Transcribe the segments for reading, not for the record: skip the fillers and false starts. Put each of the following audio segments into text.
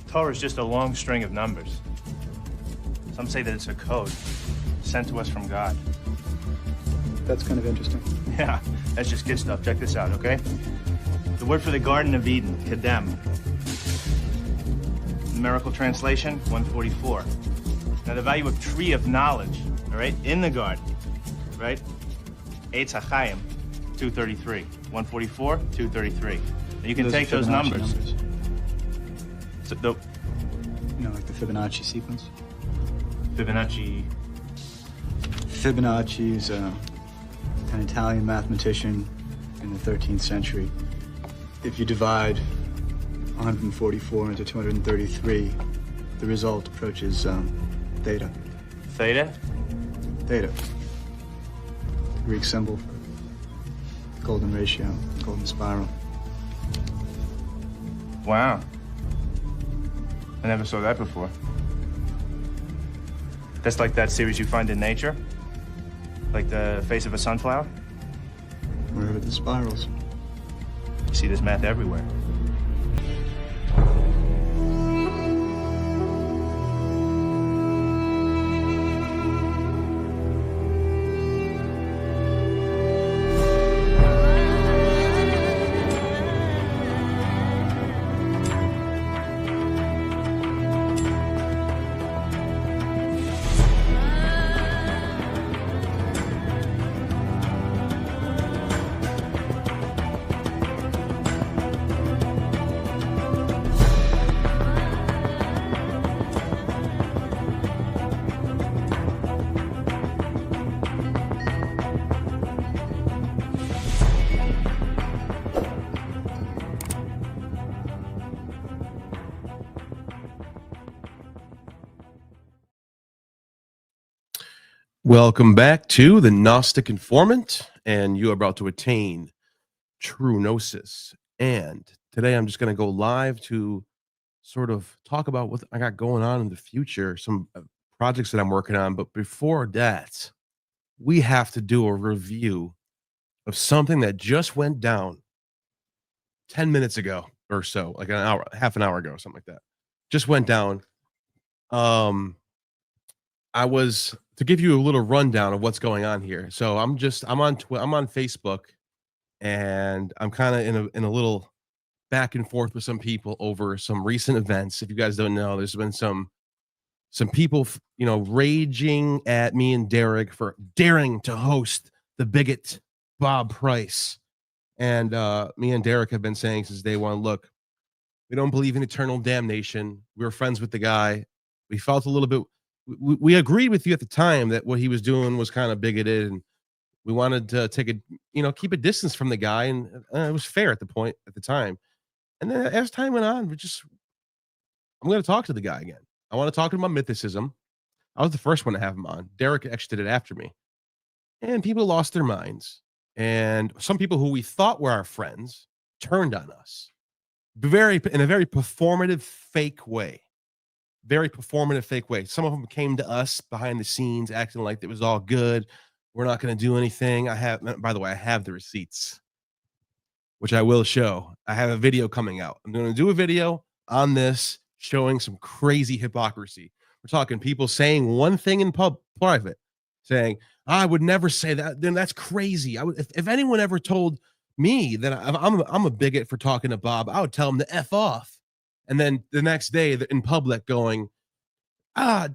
Torah is just a long string of numbers. Some say that it's a code sent to us from God. That's kind of interesting. Yeah, that's just good stuff. Check this out, okay? The word for the Garden of Eden, Kedem. Numerical translation, 144. Now the value of tree of knowledge, all right, in the garden, right? Eitz HaChaim, 233. 144, 233. And you can Those take are those Fibonacci numbers. So the You know, like the Fibonacci sequence. Fibonacci. Fibonacci is an Italian mathematician in the 13th century. If you divide 144 into 233, the result approaches theta. Theta? Theta. Greek symbol for golden ratio, golden spiral. Wow. I never saw that before. That's like that series you find in nature? Like the face of a sunflower? Wherever the spirals. You see this math everywhere. Welcome back to the Gnostic Informant, and you are about to attain true gnosis. And today I'm just going to go live to sort of talk about what I got going on in the future, some projects that I'm working on. But before that, we have to do a review of something that just went down 10 minutes ago or so, like an hour, half an hour ago, something like that. Just went down. To give you a little rundown of what's going on here. So I'm on Facebook, and I'm kind of in a little back and forth with some people over some recent events. If you guys don't know, there's been some people, raging at me and Derek for daring to host the bigot Bob Price. And me and Derek have been saying since day one, look, we don't believe in eternal damnation. We were friends with the guy. We felt a little bit, we agreed with you at the time that what he was doing was kind of bigoted, and we wanted to keep a distance from the guy, and it was fair at the time. And then as time went on, I'm going to talk to the guy again. I want to talk to him about mythicism. I was the first one to have him on. Derek actually did it after me, and people lost their minds. And some people who we thought were our friends turned on us in a very performative, fake way. Very performative, fake way. Some of them came to us behind the scenes acting like it was all good. We're not going to do anything. By the way, I have the receipts, which I will show. I have a video coming out. I'm going to do a video on this showing some crazy hypocrisy. We're talking people saying one thing in private, saying, I would never say that. Then that's crazy. If anyone ever told me that I'm a bigot for talking to Bob, I would tell him to F off. And then the next day in public going,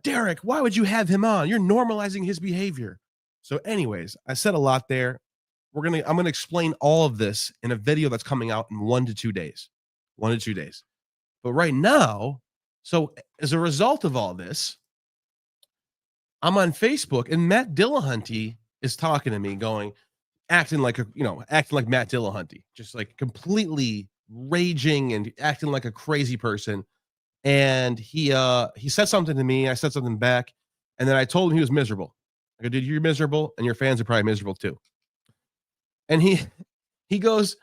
Derek, why would you have him on? You're normalizing his behavior. So anyways, I said a lot there. I'm going to explain all of this in a video that's coming out in 1 to 2 days. 1 to 2 days. But right now, so as a result of all this, I'm on Facebook, and Matt Dillahunty is talking to me acting like Matt Dillahunty, just like completely raging and acting like a crazy person. And he said something to me, I said something back, and then I told him he was miserable. I go, dude, you're miserable, and your fans are probably miserable too. And he goes,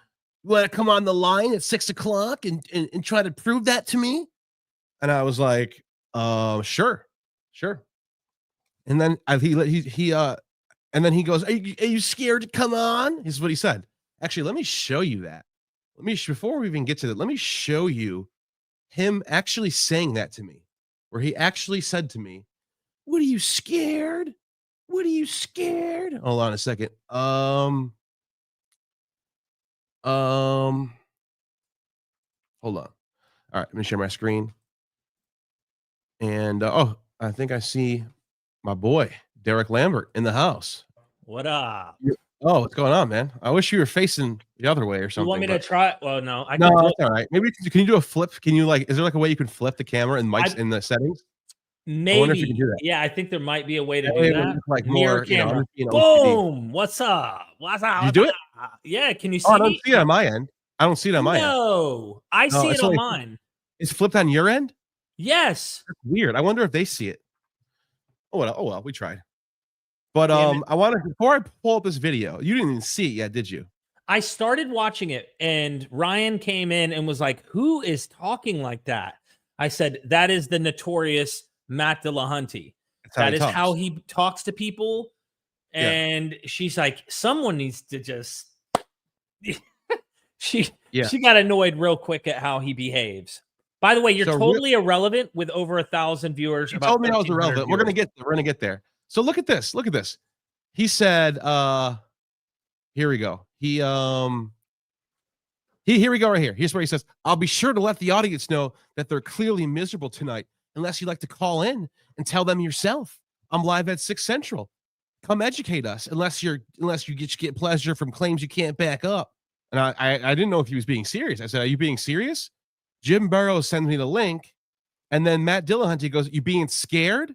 you want to come on the line at 6 o'clock and try to prove that to me? And I was like, sure. And then and then he goes, are you scared to come on? Is what he said. Actually, let me show you that. Before we even get to that, let me show you him actually saying that to me, where he actually said to me, "What are you scared? What are you scared?" Hold on a second. Hold on. All right, let me share my screen. And oh, I think I see my boy Derek Lambert in the house. What up? Oh, what's going on, man? I wish you were facing the other way or something. You want me to try? Well, no, I no, can that's all right. Maybe can you do a flip? Can you like? Is there like a way you can flip the camera and mics in the settings? Maybe. I wonder if you can do that. Yeah, I think there might be a way to That do way that. like Mirror more, camera. OCD. Boom. What's up? What's up? You do it? Yeah. Can you see? Oh, I don't see it on my end. I don't see it on my end. No, I see it on mine. It's flipped on your end? Yes. That's weird. I wonder if they see it. Oh well, we tried. But I wanted, before I pull up this video, you didn't even see it yet, did you? I started watching it and Ryan came in and was like, "Who is talking like that?" I said, "That is the notorious Matt Dillahunty. That is how he talks to people." And she's like, "Someone needs to just." She got annoyed real quick at how he behaves. By the way, you're totally irrelevant with over 1,000 viewers. You told me I was irrelevant. We're gonna get there. So look at this. Look at this. He said, here we go. Here we go right here. Here's where he says, "I'll be sure to let the audience know that they're clearly miserable tonight, unless you'd like to call in and tell them yourself. I'm live at 6 Central. Come educate us, unless you get pleasure from claims you can't back up." And I didn't know if he was being serious. I said, "Are you being serious?" Jim Burrows sends me the link, and then Matt Dillahunty goes, "You being scared?"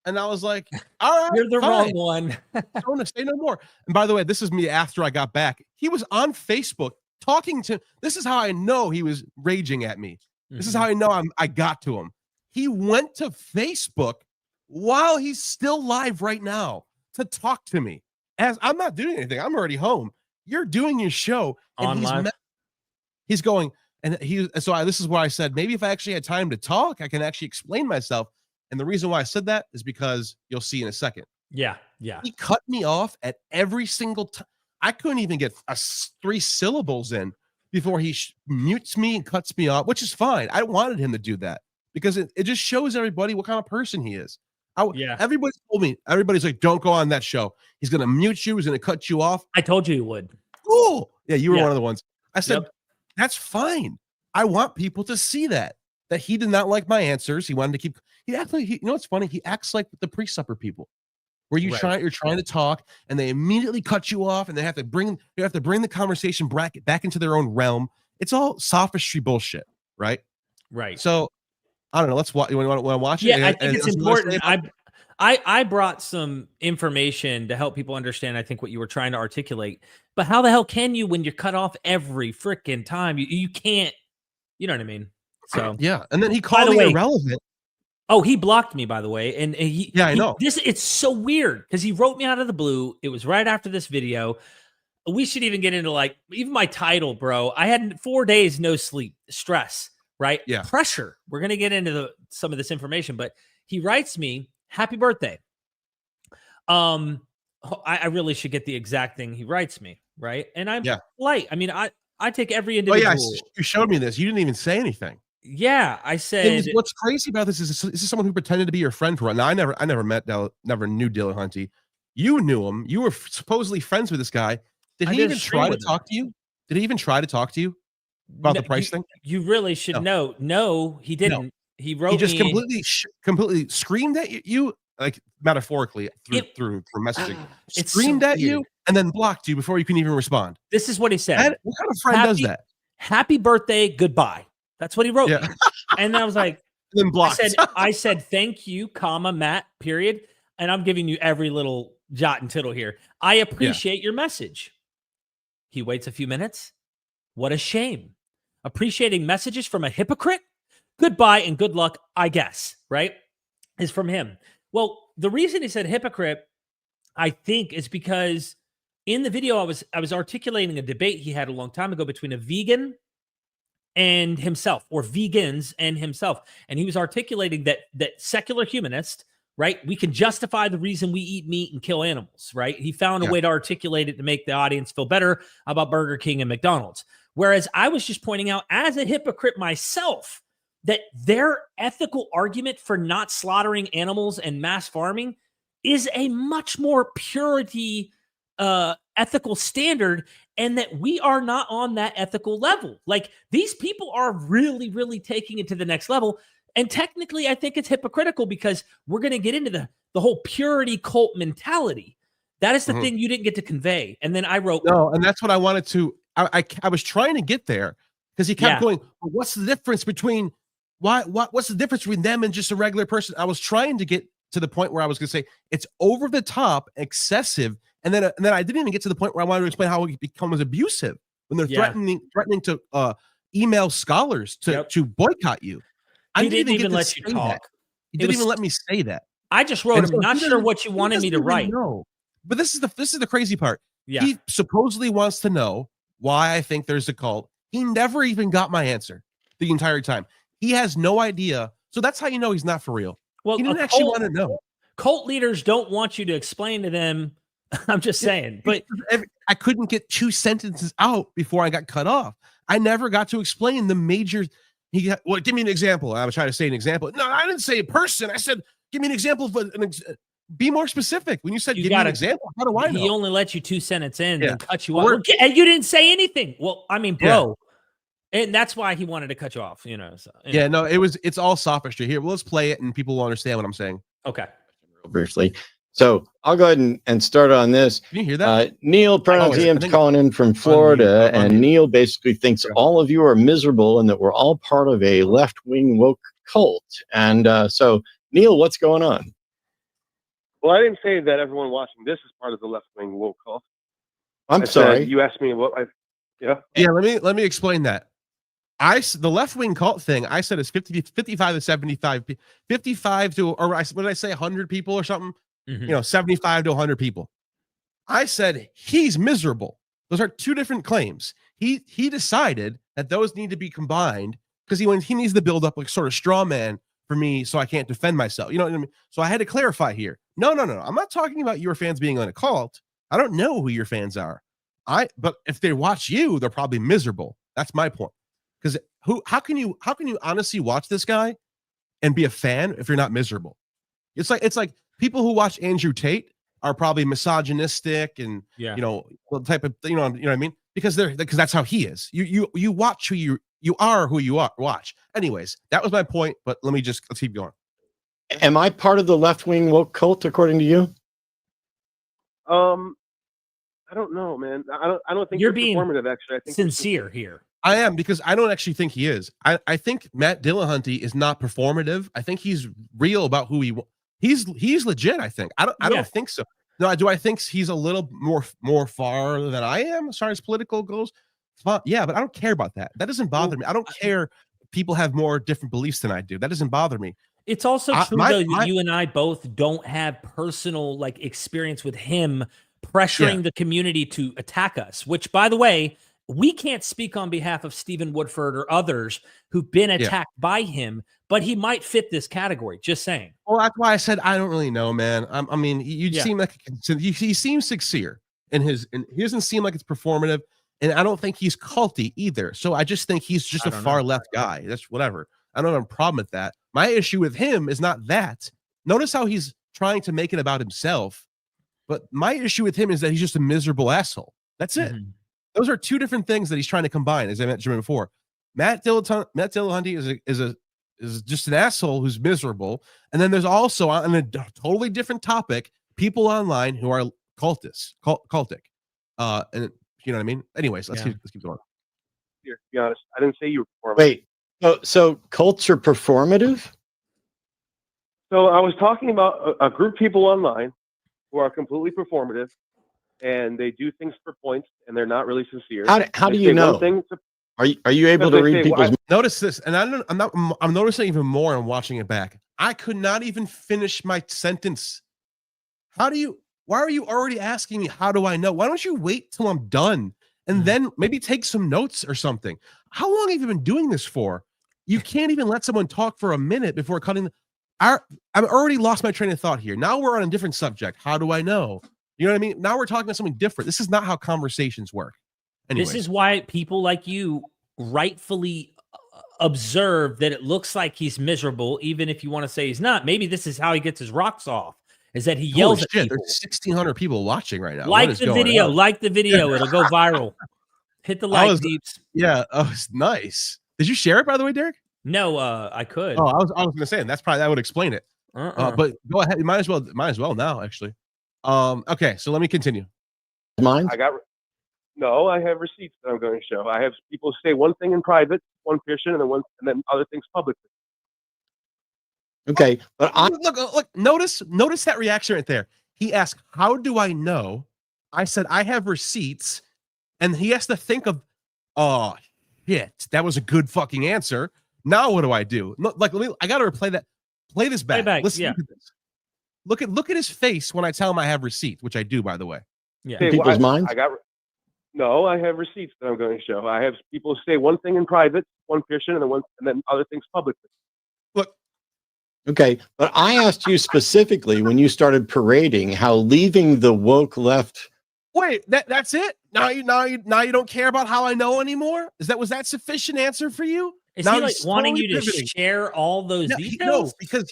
And I was like, "All right, you're the wrong one." Don't say no more. And by the way, this is me after I got back. He was on Facebook talking to. This is how I know he was raging at me. This is how I know I got to him. He went to Facebook while he's still live right now to talk to me. As I'm not doing anything, I'm already home. You're doing your show, and he's going. And this is where I said, maybe if I actually had time to talk, I can actually explain myself. And the reason why I said that is because you'll see in a second. Yeah. He cut me off at every single time. I couldn't even get 3 syllables in before he mutes me and cuts me off, which is fine. I wanted him to do that because it just shows everybody what kind of person he is. Everybody told me, everybody's like, "Don't go on that show. He's going to mute you. He's going to cut you off." I told you he would. Cool. Yeah, you were one of the ones. I said, that's fine. I want people to see that he did not like my answers. He wanted to keep. He actually, you know what's funny? He acts like the pre-supper people, where you're trying to talk, and they immediately cut you off, and they have to bring the conversation back into their own realm. It's all sophistry bullshit, right? Right. So I don't know. Let's watch. You want to watch it? Yeah, I think it's important. I brought some information to help people understand, I think, what you were trying to articulate. But how the hell can you when you're cut off every freaking time? You can't, you know what I mean? So yeah. And then he called me irrelevant. Oh, he blocked me, by the way. And I know. It's so weird because he wrote me out of the blue. It was right after this video. We should even get into like even my title, bro. I had 4 days, no sleep, stress, right? Yeah. Pressure. We're going to get into some of this information, but he writes me, "Happy birthday." I really should get the exact thing he writes me, right? And I'm polite. I mean, I take every individual. Oh yeah, you showed me this. You didn't even say anything. Yeah, I said. What's crazy about this is someone who pretended to be your friend for a while. Now, I never knew Dillahunty. You knew him. You were supposedly friends with this guy. Did he even try to talk to you? Did he even try to talk to you about the price thing? You really should know. No, he didn't. No. He wrote. He just completely screamed at you, like metaphorically through messaging. Screamed at you and then blocked you before you can even respond. This is what he said. What kind of friend does that? "Happy birthday, goodbye." That's what he wrote. Yeah. And I was like, then blocked. I said, "Thank you, comma, Matt, period." And I'm giving you every little jot and tittle here. "I appreciate your message." He waits a few minutes. What a shame. Appreciating messages from a hypocrite? Goodbye and good luck, I guess, right? Is from him. Well, the reason he said hypocrite, I think, is because in the video I was articulating a debate he had a long time ago between a vegan and himself, or vegans and himself. And he was articulating that secular humanist, right? We can justify the reason we eat meat and kill animals, right? He found a way to articulate it to make the audience feel better about Burger King and McDonald's. Whereas I was just pointing out, as a hypocrite myself, that their ethical argument for not slaughtering animals and mass farming is a much more purity ethical standard, and that we are not on that ethical level. Like, these people are really, really taking it to the next level. And technically, I think it's hypocritical, because we're going to get into the whole purity cult mentality. That is the thing you didn't get to convey. And then I wrote, no, and that's what I wanted to. I was trying to get there, because he kept going, well, what's the difference between what's the difference between them and just a regular person? I was trying to get to the point where I was going to say it's over the top, excessive, and then I didn't even get to the point where I wanted to explain how it becomes abusive when they're threatening to email scholars to boycott you. He didn't even let you talk. He didn't even let me say that. I just wrote him. Not sure what you wanted me to write. No, but this is the crazy part. Yeah. He supposedly wants to know why I think there's a cult. He never even got my answer the entire time. He has no idea. So that's how you know he's not for real. Well, he didn't actually want to know. Cult leaders don't want you to explain to them. I'm just saying. But I couldn't get 2 sentences out before I got cut off. I never got to explain the major. Well, give me an example. I was trying to say an example. No, I didn't say a person. I said, give me an example of be more specific. When you said, give me an example, how do I know? He only let you 2 sentences in and cut you off. And you didn't say anything. Well, I mean, bro. Yeah. And that's why he wanted to cut you off, you know. So, yeah, no, it's all sophistry here. Well, let's play it and people will understand what I'm saying. Okay. Real briefly. So I'll go ahead and start on this. Can you hear that? Neil Prontium's calling in from Florida, and Neil basically thinks all of you are miserable and that we're all part of a left-wing woke cult. And so, Neil, what's going on? Well, I didn't say that everyone watching this is part of the left-wing woke cult. I'm sorry. You asked me what I... Yeah. Yeah, let me explain that. The left-wing cult thing, I said is 55 to 75, 55 to, or what did I say, 100 people or something? You know, 75 to 100 people. I said he's miserable. Those are 2 different claims. He decided that those need to be combined because he needs to build up like sort of straw man for me so I can't defend myself. You know what I mean? So I had to clarify here. No. I'm not talking about your fans being on a cult. I don't know who your fans are. But if they watch you, they're probably miserable. That's my point. Because how can you honestly watch this guy and be a fan if you're not miserable? It's like people who watch Andrew Tate are probably misogynistic and you know the type of you know what I mean, because that's how he is. You watch who you are who you are. Watch. Anyways, that was my point. But let's keep going. Am I part of the left-wing woke cult according to you? I don't know, man. I don't think you're being performative. Actually, I think sincere here. I am, because I don't actually think he is. I think Matt Dillahunty is not performative. I think he's real about who he's legit. I think. I don't think so. No, do I think he's a little more far than I am as far as political goes? Yeah, but I don't care about that. That doesn't bother me. I don't care if people have more different beliefs than I do. That doesn't bother me. It's also true though that you and I both don't have personal like experience with him pressuring the community to attack us, which, by the way, we can't speak on behalf of Stephen Woodford or others who've been attacked by him, but he might fit this category. Just saying. Well, that's why I said I don't really know, man. I mean, you seem like he seems sincere in he doesn't seem like it's performative, and I don't think he's culty either. So I just think he's just a far left guy. That's whatever. I don't have a problem with that. My issue with him is not that. Notice how he's trying to make it about himself, but my issue with him is that he's just a miserable asshole. That's it. Those are 2 different things that he's trying to combine, as I mentioned before. Matt Dillahunty is just an asshole who's miserable, and then there's also on a totally different topic people online who are cultic. And you know what I mean. Anyways, let's keep going. Here, to be honest, I didn't say you were performative. Wait, so cults are performative? So I was talking about a group of people online who are completely performative, and they do things for points, and they're not really sincere. How do you know? Are you able to read people's? Notice this, and I'm noticing even more. I'm watching it back. I could not even finish my sentence. Why are you already asking me? How do I know? Why don't you wait till I'm done and then maybe take some notes or something? How long have you been doing this for? You can't even let someone talk for a minute before cutting. I've already lost my train of thought here. Now we're on a different subject. How do I know? You know what I mean? Now we're talking about something different. This is not how conversations work. Anyways. This is why people like you rightfully observe that it looks like he's miserable, even if you want to say he's not. Maybe this is how he gets his rocks off, is that he yells at people. There's 1,600 people watching right now. Like the video. Like the video. It'll go viral. Hit the like, Deeps. Yeah. Oh, it's nice. Did you share it, by the way, Derek? No, I could. Oh, I was going to say, and that's probably, that would explain it. But go ahead. You might as well now, actually. Okay, so let me continue. Mine? I have receipts that I'm going to show. I have people say one thing in private, one Christian, and then other things publicly. Okay, but look, notice that reaction right there. He asked, "How do I know?" I said, "I have receipts," and he has to think of, "Oh shit, that was a good fucking answer." Now what do I do? I got to replay that. Play this back. Listen to this. Look at his face when I tell him I have receipts, which I do, by the way. Yeah. Okay, people's minds. I have receipts that I'm going to show. I have people say one thing in private, one Christian, and then other things publicly. Look. Okay, but I asked you specifically when you started parading how leaving the woke left. Wait, that's it? Now you don't care about how I know anymore? Was that sufficient answer for you? Is he like wanting you to share all those details? No, because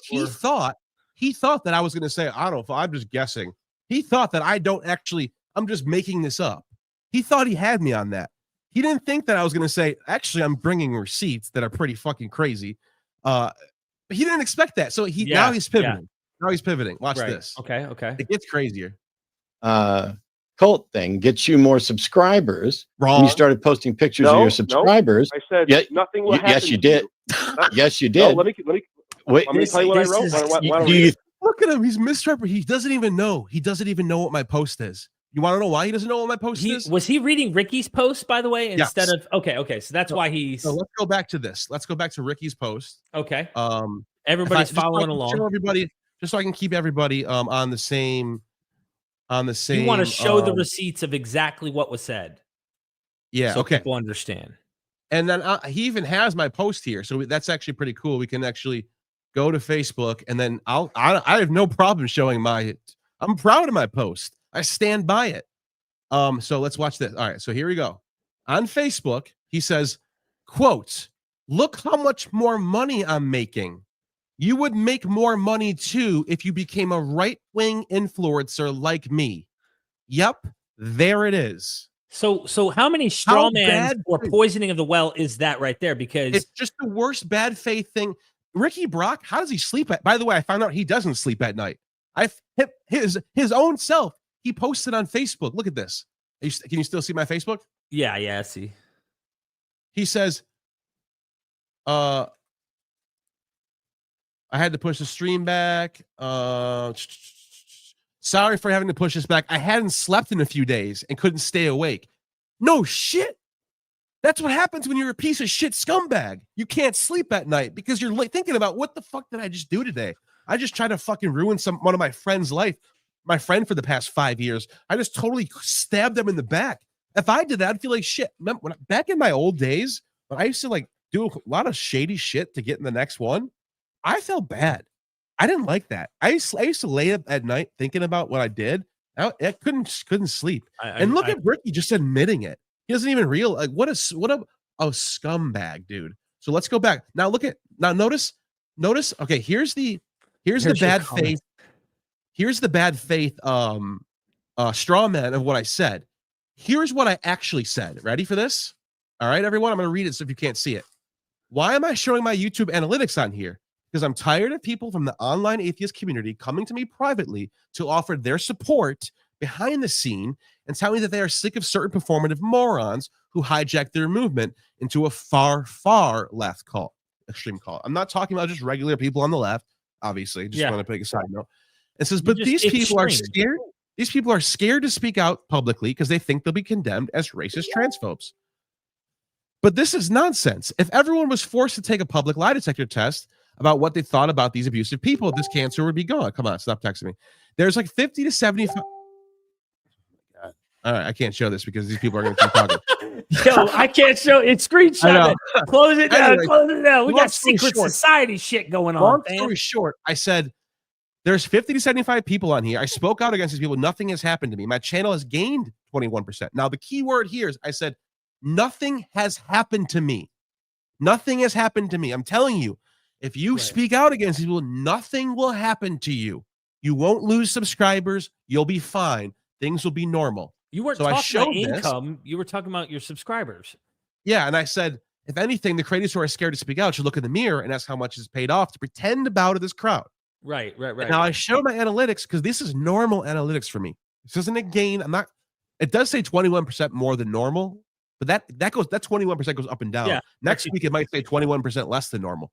he thought that I was going to say, I don't know, I'm just guessing. He thought that I'm just making this up. He thought he had me on that. He didn't think that I was going to say, actually, I'm bringing receipts that are pretty fucking crazy. He didn't expect that. So now he's pivoting. Yeah. Now he's pivoting. Watch this. Okay. It gets crazier. Cult thing gets you more subscribers. Wrong. When you started posting pictures of your subscribers. I said nothing will happen. Yes, you did. Yes, you did. No, let me tell you what I wrote. Look at him. He's misrepresenting. He doesn't even know. He doesn't even know what my post is. You want to know why he doesn't know what my post is? Was he reading Ricky's post, by the way, instead of okay? So that's why he's. So let's go back to this. Let's go back to Ricky's post. Okay. Everybody's following along. Everybody, just so I can keep everybody on the same. You want to show the receipts of exactly what was said. Yeah. So people understand. And then he even has my post here, so that's actually pretty cool. We can actually go to Facebook, and then I have no problem showing I'm proud of my post. I stand by it. So let's watch this. All right, so here we go. On Facebook, he says, quote, "Look how much more money I'm making. You would make more money too if you became a right-wing influencer like me." Yep, there it is. So how many straw man or poisoning of the well is that right there? Because it's just the worst bad faith thing. Ricky Brock, how does he sleep at? By the way, I found out he doesn't sleep at night. His own self. He posted on Facebook. Look at this. Can you still see my Facebook? Yeah, I see. He says, I had to push the stream back. Sorry for having to push this back. I hadn't slept in a few days and couldn't stay awake. No shit. That's what happens when you're a piece of shit scumbag. You can't sleep at night because you're thinking about, what the fuck did I just do today? I just tried to fucking ruin one of my friend's life. My friend for the past 5 years. I just totally stabbed them in the back. If I did that, I'd feel like shit. Back in my old days, when I used to do a lot of shady shit to get in the next one, I felt bad. I didn't like that. I used to lay up at night thinking about what I did. I couldn't sleep. And look at Ricky just admitting it. He doesn't even realize what a scumbag, dude. So let's go back. Now notice. Okay, here's the bad faith. Here's the bad faith straw man of what I said. Here's what I actually said. Ready for this? All right, everyone, I'm going to read it so if you can't see it. Why am I showing my YouTube analytics on here? Because I'm tired of people from the online atheist community coming to me privately to offer their support behind the scene and tell me that they are sick of certain performative morons who hijack their movement into a far, far left extreme cult. I'm not talking about just regular people on the left, obviously. Just want to make a side note. It says, but these people are scared. These people are scared to speak out publicly because they think they'll be condemned as racist transphobes. But this is nonsense. If everyone was forced to take a public lie detector test about what they thought about these abusive people, this cancer would be gone. Come on, stop texting me. There's like 50 to 75. All right, I can't show this because these people are going to keep talking. Yo, I can't show it. Screenshot it. Close it down. Close it down. We got secret society shit going on. Long story short, I said, there's 50 to 75 people on here. I spoke out against these people. Nothing has happened to me. My channel has gained 21%. Now, the key word here is I said, nothing has happened to me. Nothing has happened to me. I'm telling you, if you speak out against these people, nothing will happen to you. You won't lose subscribers. You'll be fine. Things will be normal. You weren't talking about income. You were talking about your subscribers. Yeah, and I said, if anything, the creators who are scared to speak out should look in the mirror and ask how much is paid off to pretend to bow to this crowd. Right. Now I show my analytics because this is normal analytics for me. This isn't a gain. It does say 21% more than normal, but that 21% goes up and down. Yeah. Next week it might say 21% less than normal.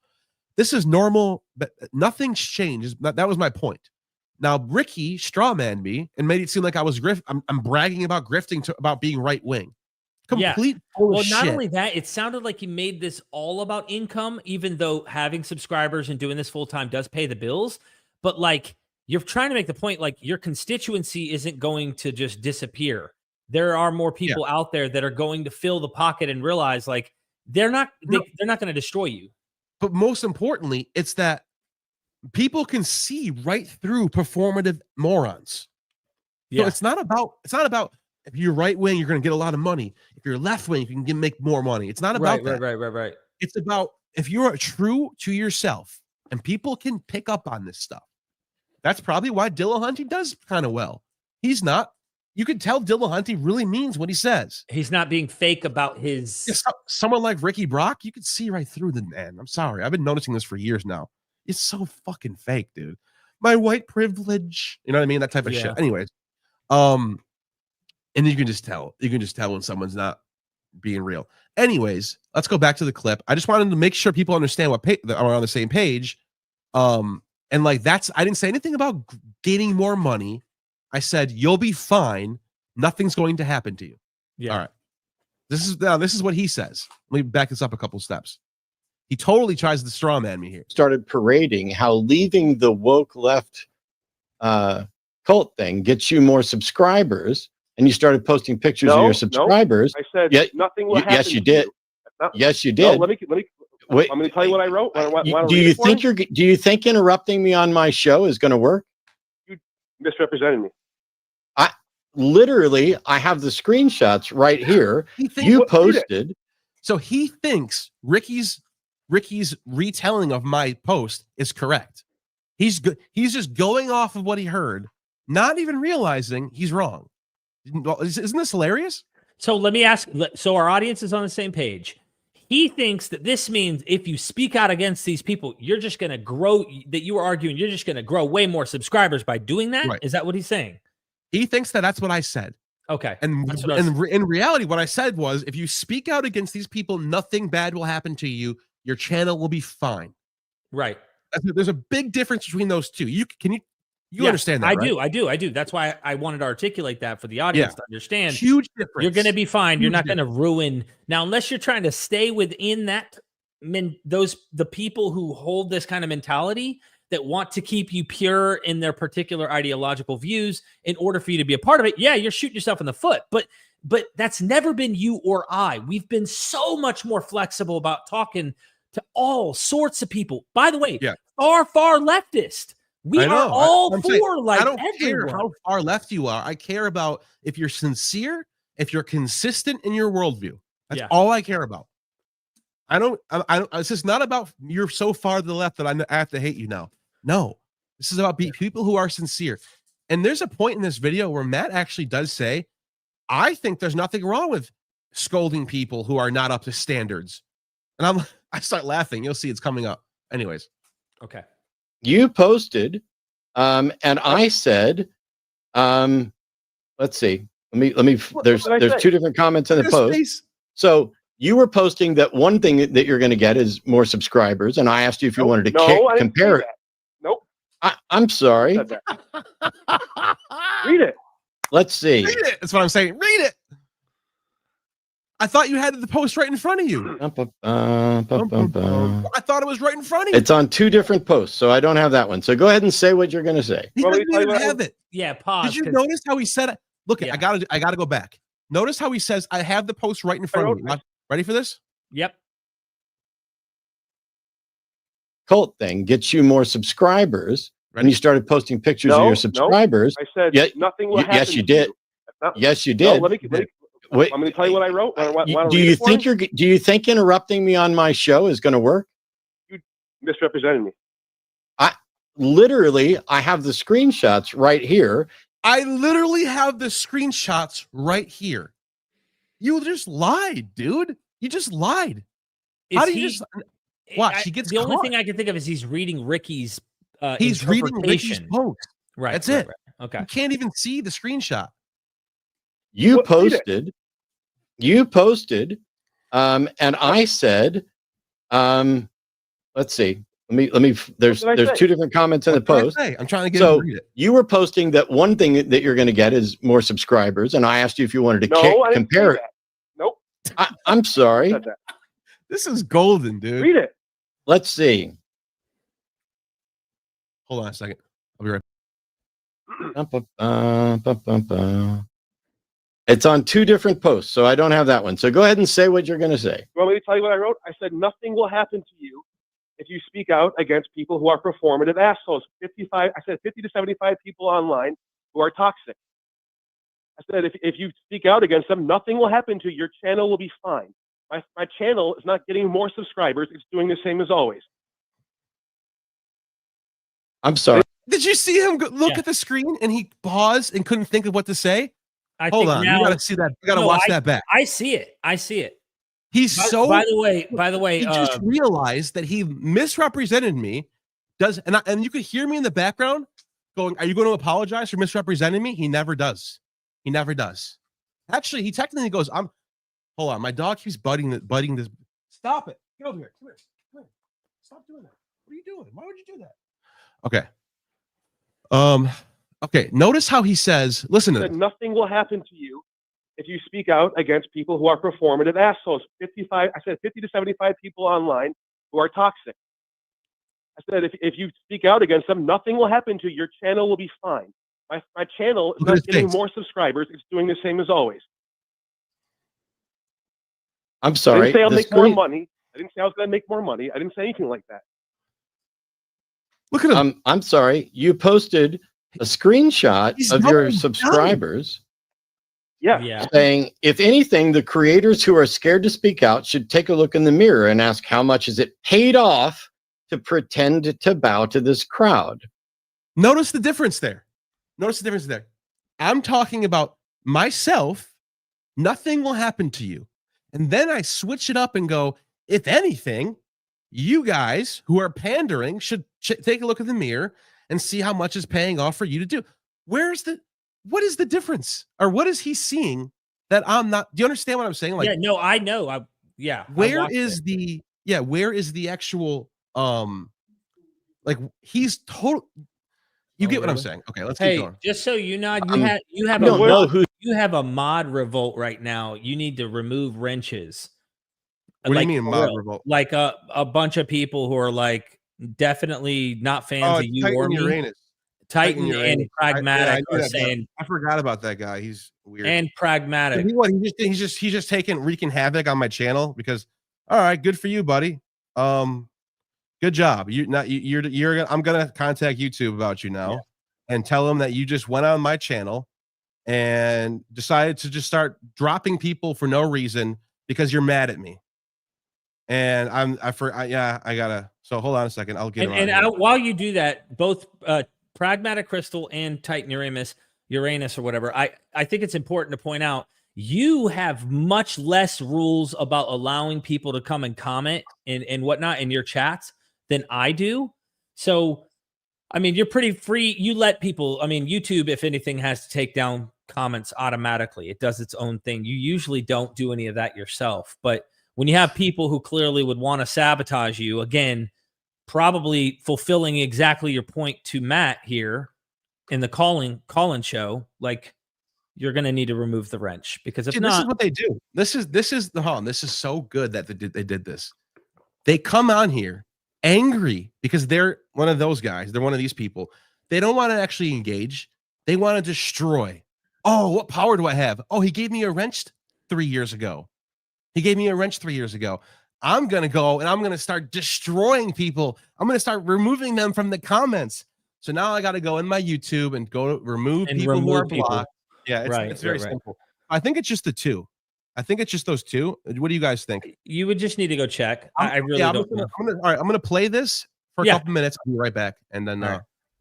This is normal, but nothing's changed. That was my point. Now Ricky strawmanned me and made it seem like I was I'm bragging about grifting about being right wing. Complete bullshit. Well, not only that, it sounded like he made this all about income, even though having subscribers and doing this full time does pay the bills. But like, you're trying to make the point, like your constituency isn't going to just disappear. There are more people out there that are going to fill the pocket and realize like they're not going to destroy you. But most importantly, it's that people can see right through performative morons. So it's not about if you're right wing, you're going to get a lot of money. If you're left wing, you can make more money. It's not about that. Right. It's about if you're true to yourself and people can pick up on this stuff. That's probably why Dillahunty does kind of well. He's not. You can tell Dillahunty really means what he says. He's not being fake about his. Someone like Ricky Brock, you could see right through the man. I'm sorry. I've been noticing this for years now. It's so fucking fake, dude. My white privilege. You know what I mean? That type of shit. Anyways. And you can just tell. You can just tell when someone's not being real. Anyways, let's go back to the clip. I just wanted to make sure people understand that are on the same page. And like I didn't say anything about gaining more money. I said you'll be fine. Nothing's going to happen to you. Yeah. All right. This is what he says. Let me back this up a couple steps. He totally tries to straw man me here. Started parading how leaving the woke left cult thing gets you more subscribers, and you started posting pictures of your subscribers. I said nothing will happen. Yes, you did. Yes, you did. Let me. Wait, I'm going to tell you what I wrote. Do you think interrupting me on my show is going to work? You misrepresented me. I have the screenshots right here. You posted. So he thinks Ricky's retelling of my post is correct. He's just going off of what he heard, not even realizing he's wrong. Isn't this hilarious? So let me ask. So our audience is on the same page. He thinks that this means if you speak out against these people, you're just going to grow. That you were arguing, you're just going to grow way more subscribers by doing that. Right. Is that what he's saying? He thinks that's what I said. Okay. And in reality, what I said was, if you speak out against these people, nothing bad will happen to you. Your channel will be fine. Right. There's a big difference between those two. You understand that, right? I do. That's why I wanted to articulate that for the audience to understand. Huge difference. You're going to be fine. You're not going to ruin. Now, unless you're trying to stay within that, the people who hold this kind of mentality that want to keep you pure in their particular ideological views in order for you to be a part of it. Yeah, you're shooting yourself in the foot, but that's never been you or I. We've been so much more flexible about talking to all sorts of people. By the way, far leftist. We are all for like I don't care how far left you are. I care about if you're sincere, if you're consistent in your worldview. That's all I care about. I don't. It's just not about you're so far to the left that I have to hate you now. No, this is about people who are sincere. And there's a point in this video where Matt actually does say, I think there's nothing wrong with scolding people who are not up to standards. And I start laughing. You'll see it's coming up. Anyways. Okay. You posted, and I said, let's see. Let me. There's two different comments in the post. So you were posting that one thing that you're going to get is more subscribers, and I asked you if you wanted to compare it. Nope. I'm sorry. Read it. Let's see. Read it. That's what I'm saying. Read it. I thought you had the post right in front of you. I thought it was right in front of you. It's on two different posts, so I don't have that one. So go ahead and say what you're going to say. He doesn't even have it. Yeah, pause. Did you notice how he said it? Look, I gotta go back. Notice how he says, I have the post right in front of me. Ready for this? Yep. Cult thing gets you more subscribers, and you started posting pictures of your subscribers. I said nothing will happen. Yes, you did. Yes, you did. Wait, I'm going to tell you what I wrote. do you think interrupting me on my show is going to work? You misrepresented me. I have the screenshots right here. I literally have the screenshots right here. You just lied, dude. You just lied. How do you just watch? He gets the caught. only thing I can think of is he's reading Ricky's. He's reading Ricky's interpretation. post. Right. That's right, it. Right. Okay. You can't even see the screenshot. You Well, read posted, and I said, let's see. Let me. There's say? 2 different comments in the What did I post. say? I'm trying to get So him to read it. you were posting that one thing that you're going to get is more subscribers, and I asked you if you wanted to No, I didn't compare say it. that. Nope. I'm sorry. Said that. This is golden, dude. Read it. Let's see. Hold on a second. I'll be right It's on 2 different posts, so I don't have that one. So go ahead and say what you're going to say. You want me to tell you what I wrote? I said, nothing will happen to you if you speak out against people who are performative assholes. I said 50 to 75 people online who are toxic. I said, if you speak out against them, nothing will happen to you. Your channel will be fine. My channel is not getting more subscribers. It's doing the same as always. I'm sorry. Did you see him look at the screen and he paused and couldn't think of what to say? Hold on. You got to see that. You got to watch that back. I see it. He's By the way, he just realized that he misrepresented me. And you could hear me in the background going, "Are you going to apologize for misrepresenting me?" He never does. He never does. Actually, he technically goes, hold on, my dog keeps biting this. Stop it. Get over here. Come here. Stop doing that. What are you doing? Why would you do that? Okay. Okay. Notice how he says, listen to this. Nothing will happen to you if you speak out against people who are performative assholes. I said 50 to 75 people online who are toxic. I said, if you speak out against them, nothing will happen to you. Your channel will be fine. My channel is not getting more subscribers. It's doing the same as always. I'm sorry. I didn't say I'll make more money. I didn't say I was going to make more money. I didn't say anything like that. Look at him. I'm sorry. You posted a screenshot of your subscribers. Yeah. Saying, if anything, the creators who are scared to speak out should take a look in the mirror and ask how much is it paid off to pretend to bow to this crowd. Notice the difference there. I'm talking about myself. Nothing will happen to you. And then I switch it up and go, if anything, you guys who are pandering should take a look in the mirror and see how much is paying off for you to do. What is the difference? Or what is he seeing that I'm not? Do you understand what I'm saying? Like, yeah, no, I know. Where is the actual, like he's total. You get what I'm saying? Okay, let's keep going. Just so you know, you have a mod revolt right now. You need to remove wrenches. What do you mean mod revolt? Like a bunch of people who are like definitely not fans of you or me. Titan and Pragmatic are saying. I forgot about that guy. He's weird. And Pragmatic. He's just wreaking havoc on my channel because, all right, good for you, buddy. Good job. I'm gonna contact YouTube about you now and tell them that you just went on my channel and decided to just start dropping people for no reason because you're mad at me. And I gotta. So hold on a second. I'll get. While you do that, both Pragmatic Crystal and Titan Uranus or whatever, I think it's important to point out you have much less rules about allowing people to come and comment and whatnot in your chats than I do. So, I mean, you're pretty free. You let people, I mean, YouTube, if anything, has to take down comments automatically. It does its own thing. You usually don't do any of that yourself. But when you have people who clearly would want to sabotage you, again, probably fulfilling exactly your point to Matt here in the call-in show, like, you're going to need to remove the wrench because if not, this is what they do. This is so good that they did this. They come on here angry because they're one of those guys. They're one of these people. They don't want to actually engage. They want to destroy. Oh, what power do I have? Oh, he gave me a wrench 3 years ago. I'm going to go and I'm going to start destroying people. I'm going to start removing them from the comments. So now I got to go in my YouTube and go remove people who are blocked. Yeah, it's very simple. I think it's just the two. I think it's just those two. What do you guys think? You would just need to go check. I really don't know. All right, I'm gonna play this for a couple minutes. I'll be right back, and then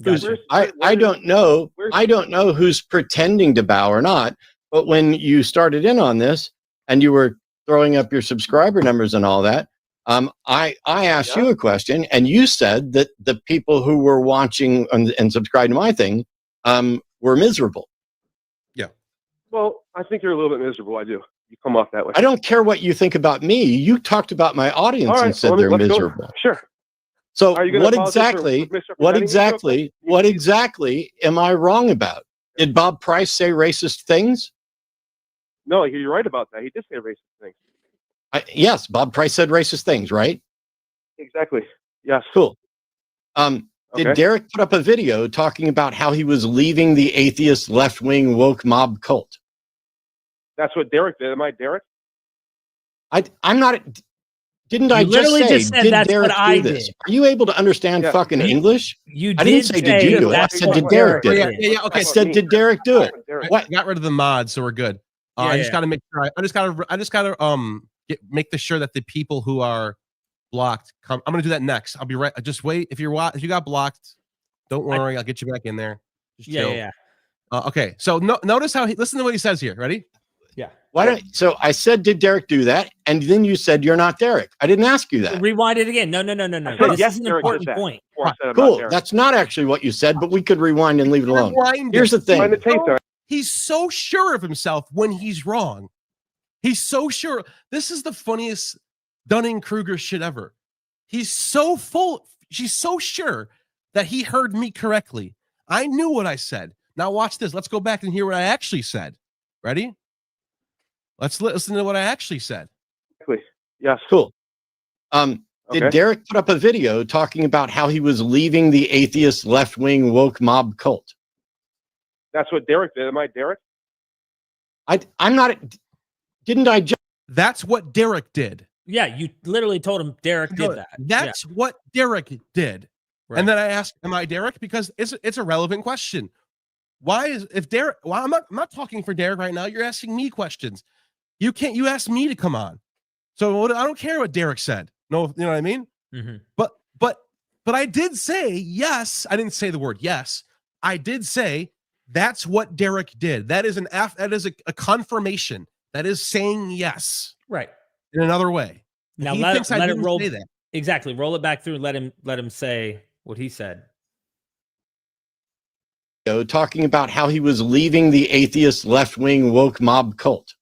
Gotcha. I don't know. I don't know who's pretending to bow or not. But when you started in on this and you were throwing up your subscriber numbers and all that, I asked you a question, and you said that the people who were watching and subscribing to my thing were miserable. Yeah. Well, I think you're a little bit miserable. I do. You come off that way. I don't care what you think about me. You talked about my audience and said they're miserable. Sure. So what exactly am I wrong about? Did Bob Price say racist things? No, you're right about that. He did say racist things. Yes, Bob Price said racist things, right? Exactly. Yes. Cool. Did Derek put up a video talking about how he was leaving the atheist left-wing woke mob cult? That's what Derek did. Am I Derek? I'm not. Didn't I just say, did Derek do this? Are you able to understand fucking English? I didn't say, did you do it? I said, did Derek do it? Yeah, okay. I said, did Derek do it? What? Got rid of the mod, so we're good. I just got to make sure. I just got to make sure that the people who are blocked come. I'm gonna do that next. I'll be right. Just wait. If you got blocked, don't worry. I'll get you back in there. Just chill. Okay. So notice how listen to what he says here. Ready? Yeah. So I said, did Derek do that? And then you said, you're not Derek. I didn't ask you that. Rewind it again. No. This is an important point. Cool. That's not actually what you said, but we could rewind and leave it alone. Here's the thing. He's so sure of himself when he's wrong. He's so sure. This is the funniest Dunning-Kruger shit ever. She's so sure that he heard me correctly. I knew what I said. Now watch this. Let's go back and hear what I actually said. Ready? Let's listen to what I actually said. Yes. Cool. Did Derek put up a video talking about how he was leaving the atheist left-wing woke mob cult? That's what Derek did. Am I Derek? I'm not. Didn't I just? That's what Derek did. Yeah, you literally told him Derek did that. That's what Derek did. Right. And then I asked, am I Derek? Because it's a relevant question. I'm not talking for Derek right now. You're asking me questions. You asked me to come on. So I don't care what Derek said. No, you know what I mean? Mm-hmm. But I did say yes. I didn't say the word yes. I did say that's what Derek did. That is a confirmation. That is saying yes. Right. In another way. Now let it roll. Exactly. Roll it back through and let him say what he said. Talking about how he was leaving the atheist left-wing woke mob cult.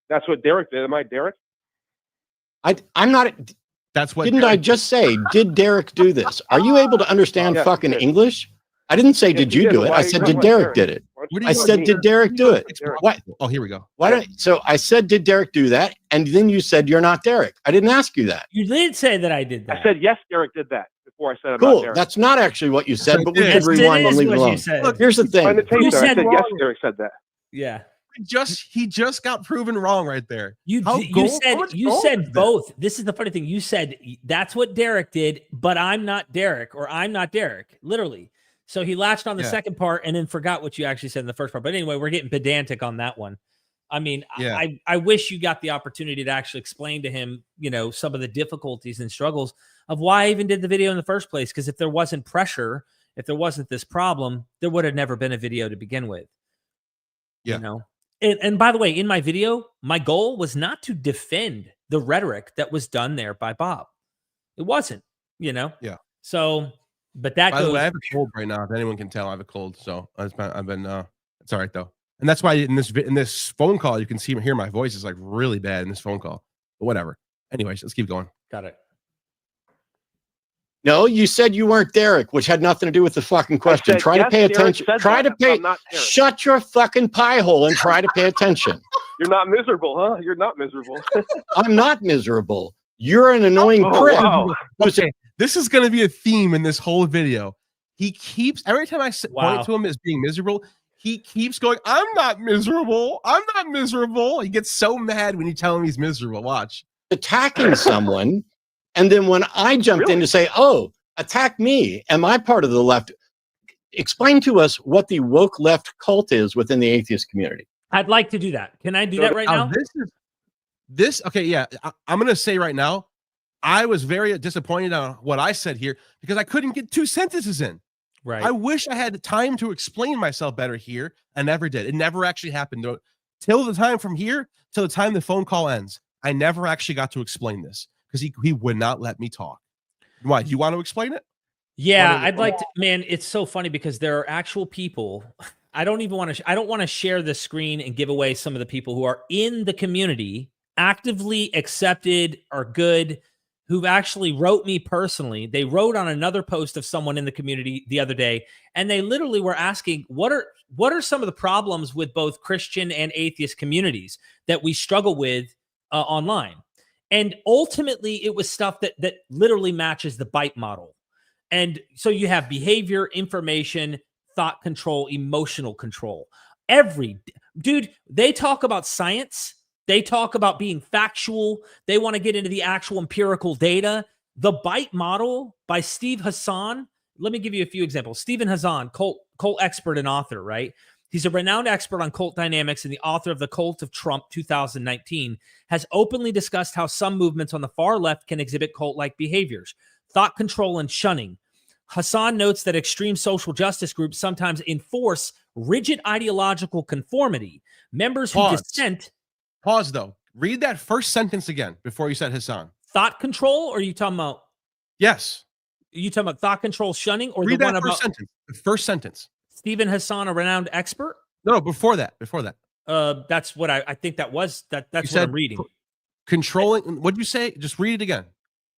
That's what Derek did. Am I Derek? I'm not. That's what. Didn't I just say, did Derek do this? Are you able to understand fucking English? I didn't say, did you do it? I said, did Derek did it? I said, did Derek do it? What? Oh, here we go. So I said, did Derek do that? And then you said, you're not Derek. I didn't ask you that. You did say that I did that. I said, yes, Derek did that before I said I'm cool. Not Derek. That's not actually what you said, but we could rewind and leave it alone. Look, here's the thing. I said, yes, Derek said that. Yeah. He just got proven wrong right there. You said both. This is the funny thing. You said that's what Derek did, but I'm not Derek, or I'm not Derek, literally. So he latched on the second part and then forgot what you actually said in the first part. But anyway, we're getting pedantic on that one. I mean, I wish you got the opportunity to actually explain to him, some of the difficulties and struggles of why I even did the video in the first place. Because if there wasn't pressure, if there wasn't this problem, there would have never been a video to begin with. Yeah. And by the way, in my video, my goal was not to defend the rhetoric that was done there by Bob. It wasn't, Yeah. So, but that By the way, I have a cold right now. If anyone can tell, I have a cold. So I've been, it's all right though. And that's why in this phone call, you can hear my voice is like really bad in this phone call, but whatever. Anyways, let's keep going. Got it. No, you said you weren't Derek, which had nothing to do with the fucking question. Try to pay attention. Shut your fucking pie hole and try to pay attention. You're not miserable, huh? You're not miserable. I'm not miserable. You're an annoying prick. Wow. Okay, this is going to be a theme in this whole video. He keeps, every time I point to him as being miserable, he keeps going, I'm not miserable. I'm not miserable. He gets so mad when you tell him he's miserable. Watch. Attacking someone. And then when I jumped in to say, oh, attack me, am I part of the left? Explain to us what the woke left cult is within the atheist community. I'd like to do that. Can I do that right now? This okay, yeah. I'm gonna say right now, I was very disappointed on what I said here because I couldn't get 2 sentences in. Right. I wish I had time to explain myself better here. I never did. It never actually happened. Till the time from here, till the time the phone call ends, I never actually got to explain this because he would not let me talk. Why? Do you want to explain it? Yeah, I'd like to, man, it's so funny because there are actual people. I don't want to share the screen and give away some of the people who are in the community, actively accepted, are good, who've actually wrote me personally. They wrote on another post of someone in the community the other day, and they literally were asking, what are some of the problems with both Christian and atheist communities that we struggle with online? And ultimately, it was stuff that literally matches the BITE model. And so you have behavior, information, thought control, emotional control. Dude, they talk about science. They talk about being factual. They want to get into the actual empirical data. The BITE model by Steve Hassan. Let me give you a few examples. Stephen Hassan, cult expert and author, right? He's a renowned expert on cult dynamics and the author of The Cult of Trump 2019, has openly discussed how some movements on the far left can exhibit cult-like behaviors, thought control and shunning. Hassan notes that extreme social justice groups sometimes enforce rigid ideological conformity. Members who dissent... Pause, though. Read that first sentence again before you said Hassan. Thought control, or are you talking about... Yes. Are you talking about thought control shunning, or read the that one first about... sentence. The first sentence. Stephen Hassan, a renowned expert? No, before that. That's what I think that was. That's what I'm reading. Controlling... What'd you say? Just read it again.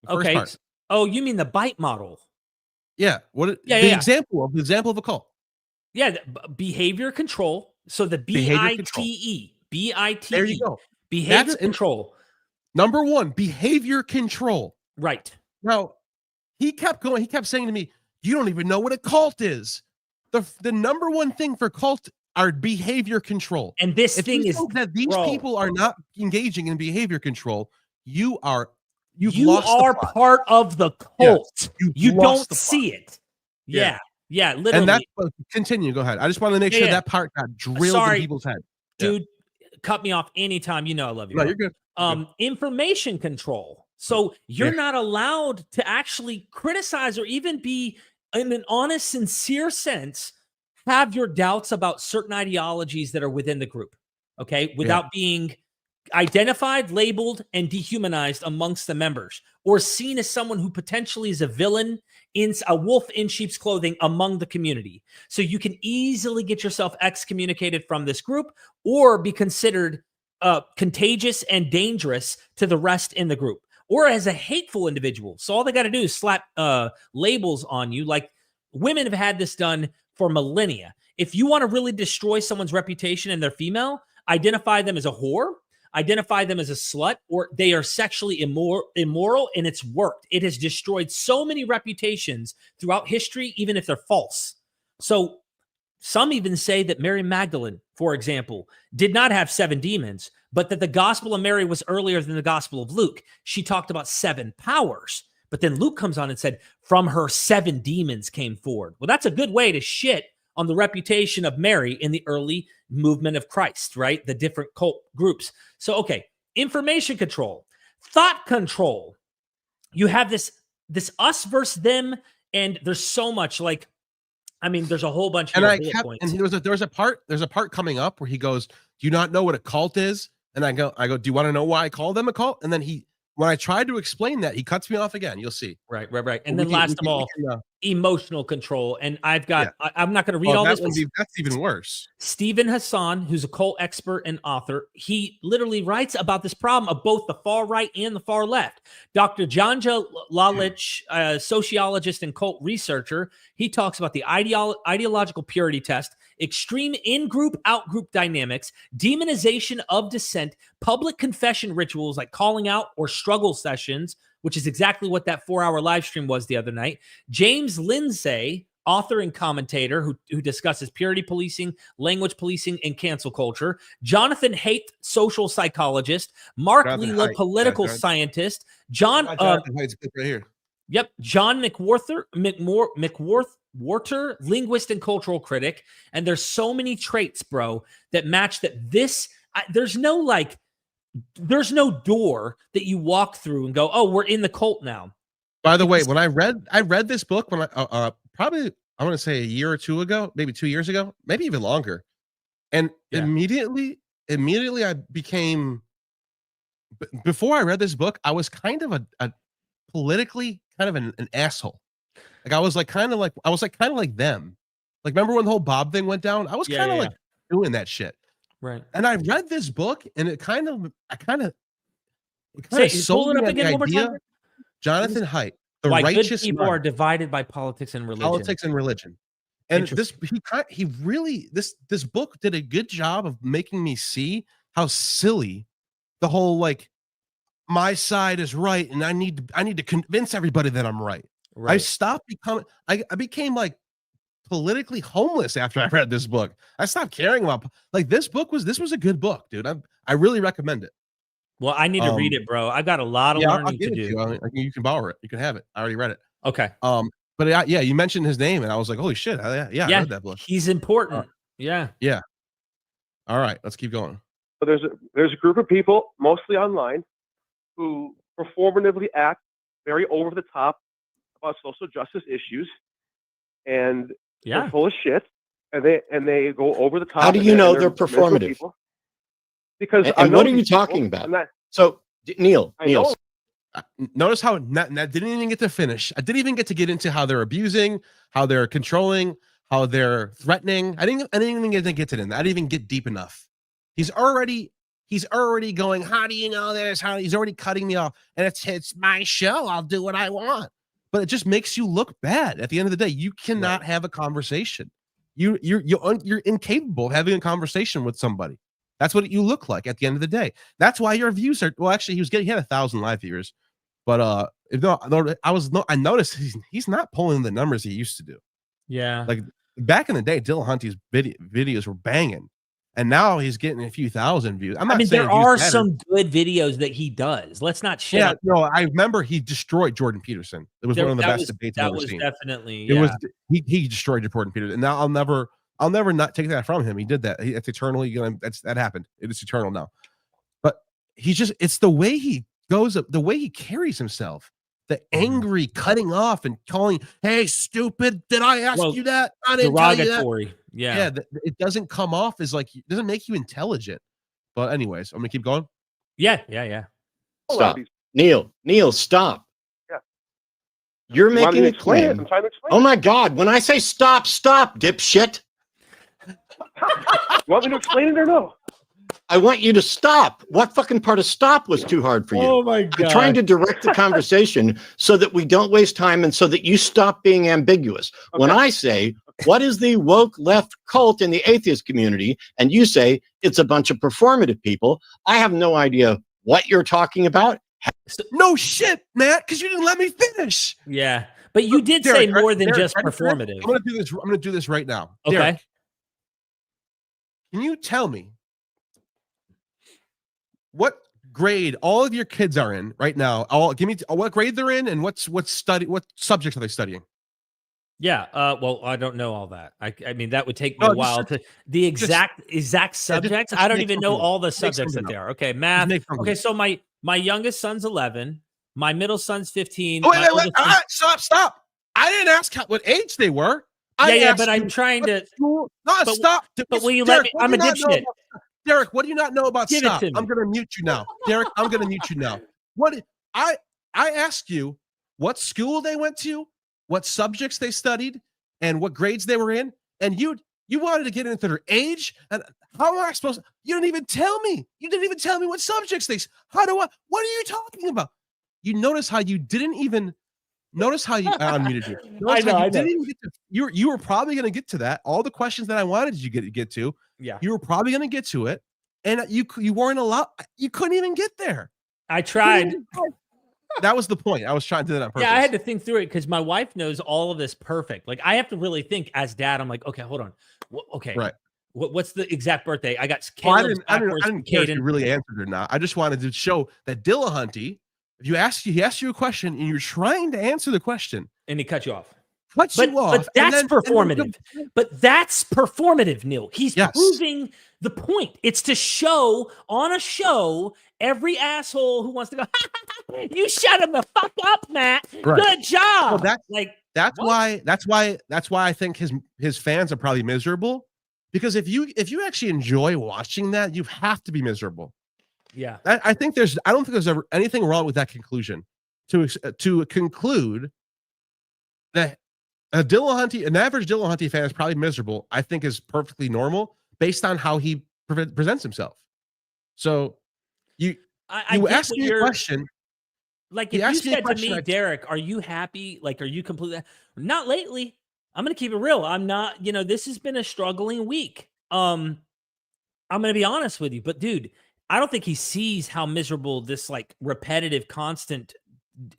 Okay. Part. Oh, you mean the BITE model? Yeah. Example of a cult. Yeah, behavior control. So the BITE. BITE. There you go. Behavior control. Number one, behavior control. Right. Now, he kept going. He kept saying to me, "You don't even know what a cult is." The number one thing for cult are behavior control. And this thing is that these people are not engaging in behavior control. You are part of the cult. Yeah, you don't see it. Yeah. Literally. And that's continue. Go ahead. I just want to make sure that part got drilled in people's head. Dude, cut me off anytime. You know I love you. No, you're good. Information control. So you're not allowed to actually criticize or even be, in an honest, sincere sense, have your doubts about certain ideologies that are within the group. Okay, without being identified, labeled, and dehumanized amongst the members, or seen as someone who potentially is a villain, in a wolf in sheep's clothing among the community. So you can easily get yourself excommunicated from this group or be considered contagious and dangerous to the rest in the group, or as a hateful individual. So all they got to do is slap labels on you. Like, women have had this done for millennia. If you want to really destroy someone's reputation and they're female, identify them as a whore, identify them as a slut, or they are sexually immoral, and it's worked. It has destroyed so many reputations throughout history, even if they're false. So some even say that Mary Magdalene, for example, did not have 7 demons, but that the Gospel of Mary was earlier than the Gospel of Luke. She talked about 7 powers, but then Luke comes on and said, from her 7 demons came forward. Well, that's a good way to shit on the reputation of Mary in the early movement of Christ, right? The different cult groups. So, okay, information control, thought control. You have this us versus them, and there's so much, like, I mean, there's a whole bunch of points. And there's a part coming up where he goes, "Do you not know what a cult is?" And I go, "Do you want to know why I call them a cult?" And then when I tried to explain that, he cuts me off again. You'll see. Right. And then last of all, emotional control. And I've got, I'm not going to read all this. That's even worse. Stephen Hassan, who's a cult expert and author, he literally writes about this problem of both the far right and the far left. Dr. Janja Lalich, a sociologist and cult researcher, he talks about the ideological purity test, extreme in-group, out-group dynamics, demonization of dissent, public confession rituals like calling out or struggle sessions, which is exactly what that 4-hour live stream was the other night. James Lindsay, author and commentator who discusses purity policing, language policing, and cancel culture. Jonathan Haidt, social psychologist. Mark Leela, political scientist. John Jonathan Haidt's right here. Yep. John McWhorter, Warter, linguist and cultural critic, and there's so many traits, bro, that match that. There's no door that you walk through and go, oh, we're in the cult now. By the way, when I read this book when I probably I want to say a year or two ago, maybe 2 years ago, maybe even longer, and immediately I became. Before I read this book, I was kind of a politically kind of an asshole. Like I was kind of like them. Like remember when the whole Bob thing went down? I was kind of like doing that shit. Right. And I read this book and it kind of pull sold it me up on again the one more idea. time. Jonathan Haidt, the Why good righteous people mind, are divided by politics and religion. politics and religion. And this book did a good job of making me see how silly the whole like my side is right and I need to convince everybody that I'm right. Right. I stopped becoming I became like politically homeless after I read this book. I stopped caring about like this was a good book, dude. I really recommend it. Well, I need to read it, bro. I've got a lot of learning to do. You can borrow it. You can have it. I already read it. Okay. But yeah, you mentioned his name and I was like, holy shit. I read that book. He's important. Yeah. All right, let's keep going. So there's a group of people, mostly online, who performatively act very over the top about social justice issues, and they're full of shit, and they go over the top. How do you know they're performative? Because and what are you talking about? So Neil, notice how I didn't even get to finish. I didn't even get to get into how they're abusing, how they're controlling, how they're threatening. I didn't even get to that. I didn't even get deep enough. He's already going, how do you know this? He's already cutting me off. And it's my show. I'll do what I want. But it just makes you look bad. At the end of the day, you cannot have a conversation. You're incapable of having a conversation with somebody. That's what you look like at the end of the day. That's why your views are actually he had 1,000 live viewers. But I noticed he's not pulling the numbers he used to do. Yeah. Like back in the day, Dillahunty's videos were banging. And now he's getting a few thousand views. I mean, there are some good videos that he does. Let's not shit. Yeah, no, I remember he destroyed Jordan Peterson. It was one of the best debates I've ever seen. Definitely. He destroyed Jordan Peterson. And now I'll never not take that from him. He did that. It's eternally that happened. It is eternal now. But it's the way he goes up, the way he carries himself. The angry cutting off and calling, hey, stupid, did I ask you that? I didn't tell you that. Yeah. It doesn't come off as like, it doesn't make you intelligent. But anyways, I'm gonna keep going. Yeah. Stop. Neil, stop. Yeah. You're making a claim. I'm trying to explain. Oh my God. When I say stop, dipshit. You want me to explain it or no? I want you to stop. What fucking part of stop was too hard for you? Oh my God. I'm trying to direct the conversation so that we don't waste time and so that you stop being ambiguous. Okay. When I say, what is the woke left cult in the atheist community? And you say it's a bunch of performative people. I have no idea what you're talking about. No shit, Matt, because you didn't let me finish. Yeah. But you did say more than just performative. I'm gonna do this. I'm gonna do this right now. Okay. Derek, can you tell me what grade all of your kids are in right now? Give me what grade they're in and what subjects are they studying? Yeah. Well, I don't know all that. I mean, that would take me a while to the exact subjects. I don't even know all the subjects that they are. Okay, math. Okay, so my youngest son's 11. My middle son's 15. Wait, stop. I didn't ask what age they were. But I'm trying to. Stop. But will you let me? I'm a dipshit. Derek, what do you not know about Give stop? it to me. I'm going to mute you now. Derek, I'm going to mute you now. What I asked you what school they went to, what subjects they studied, and what grades they were in, and you wanted to get into their age, and how am I supposed to? You didn't even tell me. You didn't even tell me what subjects what are you talking about? You notice how you didn't even notice how you I unmuted you. I know. Didn't even get to, you were probably going to get to that. All the questions that I wanted you to get to. Yeah. You were probably going to get to it, and you weren't allowed. You couldn't even get there. I tried. That was the point. I was trying to do that on purpose. Yeah, I had to think through it because my wife knows all of this perfect. Like I have to really think as dad. I'm like, okay, hold on. Okay, right. What's the exact birthday? I got Caleb's I didn't care if you really answered or not. I just wanted to show that Dillahunty, if he asked you a question and you're trying to answer the question, and he cut you off. cuts you off. But that's performative. But that's performative, Neil. He's proving the point. It's to show on a show every asshole who wants to go, you shut him the fuck up, Matt. Right. Good job. Well, that's what? why I think his fans are probably miserable, because if you actually enjoy watching that, you have to be miserable. Yeah. I don't think there's ever anything wrong with that conclusion. To conclude that an average Dillahunty fan is probably miserable, I think is perfectly normal based on how he presents himself. So you asked me a question. Like, if you said to me, Derek, are you happy? Like, are you completely not lately? I'm gonna keep it real. I'm not, this has been a struggling week. I'm gonna be honest with you, but dude, I don't think he sees how miserable this like repetitive, constant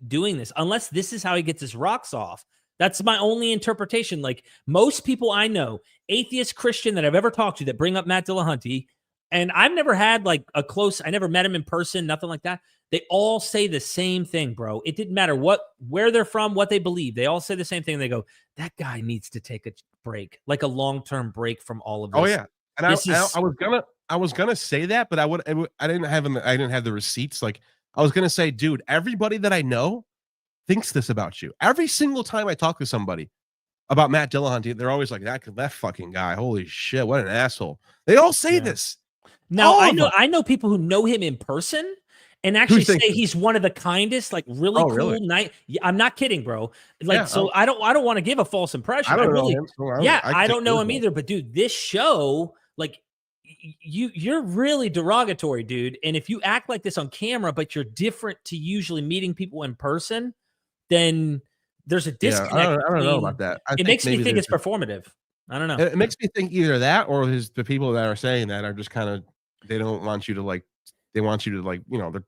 doing this, unless this is how he gets his rocks off. That's my only interpretation. Like, most people I know, atheist Christian that I've ever talked to that bring up Matt Dillahunty, and I've never had like I never met him in person, nothing like that. They all say the same thing, bro. It didn't matter where they're from, what they believe. They all say the same thing. They go, that guy needs to take a break, like a long-term break from all of this. Oh yeah. And I was gonna say that, but I didn't have the receipts. Like, I was gonna say, dude, everybody that I know thinks this about you. Every single time I talk to somebody about Matt Dillahunty, they're always like, that fucking guy. Holy shit, what an asshole. They all say this. Now I know people who know him in person and actually say he's one of the kindest, like really cool, nice. I'm not kidding, bro. Like, I don't want to give a false impression. I don't know him. I don't know him either. But dude, this show, like, you're really derogatory, dude. And if you act like this on camera, but you're different to usually meeting people in person, then there's a disconnect. I don't know about that. It makes me think it's performative. I don't know. It makes me think either that or the people that are saying that are just kind of, they don't want you to like, they want you to like, they're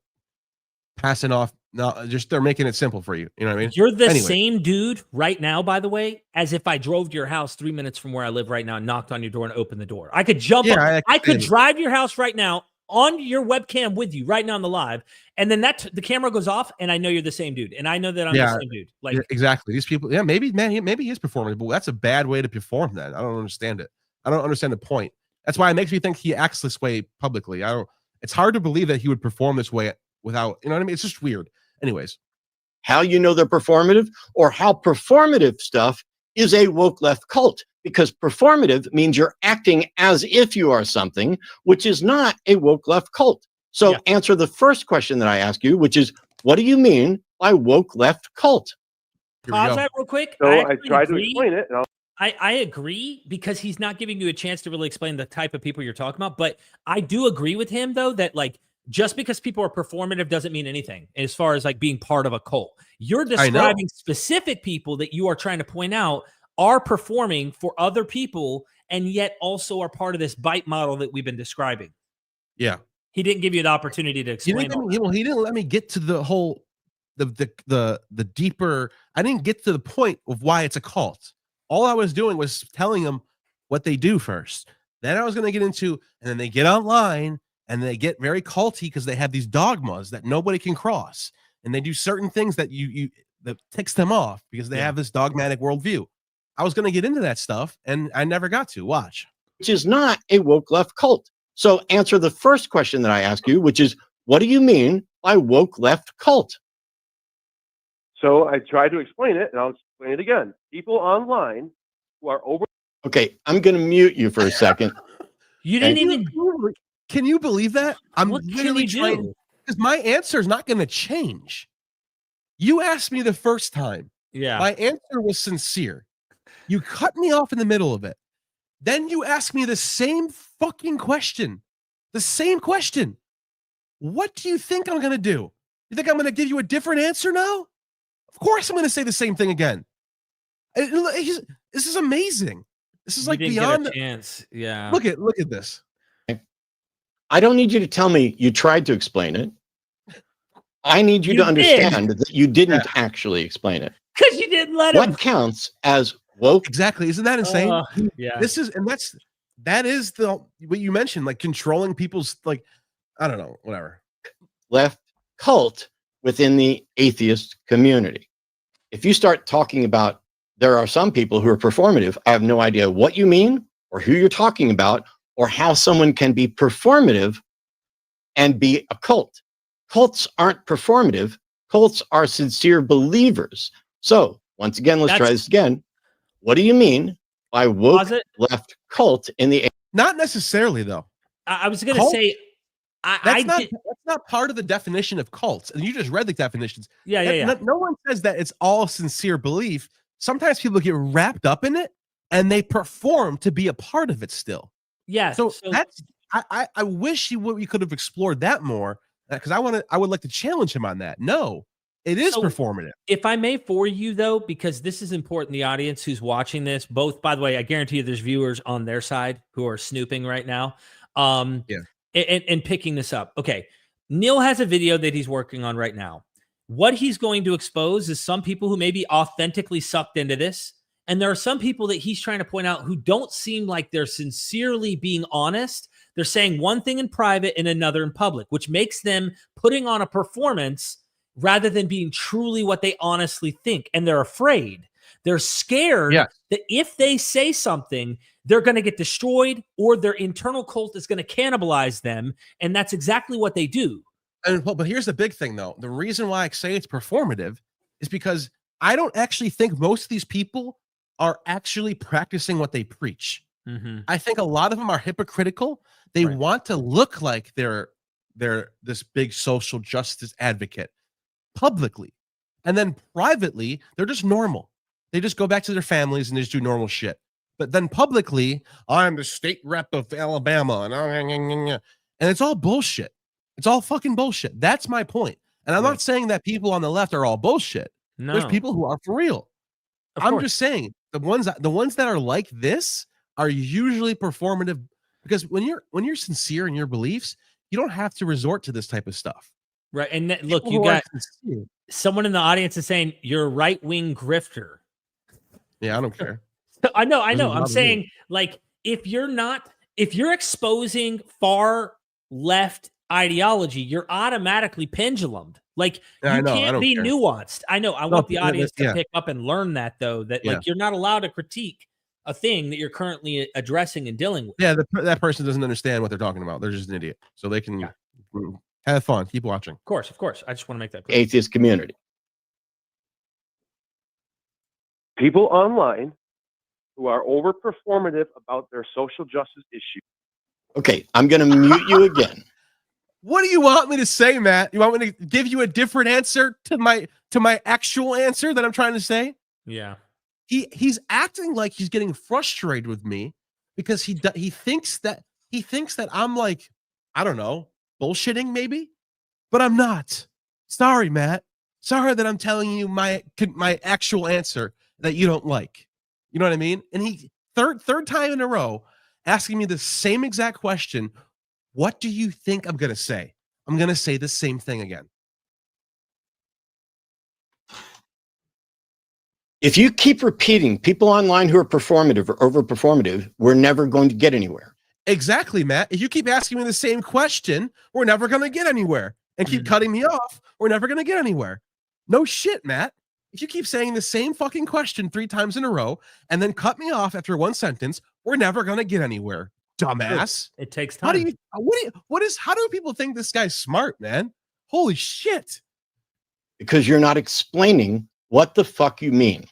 passing off. No, just they're making it simple for you. You know what I mean? You're the same dude right now, by the way, as if I drove to your house 3 minutes from where I live right now and knocked on your door and opened the door. I could jump up. I could drive to your house right now on your webcam with you right now on the live. And then the camera goes off and I know you're the same dude. And I know that I'm the same dude. Like, exactly. These people, maybe he is performing, but that's a bad way to perform then. I don't understand it. I don't understand the point. That's why it makes me think he acts this way publicly. It's hard to believe that he would perform this way without, you know what I mean? It's just weird. Anyways. How they're performative, or how performative stuff is a woke left cult, because performative means you're acting as if you are something, which is not a woke left cult. So answer the first question that I ask you, which is, what do you mean by woke left cult? Pause that real quick. So I tried to explain it. I agree, because he's not giving you a chance to really explain the type of people you're talking about. But I do agree with him, though, that like, just because people are performative doesn't mean anything as far as like being part of a cult. You're describing specific people that you are trying to point out are performing for other people and yet also are part of this bite model that we've been describing. Yeah. He didn't give you the opportunity to explain. He didn't let me get to the whole, the deeper, I didn't get to the point of why it's a cult. All I was doing was telling him what they do first. Then I was going to get into, and then they get online and they get very culty because they have these dogmas that nobody can cross. And they do certain things that that ticks them off because they have this dogmatic worldview. I was going to get into that stuff and I never got to. Watch. Which is not a woke left cult. So answer the first question that I ask you, which is, what do you mean by woke left cult? So I tried to explain it, and I'll explain it again. People online who are over. Okay, I'm going to mute you for a second. You didn't even. Can you believe that? I'm what literally trying, because my answer is not going to change. You asked me the first time. Yeah. My answer was sincere. You cut me off in the middle of it. Then you ask me the same fucking question. The same question. What do you think I'm going to do? You think I'm going to give you a different answer now? Of course I'm going to say the same thing again. This is amazing. This is like beyond a chance. Yeah. Look at this. I don't need you to tell me you tried to explain it. I need you to understand that you didn't actually explain it. Because you didn't let him. What counts as woke? Exactly. Isn't that insane? Yeah. That is what you mentioned, like controlling people's, like, I don't know, whatever. Left cult within the atheist community. If you start talking about there are some people who are performative. I have no idea what you mean or who you're talking about or how someone can be performative and be a cult. Cults aren't performative. Cults are sincere believers. So once again, let's try this again. What do you mean by woke left cult in the? Not necessarily, though. I was going to say, that's not part of the definition of cults. And you just read the definitions. Yeah. No one says that it's all sincere belief. Sometimes people get wrapped up in it and they perform to be a part of it still. Yeah. So that's, I wish we could have explored that more, because I would like to challenge him on that. No, it is performative. If I may, for you though, because this is important, the audience who's watching this, both, by the way, I guarantee you there's viewers on their side who are snooping right now. And picking this up. Okay. Neil has a video that he's working on right now. What he's going to expose is some people who may be authentically sucked into this. And there are some people that he's trying to point out who don't seem like they're sincerely being honest. They're saying one thing in private and another in public, which makes them putting on a performance rather than being truly what they honestly think. And they're afraid. They're scared that if they say something, they're going to get destroyed or their internal cult is going to cannibalize them. And that's exactly what they do. But here's the big thing, though. The reason why I say it's performative is because I don't actually think most of these people are actually practicing what they preach. Mm-hmm. I think a lot of them are hypocritical. They want to look like they're this big social justice advocate publicly. And then privately, they're just normal. They just go back to their families and they just do normal shit. But then publicly, I'm the state rep of Alabama. And it's all bullshit. It's all fucking bullshit. That's my point. And I'm not saying that people on the left are all bullshit. No. There's people who are for real. I'm just saying the ones that are like this are usually performative, because when you're sincere in your beliefs, you don't have to resort to this type of stuff. Right. And look, you got someone in the audience is saying you're a right-wing grifter. Yeah, I don't care. I know. I'm saying, like, if you're exposing far left ideology, you're automatically pendulumed. Like, you can't be nuanced. I know. I want the audience to pick up and learn that, though, that like you're not allowed to critique a thing that you're currently addressing and dealing with. Yeah, that person doesn't understand what they're talking about. They're just an idiot. So they can have fun. Keep watching. Of course. I just want to make that clear. Atheist community. People online who are over performative about their social justice issue. Okay, I'm going to mute you again. What do you want me to say, Matt? You want me to give you a different answer to my actual answer that I'm trying to say? Yeah. He's acting like he's getting frustrated with me because he thinks that I'm like, I don't know, bullshitting maybe, but I'm not. Sorry, Matt. Sorry that I'm telling you my actual answer that you don't like. You know what I mean? And he third time in a row asking me the same exact question. What do you think I'm going to say? I'm going to say the same thing again. If you keep repeating people online who are performative or over performative, we're never going to get anywhere. Exactly, Matt. If you keep asking me the same question, we're never going to get anywhere. And keep cutting me off, we're never going to get anywhere. No shit, Matt. If you keep saying the same fucking question 3 times in a row and then cut me off after one sentence, we're never going to get anywhere. Dumbass. It takes time. How do people think this guy's smart, man? Holy shit. Because you're not explaining what the fuck you mean.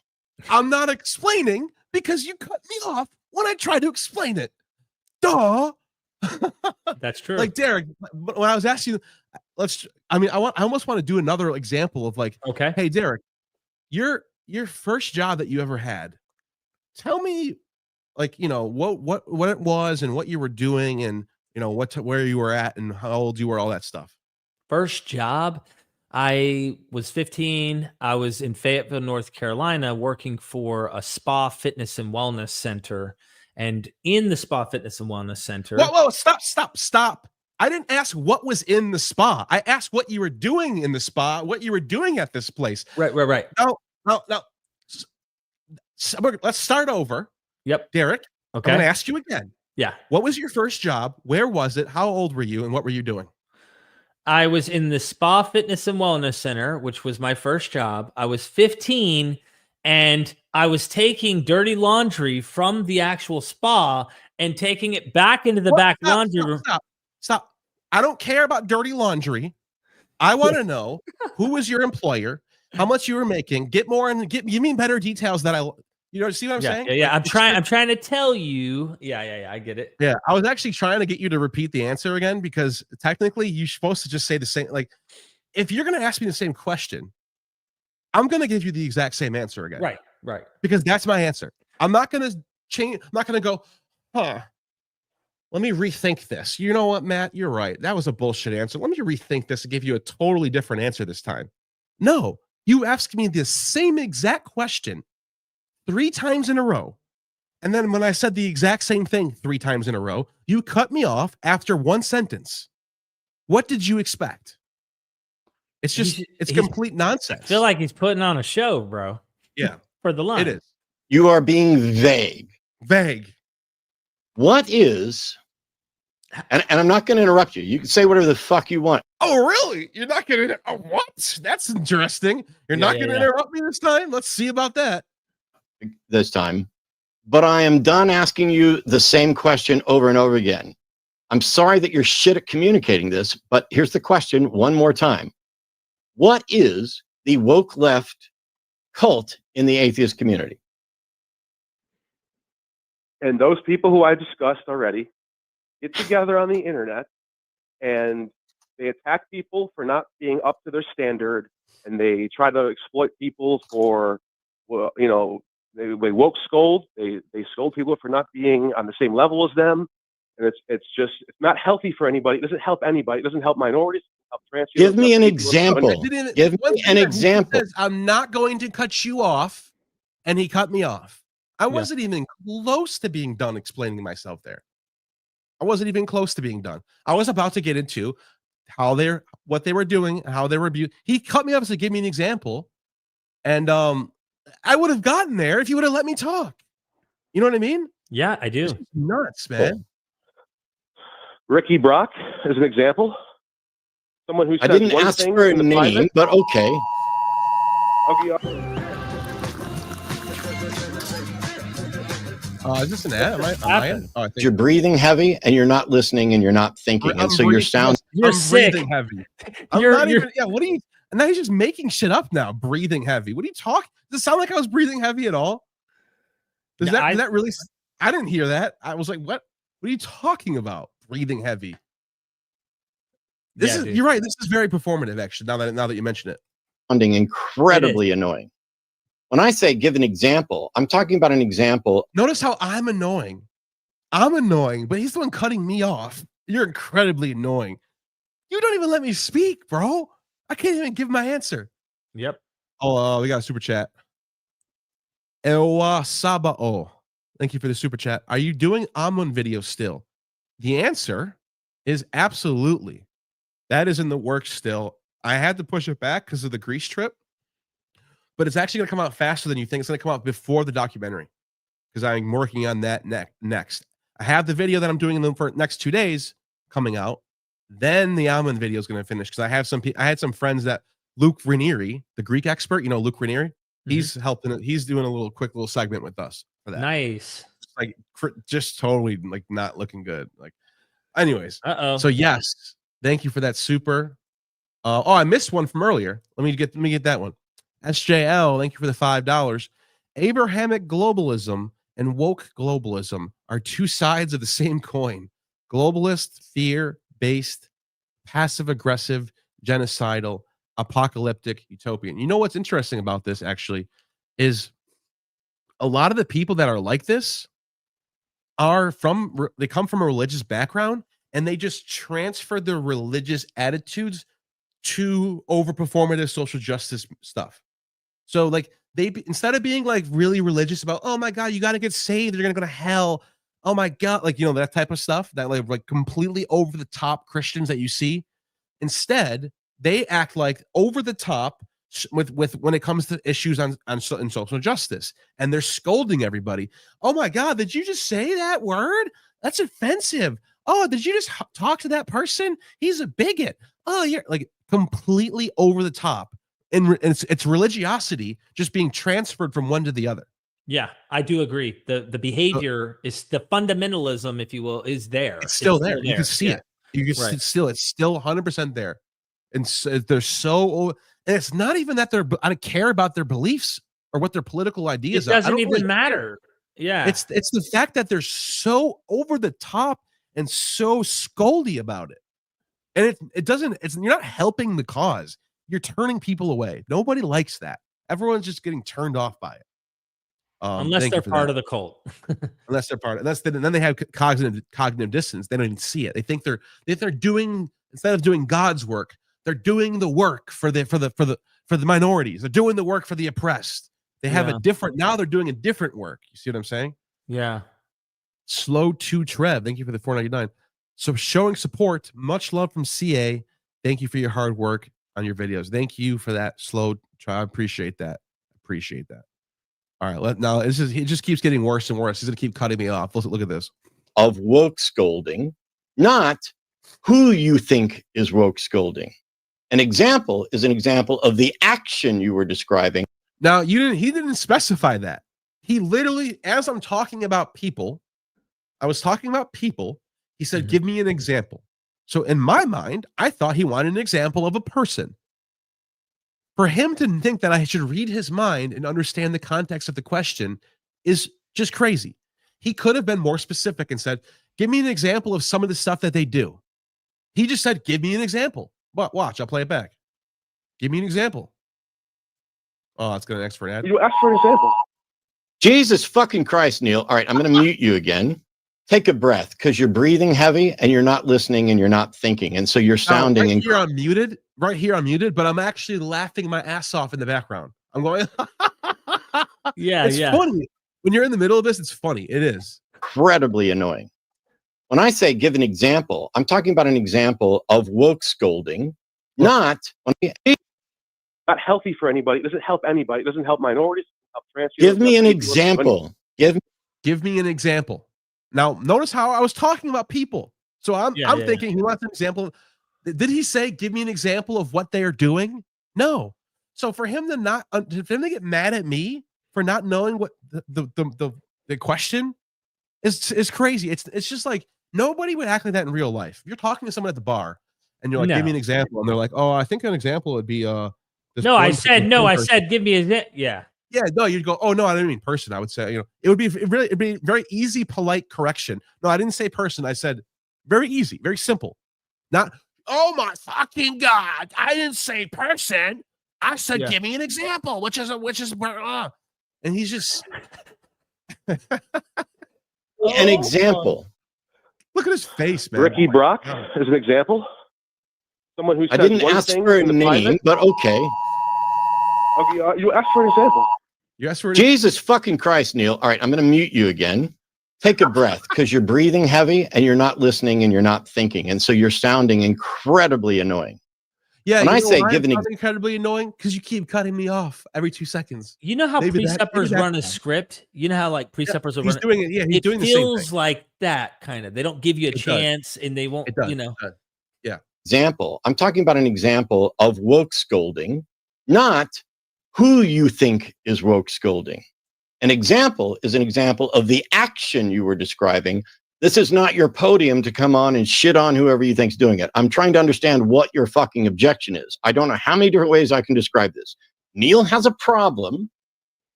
I'm not explaining because you cut me off when I try to explain it. Duh. That's true. Like, Derek, when I was asking you, I almost want to do another example of like, okay, hey, Derek, your first job that you ever had, tell me, like, you know, what it was and what you were doing and, you know, where you were at and how old you were, all that stuff. First job, I was 15. I was in Fayetteville, North Carolina, working for a spa, fitness, and wellness center. And in the spa, fitness, and wellness center. Whoa, stop. I didn't ask what was in the spa. I asked what you were doing in the spa, what you were doing at this place. Right. No. Let's start over. Yep. Derek, okay. I'm going to ask you again. Yeah. What was your first job? Where was it? How old were you? And what were you doing? I was in the spa, fitness, and wellness center, which was my first job. I was 15, and I was taking dirty laundry from the actual spa and taking it back into the back laundry room. Stop. I don't care about dirty laundry. I want to know who was your employer, how much you were making. Give me better details that see what I'm saying? Yeah. I'm trying to tell you. Yeah. I get it. Yeah. I was actually trying to get you to repeat the answer again, because technically you're supposed to just say the same. Like, if you're going to ask me the same question, I'm going to give you the exact same answer again. Right. Because that's my answer. I'm not going to change. I'm not going to go, let me rethink this. You know what, Matt? You're right. That was a bullshit answer. Let me rethink this and give you a totally different answer this time. No, you asked me the same exact question 3 times in a row. And then when I said the exact same thing 3 times in a row, you cut me off after 1 sentence. What did you expect? It's just, it's complete nonsense. I feel like he's putting on a show, bro. Yeah. For the line. It is. You are being vague. Vague. What is, and I'm not going to interrupt you. You can say whatever the fuck you want. Oh, really? You're not going to, what? That's interesting. You're not going to interrupt me this time? Let's see about that. This time. But I am done asking you the same question over and over again. I'm sorry that you're shit at communicating this, but here's the question one more time. What is the woke left cult in the atheist community? And those people who I discussed already get together on the internet and they attack people for not being up to their standard, and they try to exploit people for, well, you know, they woke scold. They scold people for not being on the same level as them, and it's not healthy for anybody. It doesn't help anybody. It doesn't help minorities. Give me an example. Give me an example. Says, I'm not going to cut you off, and he cut me off. I wasn't even close to being done explaining myself there. I wasn't even close to being done. I was about to get into what they were doing, how they were abused. He cut me off and said, give me an example. And I would have gotten there if you would have let me talk. You know what I mean? Yeah, I do. It's nuts, man. Ricky Brock is an example. Someone who said I didn't ask for a name, but okay. Is this an ad? You're breathing heavy and you're not listening and you're not thinking. And so your sound. You're sick. Heavy. What are you? And now he's just making shit up now. Breathing heavy. What are you talking? Does it sound like I was breathing heavy at all? Does that really? I didn't hear that. I was like, what? What are you talking about? Breathing heavy. You're right. This is very performative, actually. Now that you mention it. Sounding incredibly annoying. When I say give an example, I'm talking about an example. Notice how I'm annoying. I'm annoying, but he's the one cutting me off. You're incredibly annoying. You don't even let me speak, bro. I can't even give my answer. Yep. Oh, we got a super chat. Ewa Sabao. Thank you for the super chat. Are you doing Amun videos still? The answer is absolutely. That is in the works still. I had to push it back because of the Greece trip. But it's actually going to come out faster than you think. It's going to come out before the documentary because I'm working on that next. I have the video that I'm doing in the next 2 days coming out. Then the Almond video is going to finish because I had some friends that Luke Ranieri, the Greek expert, Luke Ranieri, he's helping. He's doing a quick little segment with us for that. Nice. Like just totally like not looking good. Like, anyways. So yes, thank you for that super. I missed one from earlier. Let me get that one. SJL, thank you for the $5. Abrahamic globalism and woke globalism are 2 sides of the same coin. Globalist, fear-based, passive-aggressive, genocidal, apocalyptic, utopian. You know what's interesting about this, actually, is a lot of the people that are like this they come from a religious background, and they just transfer their religious attitudes to overperformative social justice stuff. So like instead of being like really religious about, oh my God, you got to get saved, you're going to go to hell. Oh my God. Like, that type of stuff that like completely over the top Christians that you see. Instead, they act like over the top with when it comes to issues in social justice, and they're scolding everybody. Oh my God, did you just say that word? That's offensive. Oh, did you just talk to that person? He's a bigot. Oh, you're like completely over the top. and it's religiosity just being transferred from one to the other. Yeah, I do agree. The behavior is the fundamentalism, if you will, is there. It's still there. You can see Yeah. it. You can Right. it's still 100% there. And so they're so, and it's not even that I don't care about their beliefs or what their political ideas It are. I doesn't don't even really matter. Yeah. It's the fact that they're so over the top and so scoldy about it. And you're not helping the cause. You're turning people away. Nobody likes that. Everyone's just getting turned off by it. Unless they're part of the cult. Unless they're part of, and then they have cognitive dissonance. They don't even see it. They think they're doing, instead of doing God's work, they're doing the work for the minorities. They're doing the work for the oppressed. They have now they're doing a different work. You see what I'm saying? Yeah. Slow to Trev. Thank you for the 4.99. So showing support, much love from CA. Thank you for your hard work on your videos. Thank you for that, Slow Trev. I appreciate that. All right, now it just keeps getting worse and worse. He's gonna keep cutting me off. Look at this. Of woke scolding, not who you think is woke scolding. An example is an example of the action you were describing. Now he didn't specify that. He literally, as I'm talking about people, I was talking about people. He said, "Give me an example." So in my mind, I thought he wanted an example of a person. For him to think that I should read his mind and understand the context of the question is just crazy. He could have been more specific and said, "Give me an example of some of the stuff that they do." He just said, "Give me an example." But watch, I'll play it back. Give me an example. Oh, it's going to ask for an ad. You asked for an example. Jesus fucking Christ, Neil. All right, I'm going to mute you again. Take a breath, because you're breathing heavy and you're not listening and you're not thinking. And so you're sounding. Right here, I'm muted. Right here, I'm muted, but I'm actually laughing my ass off in the background. I'm going, it's funny. When you're in the middle of this, it's funny. It is. Incredibly annoying. When I say give an example, I'm talking about an example of woke scolding, not healthy for anybody. It doesn't help anybody. It doesn't help minorities. Help transgenders. Give me an example. Give me an example. Now, notice how I was talking about people. So I'm thinking he wants an example. Did he say, "Give me an example of what they are doing"? No. So for him to get mad at me for not knowing what the question is crazy. It's just like, nobody would act like that in real life. If you're talking to someone at the bar and you're like, "Give me an example," and they're like, "Oh, I think an example would be I said, give me a yeah. Yeah, no, you'd go, "Oh no, I didn't mean person." I would say, it'd be very easy, polite correction. No, I didn't say person. I said very easy, very simple. Not, "Oh my fucking God, I didn't say person. I said give me an example," which is and he's just an example. Look at his face, man. Ricky Brock is an example. Someone who I didn't ask for a name, but okay. Okay, you asked for an example. You asked for Jesus fucking Christ, Neil. All right, I'm going to mute you again. Take a breath, because you're breathing heavy and you're not listening and you're not thinking. And so you're sounding incredibly annoying. Yeah, when I say give an incredibly annoying, because you keep cutting me off every 2 seconds. You know how preceptors run a script? You know how like preceptors are running. He's doing it. Yeah, he's doing the same thing. It feels like that kind of. They don't give you a chance, and they won't. Yeah. Example. I'm talking about an example of woke scolding, not who you think is woke scolding. An example is an example of the action you were describing. This is not your podium to come on and shit on whoever you think's doing it. I'm trying to understand what your fucking objection is. I don't know how many different ways I can describe this. Neil has a problem.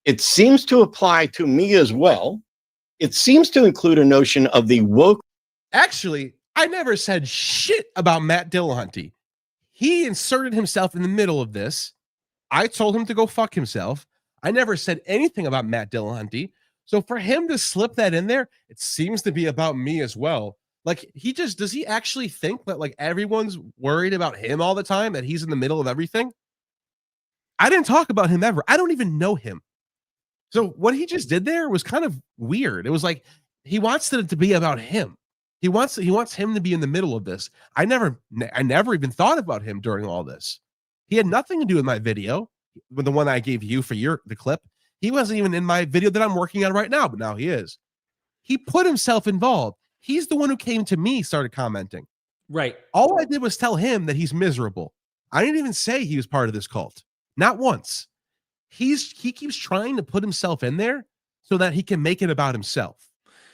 It seems to apply to me as well. It seems to include a notion of the woke. Actually, I never said shit about Matt Dillahunty. He inserted himself in the middle of this. I told him to go fuck himself. I never said anything about Matt Dillahunty. So for him to slip that in there, it seems to be about me as well. Like, does he actually think that like everyone's worried about him all the time, that he's in the middle of everything? I didn't talk about him ever. I don't even know him. So what he just did there was kind of weird. It was like he wants it to be about him. He wants him to be in the middle of this. I never even thought about him during all this. He had nothing to do with my video, with the one I gave you for the clip. He wasn't even in my video that I'm working on right now, but now he is. He put himself involved. He's the one who came to me, started commenting. Right. All I did was tell him that he's miserable. I didn't even say he was part of this cult. Not once. He keeps trying to put himself in there so that he can make it about himself.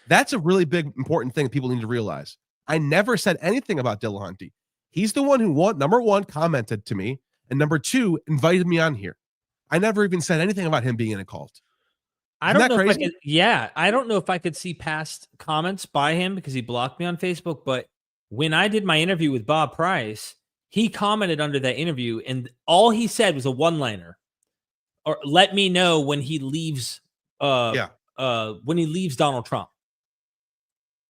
That's a really big, important thing that people need to realize. I never said anything about Dillahunty. He's the one who, number one, commented to me, and number two, invited me on here. I never even said anything about him being in a cult. I don't know if I could, I don't know if I could see past comments by him because he blocked me on Facebook. But when I did my interview with Bob Price, he commented under that interview, and all he said was a one-liner, or let me know when he leaves. When he leaves Donald Trump.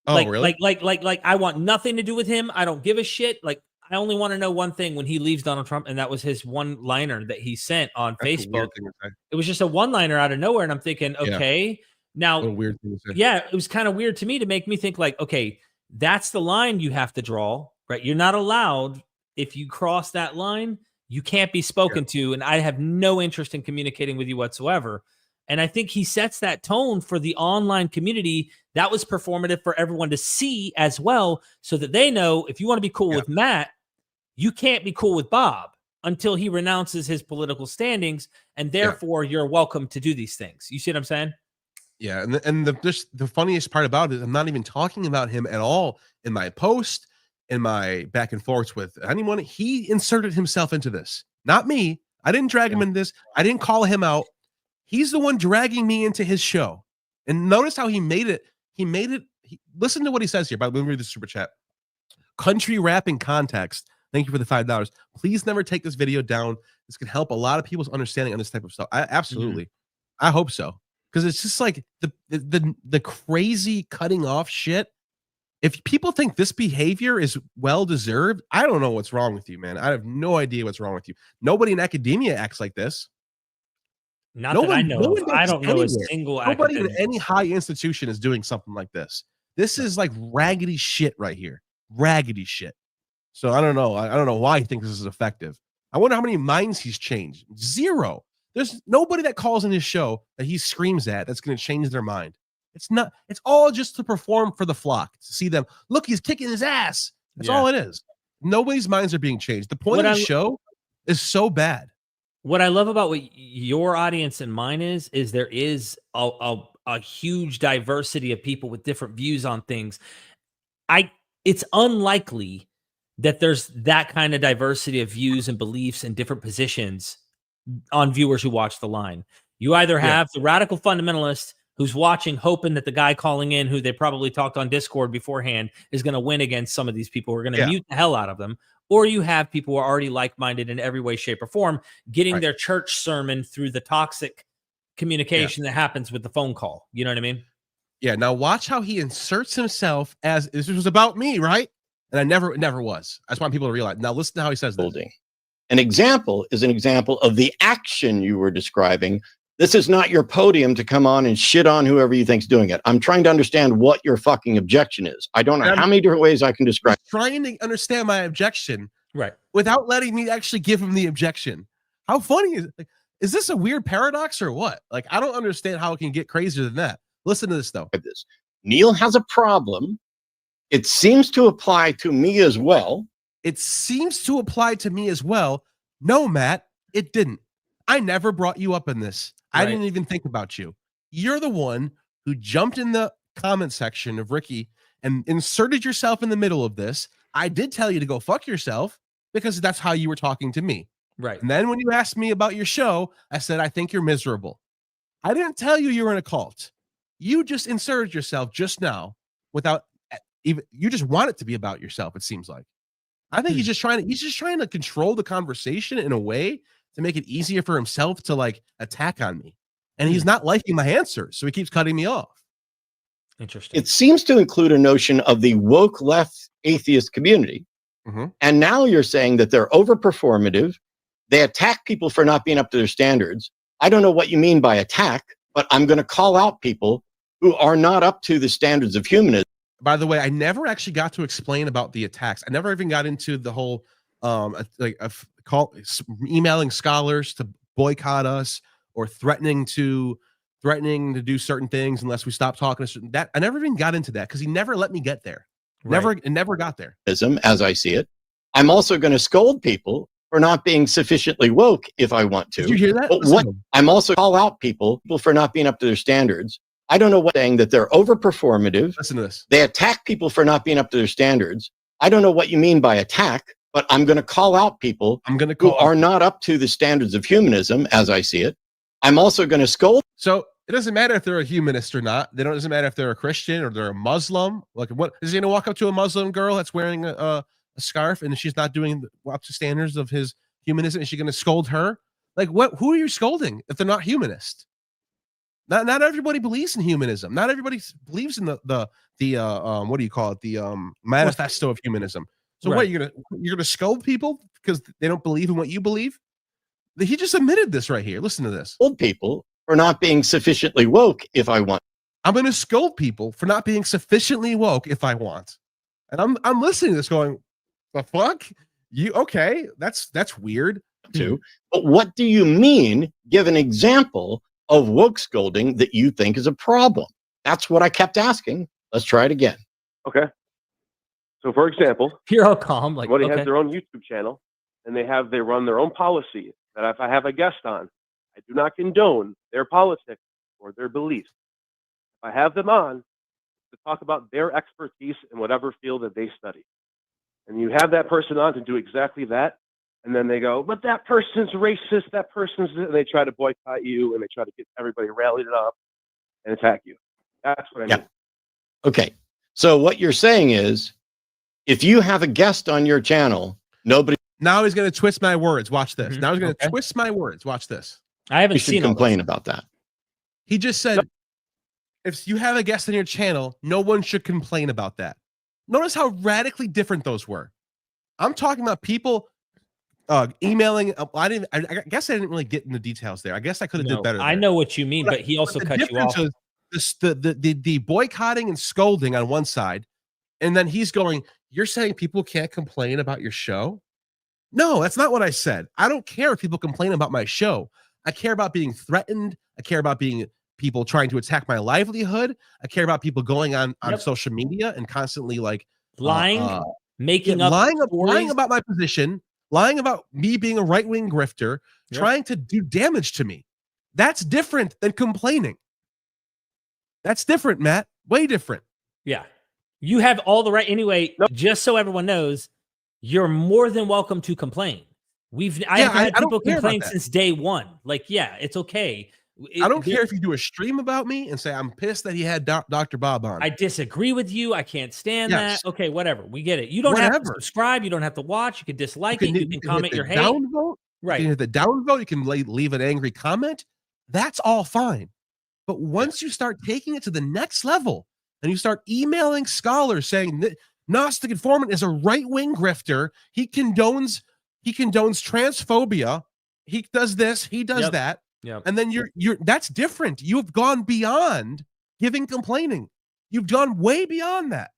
Oh, really? Like I want nothing to do with him. I don't give a shit. Like, I only want to know one thing when he leaves Donald Trump, and that was his one-liner that he sent on Facebook. It was just a one-liner out of nowhere, and I'm thinking, okay, now, what a weird thing to say. Yeah, it was kind of weird to me to make me think like, okay, that's the line you have to draw, right? You're not allowed, if you cross that line, you can't be spoken to, and I have no interest in communicating with you whatsoever. And I think he sets that tone for the online community that was performative for everyone to see as well, so that they know if you want to be cool with Matt, you can't be cool with Bob until he renounces his political standings, and therefore you're welcome to do these things. You see what I'm saying? Yeah, and the funniest part about it, I'm not even talking about him at all in my post, in my back and forths with anyone. He inserted himself into this, not me. I didn't drag him into this. I didn't call him out. He's the one dragging me into his show. And notice how he made it. Listen to what he says here. By the way, let me read the super chat. Country rapping context. Thank you for the $5. Please never take this video down. This can help a lot of people's understanding on this type of stuff. Absolutely. I hope so. Because it's just like the crazy cutting off shit. If people think this behavior is well-deserved, I don't know what's wrong with you, man. I have no idea what's wrong with you. Nobody in academia acts like this. Not that I know of. I don't know a single Nobody in any high institution is doing something like this. This is like raggedy shit right here. Raggedy shit. So I don't know. I don't know why he thinks this is effective. I wonder how many minds he's changed. Zero. There's nobody that calls in his show that he screams at that's going to change their mind. It's not. It's all just to perform for the flock, to see them. Look, he's kicking his ass. That's all it is. Nobody's minds are being changed. The point of the show is so bad. What I love about what your audience and mine is there is a huge diversity of people with different views on things. It's unlikely that there's that kind of diversity of views and beliefs and different positions on viewers who watch the line. You either have the radical fundamentalist who's watching, hoping that the guy calling in, who they probably talked on Discord beforehand, is going to win against some of these people who are going to mute the hell out of them. Or you have people who are already like-minded in every way, shape, or form, getting their church sermon through the toxic communication that happens with the phone call. You know what I mean? Yeah. Now watch how he inserts himself as this was about me, right? And it never was. I just want people to realize. Now listen to how he says this. An example is an example of the action you were describing. This is not your podium to come on and shit on whoever you think's doing it. I'm trying to understand what your fucking objection is. I don't know how many different ways I can describe it. Trying to understand my objection, right, without letting me actually give him the objection. How funny is it? Like, is this a weird paradox or what? Like, I don't understand how it can get crazier than that. Listen to this though. Neil has a problem. It seems to apply to me as well. It seems to apply to me as well. No, Matt, it didn't. I never brought you up in this. I didn't even think about you. You're the one who jumped in the comment section of Ricky and inserted yourself in the middle of this. I did tell you to go fuck yourself because that's how you were talking to me. Right. And then when you asked me about your show, I said, I think you're miserable. I didn't tell you you were in a cult. You just inserted yourself just now without even, you just want it to be about yourself. It seems like. I think he's just trying to control the conversation in a way to make it easier for himself to like attack on me. And he's not liking my answers, so he keeps cutting me off. Interesting. It seems to include a notion of the woke left atheist community. And now you're saying that they're over-performative. They attack people for not being up to their standards. I don't know what you mean by attack, but I'm going to call out people who are not up to the standards of humanism. By the way, I never actually got to explain about the attacks. I never even got into the whole emailing scholars to boycott us or threatening to do certain things unless we stop talking to that. I never even got into that because he never let me get there. Never got there. As I see it, I'm also going to scold people for not being sufficiently woke if I want to. Did you hear that? But what I'm also call out people for not being up to their standards. I don't know what saying that they're over performative. Listen to this. They attack people for not being up to their standards. I don't know what you mean by attack, but I'm going to call out people who are not up to the standards of humanism as I see it. I'm also going to scold. So it doesn't matter if they're a humanist or not. It doesn't matter if they're a Christian or they're a Muslim. Like, what is he going to walk up to a Muslim girl that's wearing a scarf and she's not doing up to standards of his humanism? Is she going to scold her? Like, what? Who are you scolding if they're not humanist? Not everybody believes in humanism. Not everybody believes in the what do you call it? The manifesto of humanism. So Right. what, you're gonna scold people because they don't believe in what you believe? He just admitted this right here. Listen to this. Scold people for not being sufficiently woke if I want. I'm going to scold people for not being sufficiently woke if I want. And I'm listening to this going, the fuck? You okay? That's weird. To. But what do you mean? Give an example of woke scolding that you think is a problem. That's what I kept asking. Let's try it again. Okay. So, for example, You're all calm. Like, somebody okay. has their own YouTube channel, and they run their own policy that if I have a guest on, I do not condone their politics or their beliefs. If I have them on to talk about their expertise in whatever field that they study, and you have that person on to do exactly that, and then they go, but that person's racist, that person's, and they try to boycott you, and they try to get everybody rallied up and attack you. That's what I mean. Okay. So what you're saying is, if you have a guest on your channel, nobody Now he's going to twist my words. Watch this. Mhm. Now he's going to twist my words. Watch this. I haven't should seen all complain this. about that. He just said, if you have a guest on your channel, no one should complain about that. Notice how radically different those were. I'm talking about people emailing. I guess I didn't really get into details there. I guess I could have did better. I there. know what you mean, but he also the cut you difference off. is the boycotting and scolding on one side, and then he's going, you're saying people can't complain about your show? No, that's not what I said. I don't care if people complain about my show. I care about being threatened. I care about people trying to attack my livelihood. I care about people going on social media and constantly like Lying, making up lying about my position, lying about me being a right-wing grifter, trying to do damage to me. That's different than complaining. That's different, Matt. Way different. Yeah. You have all the right. Anyway, just so everyone knows, you're more than welcome to complain. I've had people complain since day one. Like, yeah, it's okay. I don't care if you do a stream about me and say, I'm pissed that he had Dr. Bob on. I disagree with you. I can't stand that. Okay, whatever. We get it. You don't have to subscribe. You don't have to watch. You can dislike it. You can comment your hate. Downvote. Right. You can hit the downvote. You can leave an angry comment. That's all fine. But once you start taking it to the next level and you start emailing scholars saying that Gnostic Informant is a right-wing grifter, he condones transphobia, he does this, he does that. Yeah. And then you're that's different. You've gone beyond complaining. You've gone way beyond that.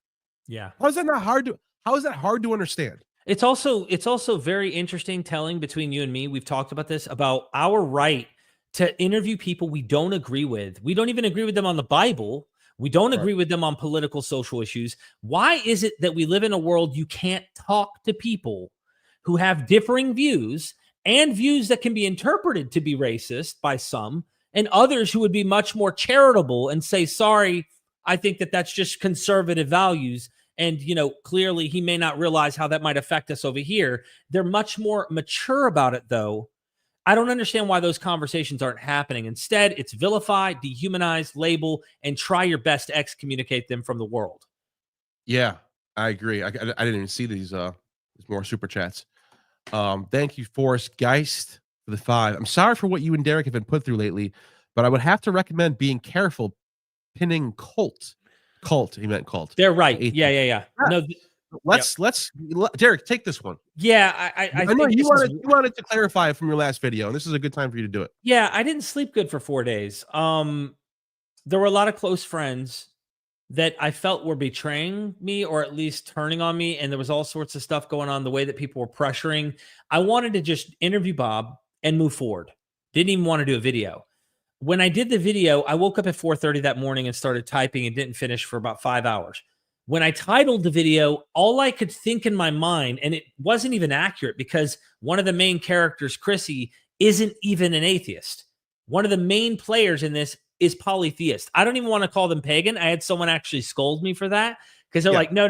Yeah. How is that hard to understand? It's also very interesting telling between you and me. We've talked about this, about our right to interview people we don't agree with. We don't even agree with them on the Bible. We don't agree with them on political, social issues. Why is it that we live in a world you can't talk to people who have differing views and views that can be interpreted to be racist by some, and others who would be much more charitable and say, sorry, I think that that's just conservative values. And, clearly he may not realize how that might affect us over here. They're much more mature about it, though. I don't understand why those conversations aren't happening. Instead, it's vilify, dehumanize, label, and try your best to excommunicate them from the world. Yeah, I agree. I didn't even see these more super chats. Thank you, Forrest Geist, for the 5. I'm sorry for what you and Derek have been put through lately, but I would have to recommend being careful pinning cult. He meant cult. They're right. Yeah. No, let's Derek, take this one. Yeah, I know think you wanted to clarify it from your last video, and this is a good time for you to do it. Yeah, I didn't sleep good for 4 days. There were a lot of close friends that I felt were betraying me, or at least turning on me, and there was all sorts of stuff going on, the way that people were pressuring. I wanted to just interview Bob and move forward. Didn't even want to do a video. When I did the video, I woke up at 4:30 that morning and started typing and didn't finish for about 5 hours. when I titled the video, all I could think in my mind, and it wasn't even accurate because one of the main characters, Chrissy, isn't even an atheist. One of the main players in this is polytheist. I don't even want to call them pagan. I had someone actually scold me for that because they're like, no.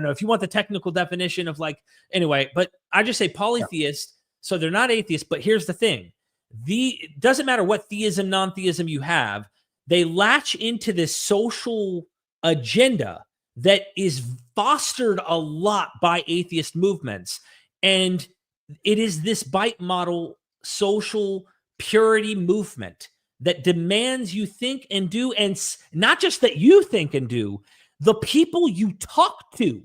If you want the technical definition of like, anyway, but I just say polytheist. So they're not atheists, but here's the thing. It doesn't matter what theism, non-theism you have, they latch into this social agenda that is fostered a lot by atheist movements. And it is this bite model social purity movement that demands you think and do, and not just that you think and do, the people you talk to.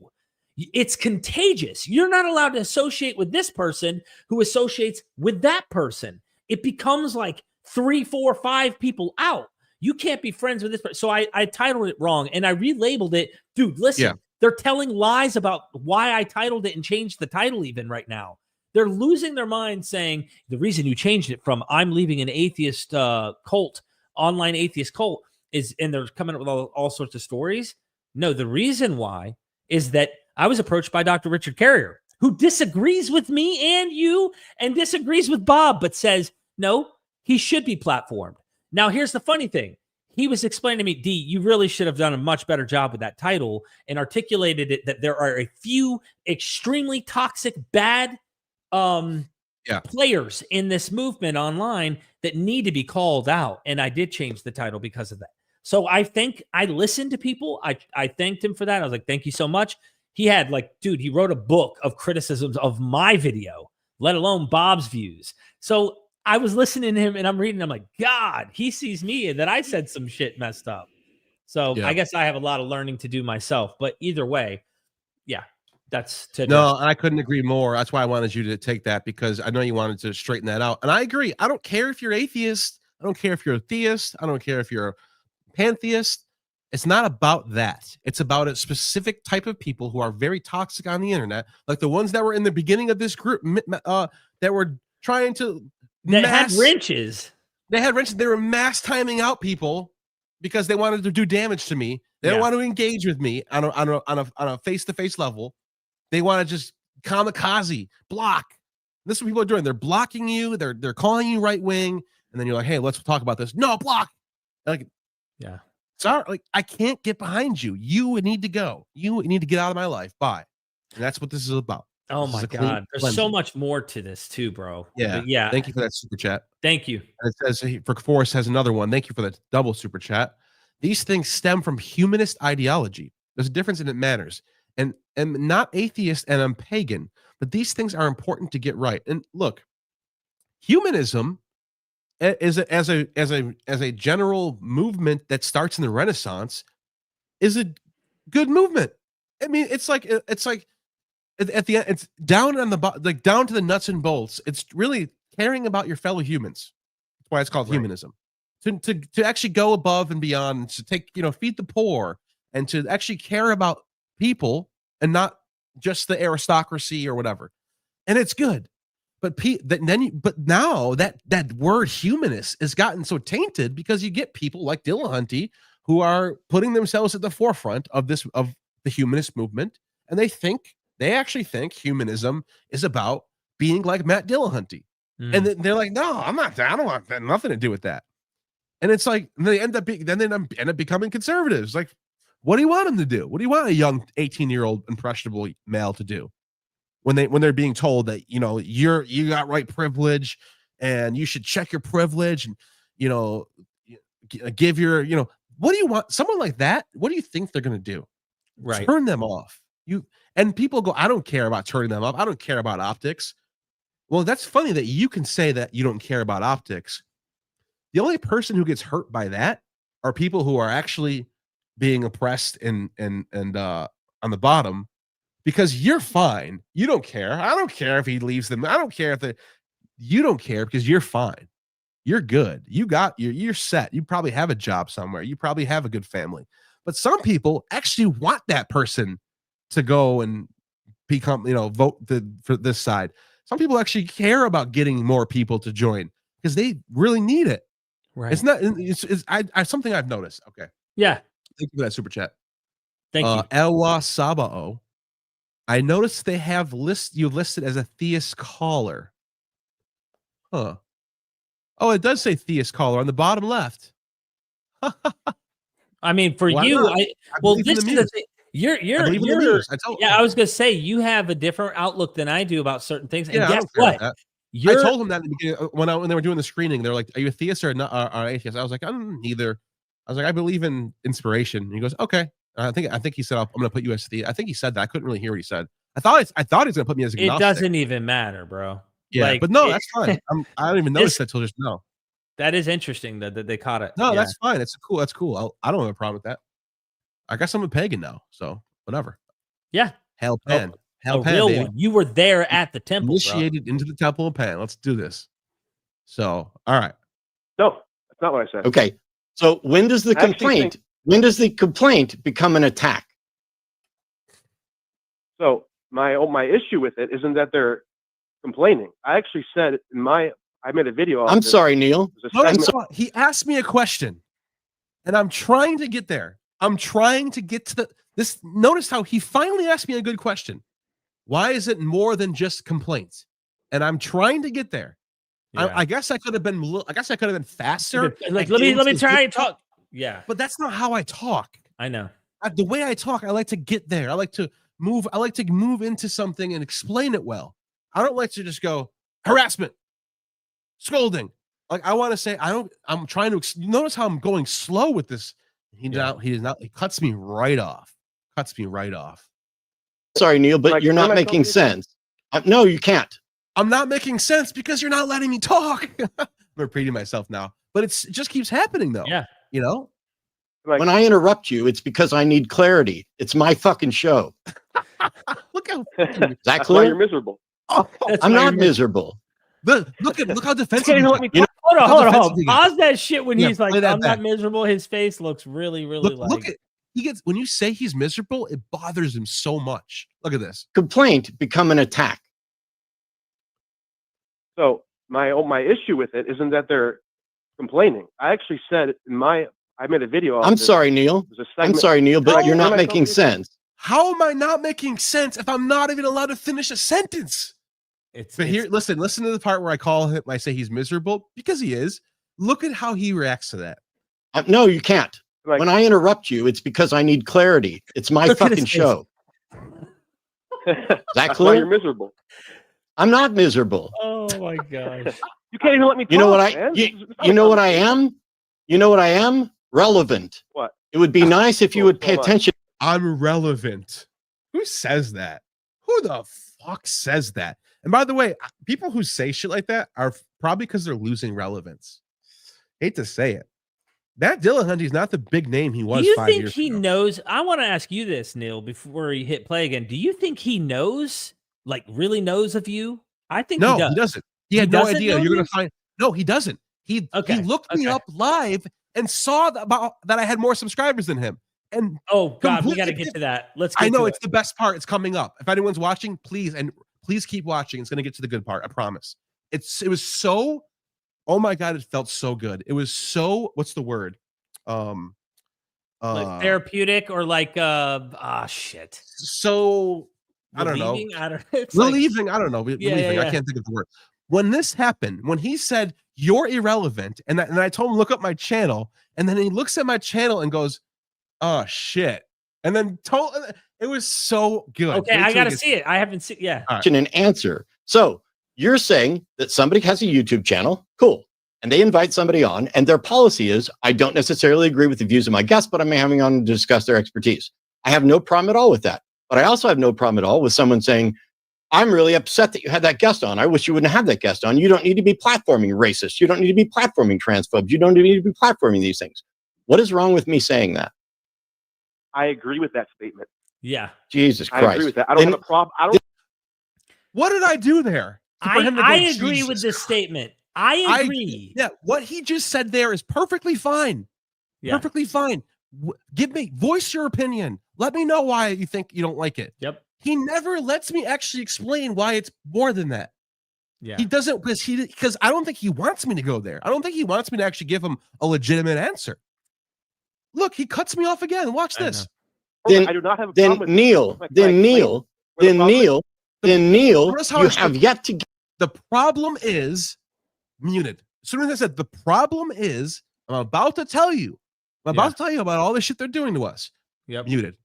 It's contagious. You're not allowed to associate with this person who associates with that person. It becomes like 3, 4, 5 people out. You can't be friends with this person. So I titled it wrong and I relabeled it. Dude, listen, they're telling lies about why I titled it and changed the title even right now. They're losing their mind saying the reason you changed it from I'm leaving an atheist cult, online atheist cult, is, and they're coming up with all sorts of stories. No, the reason why is that I was approached by Dr. Richard Carrier, who disagrees with me and you and disagrees with Bob, but says, no, he should be platformed. Now, here's the funny thing. He was explaining to me, D, you really should have done a much better job with that title and articulated it that there are a few extremely toxic, bad players in this movement online that need to be called out. And I did change the title because of that. So I think I listened to people. I thanked him for that. I was like, thank you so much. He had like, dude, he wrote a book of criticisms of my video, let alone Bob's views. So I was listening to him and I'm reading. I'm like, God, he sees me and that I said some shit messed up. So I guess I have a lot of learning to do myself. But either way, that's no, I couldn't agree more. That's why I wanted you to take that, because I know you wanted to straighten that out. And I agree. I don't care if you're atheist. I don't care if you're a theist. I don't care if you're a pantheist. It's not about that. It's about a specific type of people who are very toxic on the internet, like the ones that were in the beginning of this group that were trying to had wrenches. They had wrenches. They were mass timing out people because they wanted to do damage to me. They don't want to engage with me on a face-to-face level. They want to just kamikaze, block. This is what people are doing. They're blocking you. They're calling you right wing, and then you're like, "Hey, let's talk about this." No, block. Like, sorry, like I can't get behind you. You need to go. You need to get out of my life. Bye. And that's what this is about. Oh my God. There's so much more to this too, bro. Yeah. Yeah. Thank you for that super chat. Thank you. And it says for Forrest has another one. Thank you for the double super chat. These things stem from humanist ideology. There's a difference and it matters. And I'm not atheist and I'm pagan, but these things are important to get right. And look, humanism as a general movement that starts in the Renaissance is a good movement. I mean, it's like at the end, it's down on the like down to the nuts and bolts. It's really caring about your fellow humans. That's why it's called humanism. To actually go above and beyond, to take, feed the poor, and to actually care about people and not just the aristocracy or whatever. And it's good. But now that word humanist has gotten so tainted because you get people like Dillahunty who are putting themselves at the forefront of the humanist movement, and they actually think humanism is about being like Matt Dillahunty. And they're like, no, I'm not. I don't want nothing to do with that. And it's like they end up becoming conservatives. Like, what do you want them to do? What do you want a young 18-year-old impressionable male to do when they're being told that you got right privilege and you should check your privilege and give your what do you want someone like that? What do you think they're going to do? Right, turn them off. And people go, I don't care about turning them off. I don't care about optics. Well, that's funny that you can say that you don't care about optics. The only person who gets hurt by that are people who are actually being oppressed and on the bottom, because you're fine. You don't care. I don't care if he leaves them. I don't care you don't care because you're fine. You're good. You're set. You probably have a job somewhere. You probably have a good family. But some people actually want that person to go and become, vote for this side. Some people actually care about getting more people to join because they really need it. Right. It's not. It's something I've noticed. Okay. Yeah. Thank you for that super chat. Thank you. Ewa Sabao. I noticed they have you listed as a theist caller. Huh. Oh, it does say theist caller on the bottom left. I mean, for Why you, not? well, believe in this the is the muse. thing. You're I believe in the muse. I was gonna say you have a different outlook than I do about certain things. And Yeah, I guess don't care about what? that. I told him that in the beginning, when they were doing the screening. They're like, "Are you a theist or not? Or atheist?" I was like, "I'm neither." I was like, "I believe in inspiration." And he goes, "Okay." I think he said, "I'm going to put you as theist." I think he said that. I couldn't really hear what he said. I thought he was going to put me as agnostic. It doesn't even matter, bro. Yeah, like, but no, that's fine. I don't even notice that till just now. That is interesting that they caught it. No, Yeah. that's fine. That's cool. That's cool. I don't have a problem with that. I guess I'm a pagan now, so whatever. Yeah. Hail Pan. Hail A Pan, real baby. one. You were there at the temple, Initiated into the temple of Pan. Let's do this. So, all right. No, that's not what I said. Okay. So when does the complaint become an attack? So my issue with it isn't that they're complaining. I actually said I made a video. I'm sorry, Neil. He asked me a question, and I'm trying to get there. I'm trying to get to this. Notice how he finally asked me a good question. Why is it more than just complaints? And I'm trying to get there. Yeah. I guess I could have been. I guess I could have been faster. Like, let me try and talk. Yeah, but that's not how I talk. I know. The way I talk, I like to get there. I like to move. I like to move into something and explain it well. I don't like to just go harassment, scolding. Like, I want to say, I'm trying to notice how I'm going slow with this. He cuts me right off. Sorry, Neil, but you're not making sense. No, you can't. I'm not making sense because you're not letting me talk. I'm repeating myself now, but it just keeps happening though. Yeah. You know, when I interrupt you, it's because I need clarity. It's my fucking show. Look how is that clear? You're miserable. Oh, I'm not miserable. Look how defensive. Hold on. Pause that shit when he's like, "I'm not miserable." His face looks really look at. He gets, when you say he's miserable, it bothers him so much. Look at this. Complaint become an attack. So my issue with it isn't that they're complaining. I actually said I made a video. I'm sorry, Neil. I'm sorry, Neil, but you're not making sense. How am I not making sense if I'm not even allowed to finish a sentence? Here, listen to the part where I say he's miserable, because he is. Look at how he reacts to that. No, you can't. When I interrupt you, it's because I need clarity. It's my fucking show. Is that clear? You're miserable. I'm not miserable. Oh my gosh. You can't even let me talk. You know what you know what I am? You know what I am? Relevant. What? It would be nice if you would pay attention. I'm relevant. Who says that? Who the fuck says that? And by the way, people who say shit like that are probably because they're losing relevance. Hate to say it. Matt Dillahunty is not the big name he was 5 years ago. Do you think he knows? I want to ask you this, Neil, before you hit play again. Do you think he knows, like really knows of you? I think no, he doesn't. He had no idea. You're going to find. No, he doesn't. He looked me up live and saw that I had more subscribers than him. And oh God, we got to get to that. Let's. I know it's the best part. It's coming up. If anyone's watching, please keep watching. It's going to get to the good part. I promise. It was so. Oh my God, it felt so good. It was so, what's the word? Like therapeutic or like shit. So relieving? I don't know. Relieving, I don't know. Relieving. I can't think of the word. When this happened, when he said you're irrelevant, and I told him look up my channel, and then he looks at my channel and goes, "Oh shit." And then it was so good. Okay, I gotta see it. I haven't seen An answer. So you're saying that somebody has a YouTube channel, cool, and they invite somebody on, and their policy is, I don't necessarily agree with the views of my guests, but I'm having on to discuss their expertise. I have no problem at all with that. But I also have no problem at all with someone saying, I'm really upset that you had that guest on. I wish you wouldn't have that guest on. You don't need to be platforming racists. You don't need to be platforming transphobes. You don't need to be platforming these things. What is wrong with me saying that? I agree with that statement. Yeah. Jesus Christ. I agree with that. I don't have a problem. What did I do there? I agree with this statement. I agree. What he just said there is perfectly fine. Yeah. Perfectly fine. Voice your opinion. Let me know why you think you don't like it. Yep. He never lets me actually explain why it's more than that. Yeah. He doesn't, because I don't think he wants me to go there. I don't think he wants me to actually give him a legitimate answer. Look, he cuts me off again. Watch this. I do not have a problem with Neil, you have yet to. The problem is muted. As soon as I said the problem is, I'm about to tell you. I'm about to tell you about all the shit they're doing to us. Yep. Muted.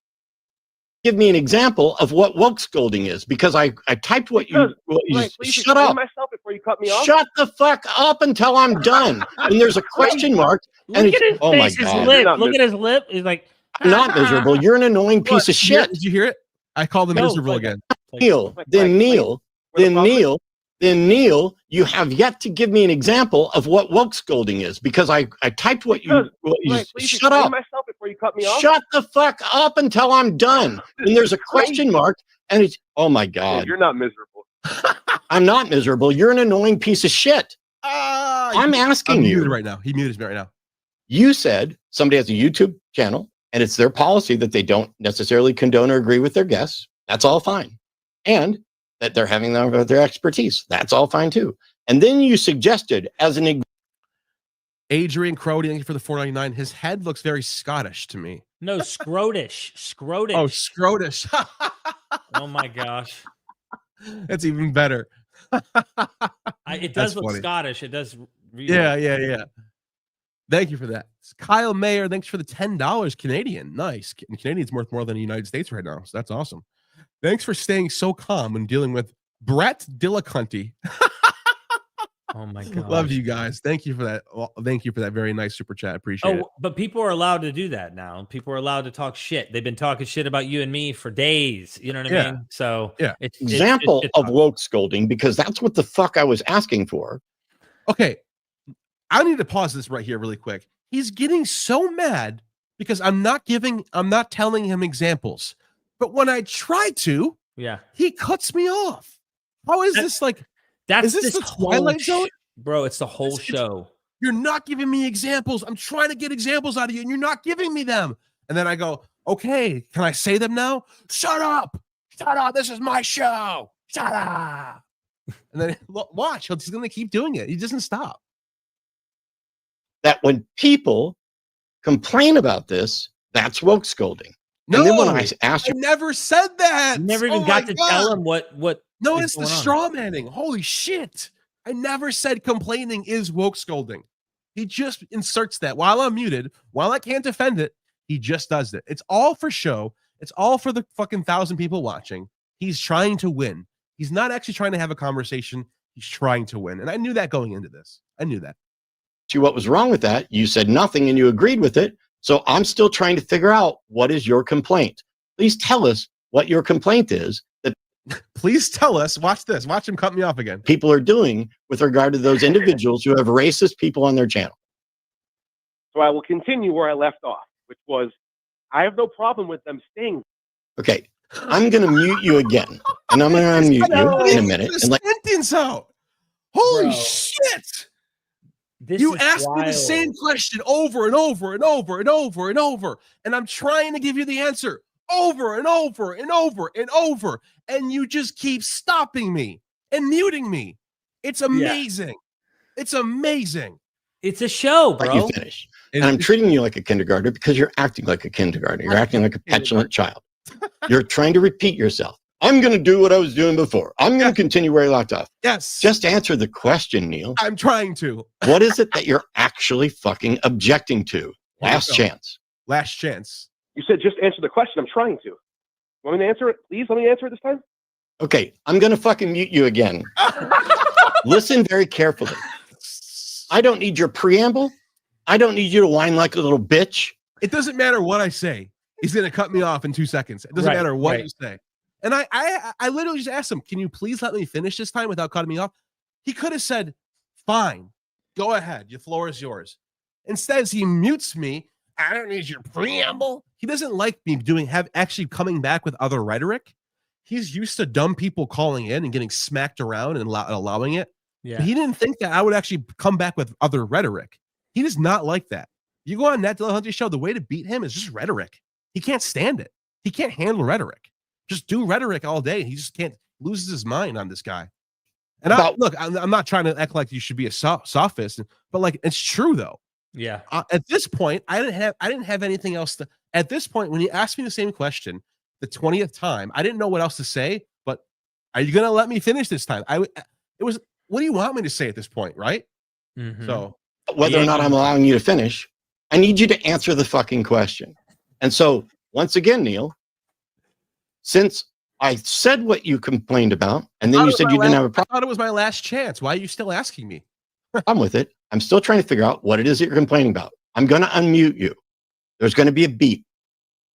Give me an example of what woke scolding is, because I typed what you shut up. Myself before you cut me off. Shut the fuck up until I'm done. And there's a question mark. Look at his oh face, my his God. lip. Look at his lip. He's like, I'm not miserable. You're an annoying piece of shit. Did you hear it? I called him miserable again. Neil, Neil, you have yet to give me an example of what woke scolding is, because I typed what you shut up. Myself before you cut me off. Shut the fuck up until I'm done. And there's a question mark, and it's oh my God. You're not miserable. I'm not miserable. You're an annoying piece of shit. I'm asking you muted right now. He muted me right now. You said somebody has a YouTube channel and it's their policy that they don't necessarily condone or agree with their guests. That's all fine. And that they're having their expertise. That's all fine too. And then you suggested as an Adrian Crowdy, thank you for the $4.99. His head looks very Scottish to me. no, scrotish. Scrotish. Oh, scrotish. Oh my gosh. That's even better. It does That's look funny. Scottish. It does. Yeah. Thank you for that. Kyle Mayer, thanks for the $10 Canadian. Nice. Canadian's worth more than the United States right now, so that's awesome. Thanks for staying so calm when dealing with Brett Dillahunty. Oh my God. Love you guys. Thank you for that. Thank you for that very nice super chat. Appreciate it. But people are allowed to do that now. People are allowed to talk shit. They've been talking shit about you and me for days. You know what I mean? So example of woke scolding, because that's what the fuck I was asking for. Okay. I need to pause this right here really quick. He's getting so mad because I'm not telling him examples. But when I try to, he cuts me off. How is this like? That's is this the Twilight Zone? Bro, it's the whole show. You're not giving me examples. I'm trying to get examples out of you, and you're not giving me them. And then I go, okay, can I say them now? Shut up. Shut up. This is my show. Shut up. And then watch. He's going to keep doing it. He doesn't stop. That when people complain about this, that's woke scolding. No, and then when I asked you, I never said that. You never even got to tell him what. No, it's the straw manning. Holy shit. I never said complaining is woke scolding. He just inserts that while I'm muted, while I can't defend it, he just does it. It's all for show. It's all for the fucking 1,000 people watching. He's trying to win. He's not actually trying to have a conversation. He's trying to win. And I knew that going into this. I knew that. What was wrong with that? You said nothing and you agreed with it. So I'm still trying to figure out what is your complaint. Please tell us what your complaint is. Please tell us. Watch this. Watch him cut me off again. People are doing with regard to those individuals who have racist people on their channel. So I will continue where I left off, which was, I have no problem with them staying. Okay, I'm going to mute you again, and I'm going to unmute you in a minute. And sentence out. Holy shit! You asked me the same question over and over and over and over and over, and I'm trying to give you the answer over and over and over and over, and you just keep stopping me and muting me. It's amazing. It's amazing. It's a show, bro. Let you finish. And I'm treating you like a kindergartner because you're acting like a kindergartner. You're acting like a petulant child. You're trying to repeat yourself. I'm going to do what I was doing before. I'm going to continue where I left off. Yes. Just answer the question, Neil. I'm trying to. What is it that you're actually fucking objecting to? Last chance. Last chance. You said just answer the question. I'm trying to. Want me to answer it? Please let me answer it this time. Okay, I'm going to fucking mute you again. Listen very carefully. I don't need your preamble. I don't need you to whine like a little bitch. It doesn't matter what I say. He's going to cut me off in 2 seconds. It doesn't matter what you say. And I literally just asked him, can you please let me finish this time without cutting me off? He could have said, fine, go ahead. Your floor is yours. Instead, he mutes me. I don't need your preamble. He doesn't like me actually coming back with other rhetoric. He's used to dumb people calling in and getting smacked around and allowing it. Yeah. But he didn't think that I would actually come back with other rhetoric. He does not like that. You go on Matt Dillahunty show, the way to beat him is just rhetoric. He can't stand it. He can't handle rhetoric. Just do rhetoric all day. He just can't, loses his mind on this guy. And I'm not trying to act like you should be a sophist, but like it's true though. Yeah. At this point, I didn't have anything else at this point, when you asked me the same question the 20th time, I didn't know what else to say. But are you gonna let me finish this time? It was. What do you want me to say at this point, right? Mhm. So Whether or not I'm allowing you to finish, I need you to answer the fucking question. And so, once again, Neil, since I said what you complained about, and then you said you didn't have a I thought it was my last chance. Why are you still asking me? problem with it, I'm still trying to figure out what it is that you're complaining about. I'm going to unmute you. There's going to be a beep.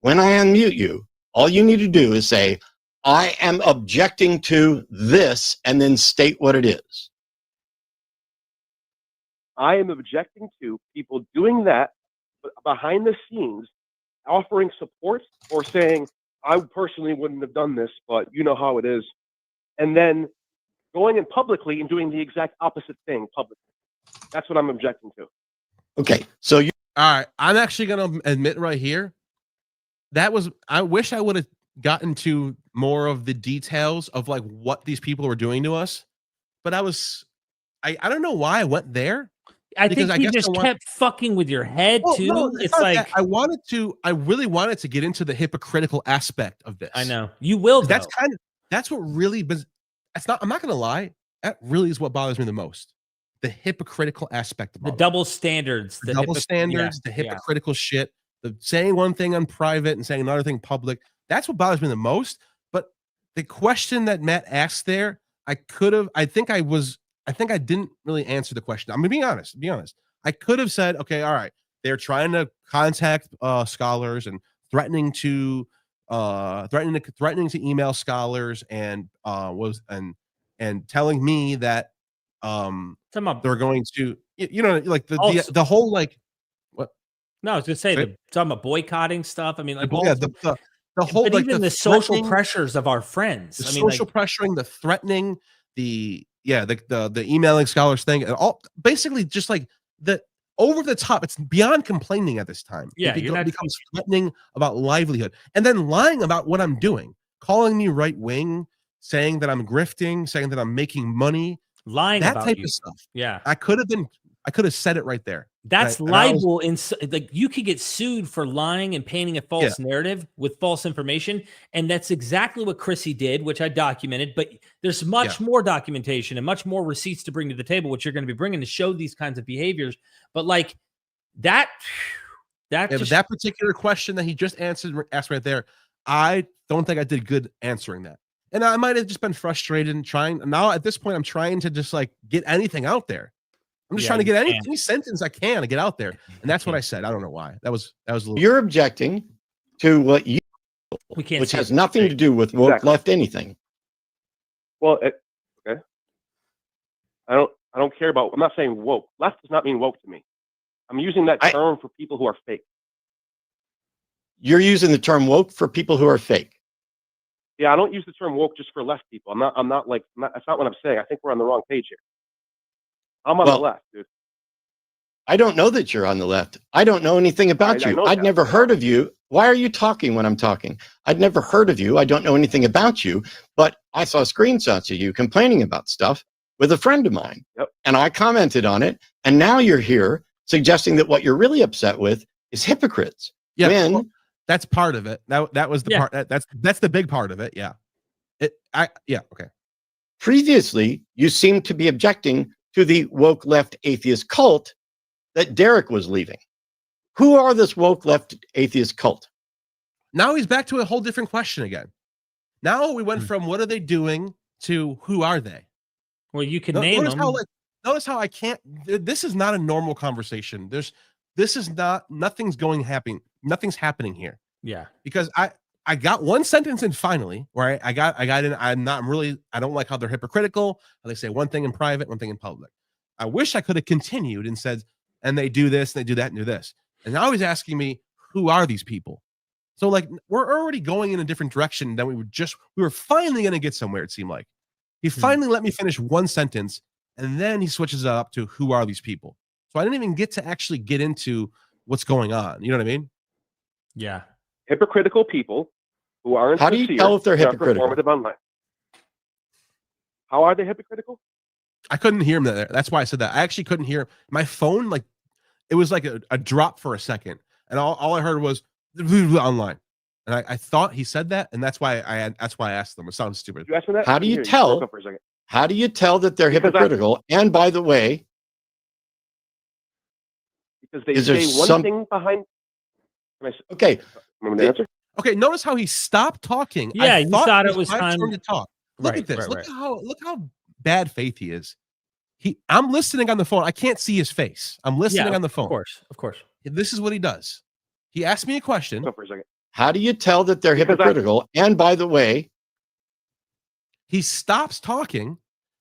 When I unmute you, all you need to do is say, I am objecting to this, and then state what it is. I am objecting to people doing that behind the scenes, offering support or saying, I personally wouldn't have done this, but you know how it is. And then going in publicly and doing the exact opposite thing publicly. That's what I'm objecting to. Okay, so you. All right, I'm actually going to admit right here, I wish I would have gotten to more of the details of like what these people were doing to us, but I don't know why I went there. I think he just kept fucking with your head too. No, it's like I really wanted to get into the hypocritical aspect of this. I know you will. That's what really, I'm not going to lie. That really is what bothers me the most. The hypocritical aspect of the double standards, the hypocritical shit, the saying one thing on private and saying another thing public. That's what bothers me the most. But the question that Matt asked there, I think I didn't really answer the question. I'm gonna be honest. I could have said, okay, all right, they're trying to contact scholars and threatening to email scholars and telling me that they're going to, like the whole like what? No, I was gonna say talking about boycotting stuff. I mean, like the whole but like even the social pressures of our friends, the social pressuring, the threatening, the emailing scholars thing, and all basically just like the over the top. It's beyond complaining at this time. Yeah, it becomes threatening about livelihood, and then lying about what I'm doing, calling me right wing, saying that I'm grifting, saying that I'm making money, lying that about type you. of stuff. Yeah, I could have said it right there. That's libel. Like you could get sued for lying and painting a false narrative with false information, and that's exactly what Chrissy did, which I documented. But there's much more documentation and much more receipts to bring to the table, which you're going to be bringing to show these kinds of behaviors. But like that particular question that he just asked right there, I don't think I did good answering that, and I might have just been frustrated and trying. Now at this point, I'm trying to just like get anything out there. I'm just trying to get any sentence I can to get out there, and that's what I said. I don't know why. That was a little. You're objecting to what you, which has nothing to do with woke left anything. Well, okay. I don't care about. I'm not saying woke. Left does not mean woke to me. I'm using that term for people who are fake. You're using the term woke for people who are fake. Yeah, I don't use the term woke just for left people. That's not what I'm saying. I think we're on the wrong page here. I'm on the left, dude. I don't know that you're on the left. I don't know anything about you. I'd never heard of you. Why are you talking when I'm talking? I'd never heard of you. I don't know anything about you, but I saw screenshots of you complaining about stuff with a friend of mine. Yep. And I commented on it. And now you're here suggesting that what you're really upset with is hypocrites. Yeah. Well, that's part of it. That was the part. That's the big part of it. Yeah. Okay. Previously, you seemed to be objecting to the woke left atheist cult that Derek was leaving. Who are this woke left atheist cult? Now he's back to a whole different question again. Now we went from what are they doing to who are they? Well, you can name them. Notice how I can't. This is not a normal conversation. Nothing's happening here. Yeah, because I got one sentence in finally where I got in. I don't like how they're hypocritical. How they say one thing in private, one thing in public. I wish I could have continued and said, and they do this, they do that, and do this. And now he's asking me, who are these people? So like we're already going in a different direction than we were finally going to get somewhere. It seemed like he finally let me finish one sentence, and then he switches it up to who are these people. So I didn't even get to actually get into what's going on. You know what I mean? Yeah. Hypocritical people who aren't. How do you tell if they're hypocritical? Performative online. How are they hypocritical? I couldn't hear him there. That's why I said that. I actually couldn't hear my phone. Like it was like a drop for a second, and all I heard was online. And I thought he said that, and that's why I asked them. It sounds stupid. You asked me that? How do you Here, tell? broke up for a second. How do you tell that they're Because hypocritical? And by the way, Because they is there say one some- thing behind. okay, Remember the answer? Okay, notice how he stopped talking. Yeah, I you thought it was was my time turn to talk. Look Right, at this. right, look right. how bad faith he is. I'm listening on the phone. I can't see his face. I'm listening on the phone. Of course. This is what he does. He asked me a question. Broke up for a second. how do you tell that they're Because hypocritical? And by the way, He stops talking,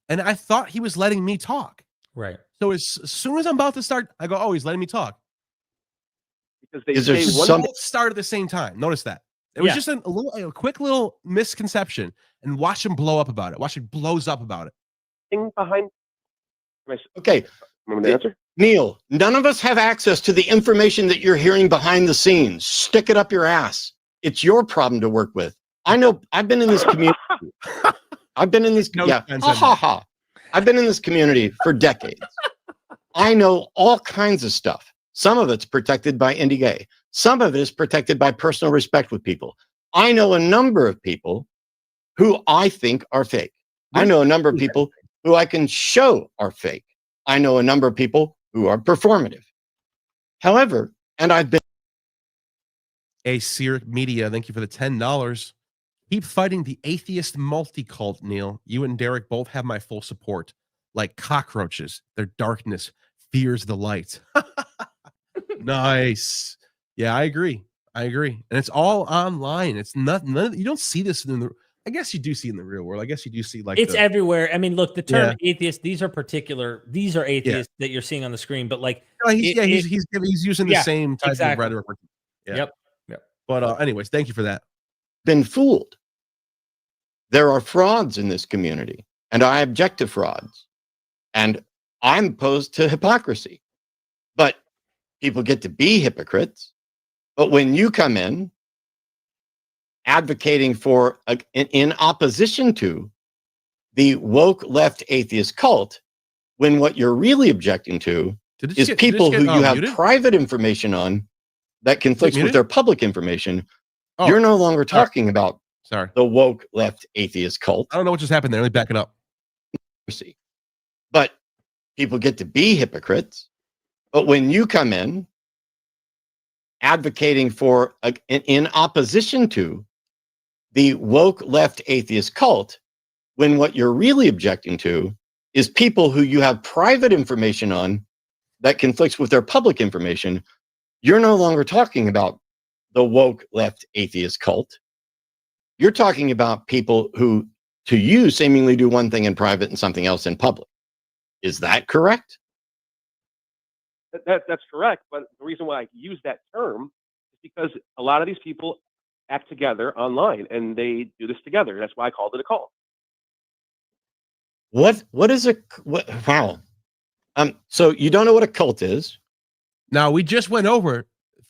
and I thought he was letting me talk. Right. So as soon as I'm about to start, I go, "Oh, he's letting me talk." Because they Is there say one some- Both start at the same time. Notice that. It was Yeah. just a quick little misconception, and watch him blow up about it. Watch him blows up about it. thing behind. okay, Remember the answer? Neil, none of us have access to the information that you're hearing behind the scenes. Stick it up your ass. It's your problem to work with. I know. I've been in this community. I've been in this. No yeah. offense, Ha ha ha. I've been in this community for decades. I know all kinds of stuff. Some of it's protected by NDA. Some of it is protected by personal respect with people. I know a number of people who I think are fake. I know a number of people who I can show are fake. I know a number of people who are performative. However, and I've been Sear Media, thank you for the $10. Keep fighting the atheist multi-cult, Neil. You and Derek both have my full support. Like cockroaches, their darkness fears the light. Nice. Yeah, I agree. And it's all online. It's none you don't see this in the. I guess you do see in the real world. I guess you do see like It's everywhere. I mean, look, the term Yeah. atheist, these are atheists that you're seeing on the screen, but like No, he's using the Yeah, same type exactly. of rhetoric. Yeah. Yep. But anyways, thank you for that. been fooled. There are frauds in this community, and I object to frauds. And I'm opposed to hypocrisy. But people get to be hypocrites. But when you come in advocating for, in opposition to the woke left atheist cult, when what you're really objecting to is people who you have muted? private information on that conflicts with muted? their public information, Oh, you're no longer talking about sorry. the woke left atheist cult. I don't know what just happened there. Let me back it up. But people get to be hypocrites. But when you come in advocating for, in opposition to the woke left atheist cult, when what you're really objecting to is people who you have private information on that conflicts with their public information, you're no longer talking about the woke left atheist cult. You're talking about people who, to you, seemingly do one thing in private and something else in public. Is that correct? That's correct. But the reason why I use that term is because a lot of these people act together online and they do this together. That's why I called it a cult. What is a wow? So you don't know what a cult is? Now we just went over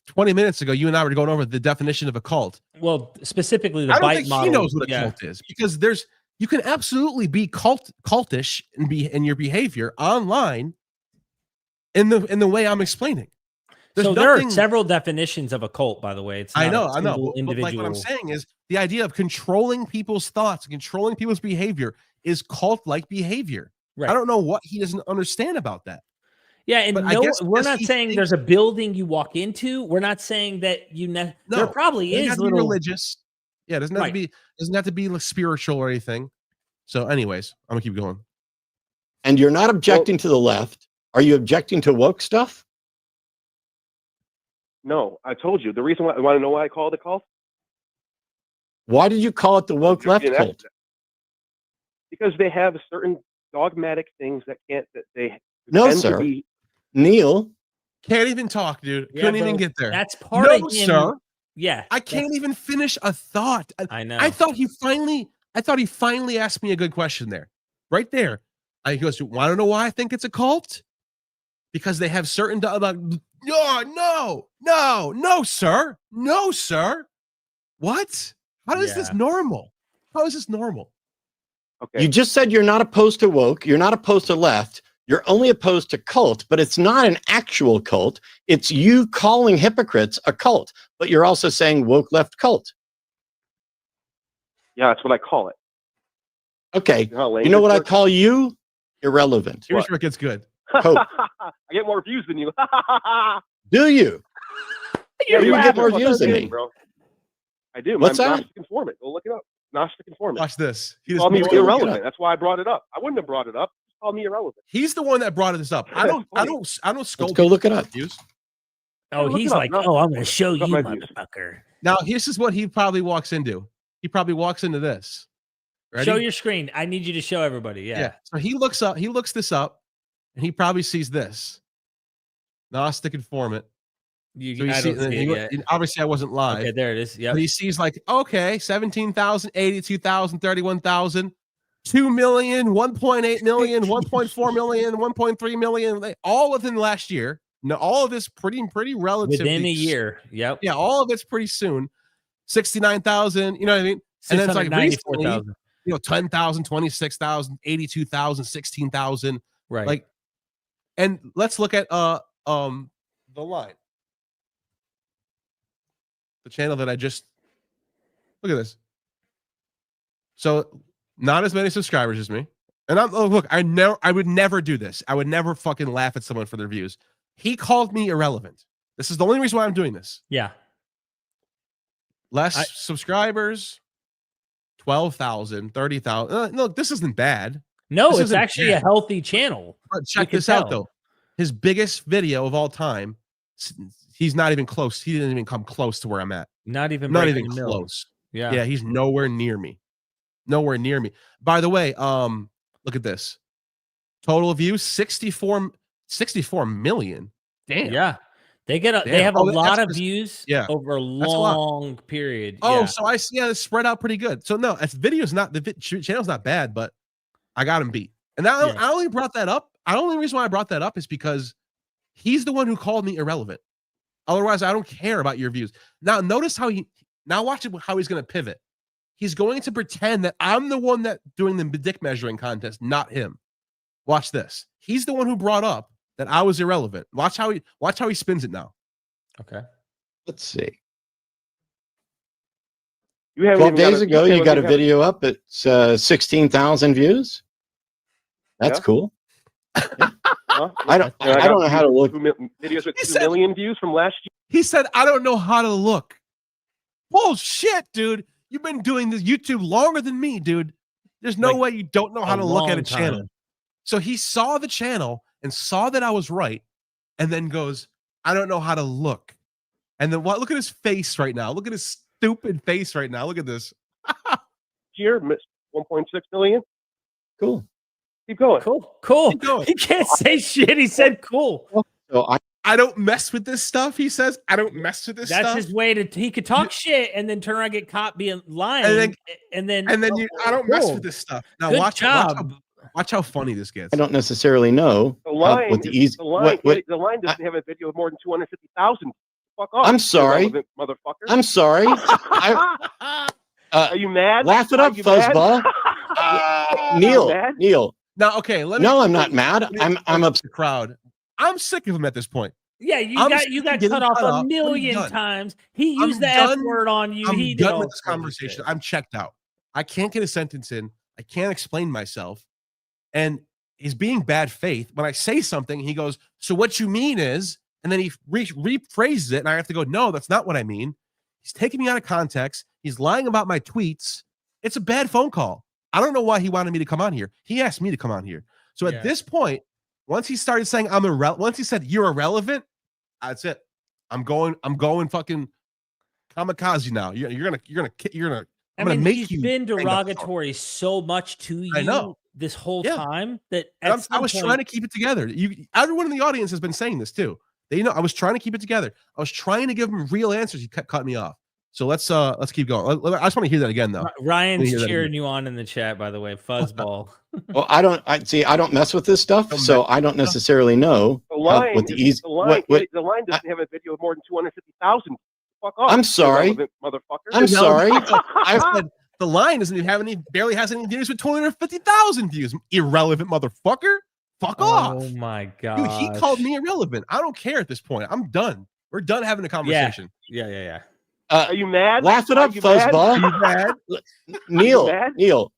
20 minutes ago. You and I were going over the definition of a cult. well, specifically the I don't bite think model. he knows what a yeah. cult is because you can absolutely be cultish and be in your behavior online in the way I'm explaining. So there are several definitions of a cult, by the way. It's I not know. a single But like what I'm individual. saying is the idea of controlling people's thoughts, controlling people's behavior is cult-like behavior. Right. I don't know what he doesn't understand about that. Yeah, and But I no, guess we're because not he saying thinks- there's a building you walk into. We're not saying that there No, probably It is doesn't have to be little religious. Yeah, it doesn't have to be like spiritual or anything. So, anyways, I'm gonna keep going. And you're not objecting to the left. Are you objecting to woke stuff? No, I told you. The reason why I want to know why I called it a cult? Why did you call it the woke left Yeah, cult? because they have certain dogmatic things that they No, tend to sir. be. Neil, Can't even talk, dude. Yeah, Couldn't even bro, get there. That's part No, of him. sir. Yeah, I can't even finish a thought. I know. I thought he finally asked me a good question there. Right there. He goes, "Want to know why I think it's a cult? Because they have certain no, sir. No, sir. What? How is this Yeah. normal? How is this normal? Okay. you just said you're not opposed to woke. You're not opposed to left. You're only opposed to cult, but it's not an actual cult. It's you calling hypocrites a cult, but you're also saying woke left cult. Yeah, that's what I call it. Okay. how You know what I language call you? Irrelevant. Here's where it gets good. Hope. I get more views than you. Do you? Yeah, you laugh get more at what views I'm than saying, me. bro. I do. What's I'm that? Gnostic informant. Go look it up. Gnostic informant. Watch this. He Call me just- go look it irrelevant. up. That's why I brought it up. I wouldn't have brought it up. Just call me irrelevant. He's the one that brought this up. I don't scold Let's go look it people up. for views. Oh, Look he's it up. like, No, oh, I'm going to show you, look up my views. motherfucker. Now, this is what he probably walks into. He probably walks into this. Ready? Show your screen. I need you to show everybody. Yeah. So he looks this up, and he probably sees this. Gnostic informant. So he I see- don't see he- it yet. obviously I wasn't live. Okay, there it is. Yep. But he sees like, okay, 17,000, 82,000, 31,000, 2 million, 1.8 million, 1.4 million, 1.3 million, all within last year. No, all of this pretty relative. Within a year. Yep. Yeah, all of it's pretty soon. 69,000, you know what I mean? And then it's like recently, 694,000. 10,000, 26,000, 82,000, 16,000. Right. Like, and let's look at the line. The channel that I just look at this. So not as many subscribers as me. And look, I would never do this. I would never fucking laugh at someone for their views. He called me irrelevant. This is the only reason why I'm doing this. yeah. Less subscribers, 12,000, 30,000. Look, this isn't bad. No, This it's isn't actually bad. a healthy channel. But check can this out, tell. though. His biggest video of all time, he's not even close. He didn't even come close to where I'm at. Not even Not breaking even the mill. close. Yeah. Yeah, he's nowhere near me. Nowhere near me. By the way, look at this. Total views 64 million. Damn. Yeah. They get they Damn. have a That's lot of just- views yeah. over a a lot. long period. Oh, yeah. so I see. Yeah, it's spread out pretty good. So no, it's video's not the channel's not bad, but I got him beat. And now Yeah. I only brought that up. The only reason why I brought that up is because he's the one who called me irrelevant. Otherwise, I don't care about your views. Now, notice how watch how he's going to pivot. He's going to pretend that I'm the one that doing the dick measuring contest, not him. Watch this. He's the one who brought up that I was irrelevant. Watch how he spins it now. Okay. Let's see. You haven't 12 even got days a- ago, you haven't got a even video up. It's 16,000 views. That's Yeah. cool. Huh? I don't know how to look. Videos with He 2 said- million views from last year. He said, I don't know how to look. Bullshit, dude. You've been doing this YouTube longer than me, dude. There's no Like, way you don't know how to look at a long channel. time. So he saw the channel and saw that I was right, and then goes, I don't know how to look. And then what? Look at his face right now. Look at his stupid face right now. Look at this. Year missed 1.6 million. Cool. Keep going. Cool. Keep going. He can't say shit. He said cool. So I don't mess with this stuff. He says, I don't mess with this That's stuff. his way to he could talk shit and then turn around and get caught being lying. And then I don't mess Cool. with this stuff. Now Good watch job. watch how funny this gets. I don't necessarily know The line, what the easy. the line, what- the line doesn't have a video of more than 250,000. Fuck off. I'm sorry. irrelevant motherfucker. I'm sorry. Are you mad? Laugh it Are up, you mad? fuzzball. Neil. Mad? Neil. Now, okay, let me. No, I'm not mad. let me I'm explain upset. to the crowd. I'm sick of him at this point. yeah, you I'm got sick of cut getting off cut a off. I'm million done. times. He I'm used the F done. word on you. I'm He did done all with this sorts of conversation. shit. I'm checked out. I can't get a sentence in. I can't explain myself. And he's being bad faith. When I say something, he goes, so what you mean is, and then he rephrases it, and I have to go, no, that's not what I mean. He's taking me out of context. He's lying about my tweets. It's a bad phone call. I don't know why he wanted me to come on here. He asked me to come on here. So at Yeah. this point, once he started saying I'm irrelevant, once he said you're irrelevant, that's it. I'm going fucking kamikaze now. You're gonna I I'm gonna mean, make he's you been hang the phone. derogatory so much to you I know. this whole Yeah. time that And at I some was point, trying to keep it together. Everyone in the audience has been saying this too. They know I was trying to keep it together. I was trying to give him real answers. He cut me off. So let's keep going. I just want to hear that again though. Ryan's hear that cheering again. you on in the chat, by the way. Fuzzball. Well, I don't mess with this stuff, Don't so mess- I don't necessarily know The line, what the easy. the line, What, the line doesn't have a video of more than 250,000. Fuck off. I'm sorry. irrelevant motherfucker. I'm sorry. I said the line doesn't even barely has any views with 250,000 views. Irrelevant motherfucker. Fuck off. Oh my Dude, god. he called me irrelevant. I don't care at this point. I'm done. We're done having a conversation. Yeah. Are you mad? Laugh it Are up, you mad? fuzzball. You mad? Neil, mad? Neil.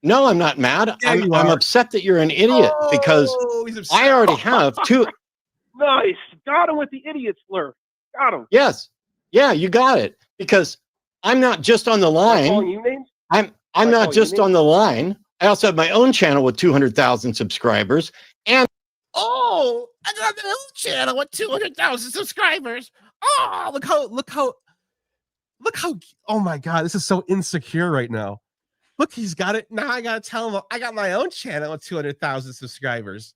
No, I'm not mad. Yeah, I'm you are. upset that you're an idiot because He's upset. I already have two. Nice. Got him with the idiot slur. Got him. Yes. Yeah, you got it. Because I'm not just on the Am I calling line. you names? I'm I not call just you on the line. I also have my own channel with 200,000 subscribers. And Oh, I got the own channel with 200,000 subscribers. Oh, look how, oh my God, this is so insecure right now. Look, he's got it. Now I got to tell him I got my own channel with 200,000 subscribers.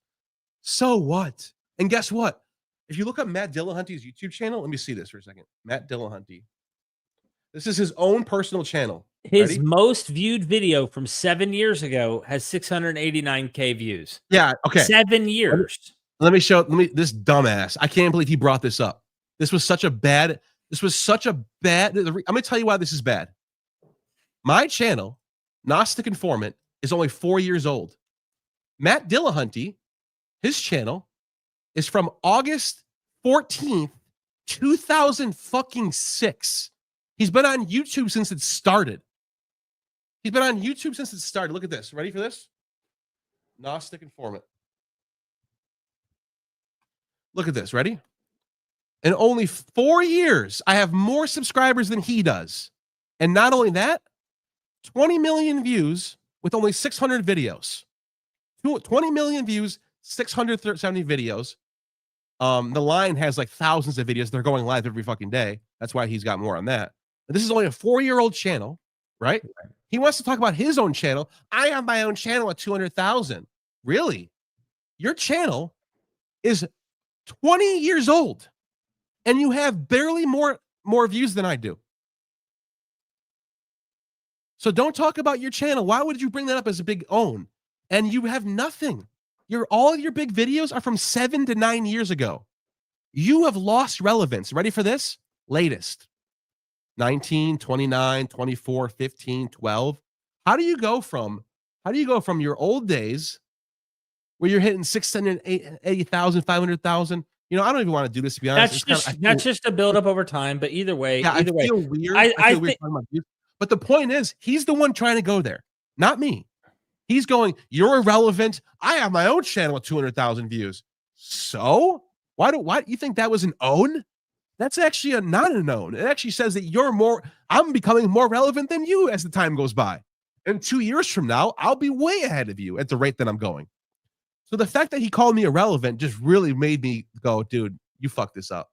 So what? And guess what? If you look up Matt Dillahunty's YouTube channel, let me see this for a second. Matt Dillahunty. This is his own personal channel. His Ready? most viewed video from 7 years ago has 689K views. Yeah, okay. 7 years. Let me this dumbass. I can't believe he brought this up. I'm going to tell you why this is bad. My channel, Gnostic Informant, is only 4 years old. Matt Dillahunty, his channel is from August 14th, 2006. He's been on YouTube since it started. Look at this. Ready for this? Gnostic Informant. Look at this. Ready? In only 4 years, I have more subscribers than he does. And not only that, 20 million views with only 600 videos. 20 million views, 670 videos. The line has like thousands of videos. They're going live every fucking day. That's why he's got more on that. But this is only a 4-year-old channel, right? He wants to talk about his own channel. I have my own channel at 200,000. Really? Your channel is 20 years old, and you have barely more views than I do. So don't talk about your channel. Why would you bring that up as a big own? And you have nothing. All of your big videos are from 7 to 9 years ago. You have lost relevance. Ready for this? Latest. 19, 29, 24, 15, 12. How do you go from your old days where you're hitting 680,000, 500,000? You know, I don't even want to do this, to be honest. That's just a build up over time. But either way, yeah, I feel weird. I feel weird talking about views. But the point is, he's the one trying to go there, not me. He's going, you're irrelevant. I have my own channel with 200,000 views. So why do you think that was an own? That's actually not an own. It actually says that I'm becoming more relevant than you as the time goes by. And 2 years from now, I'll be way ahead of you at the rate that I'm going. So the fact that he called me irrelevant just really made me go, dude, you fucked this up.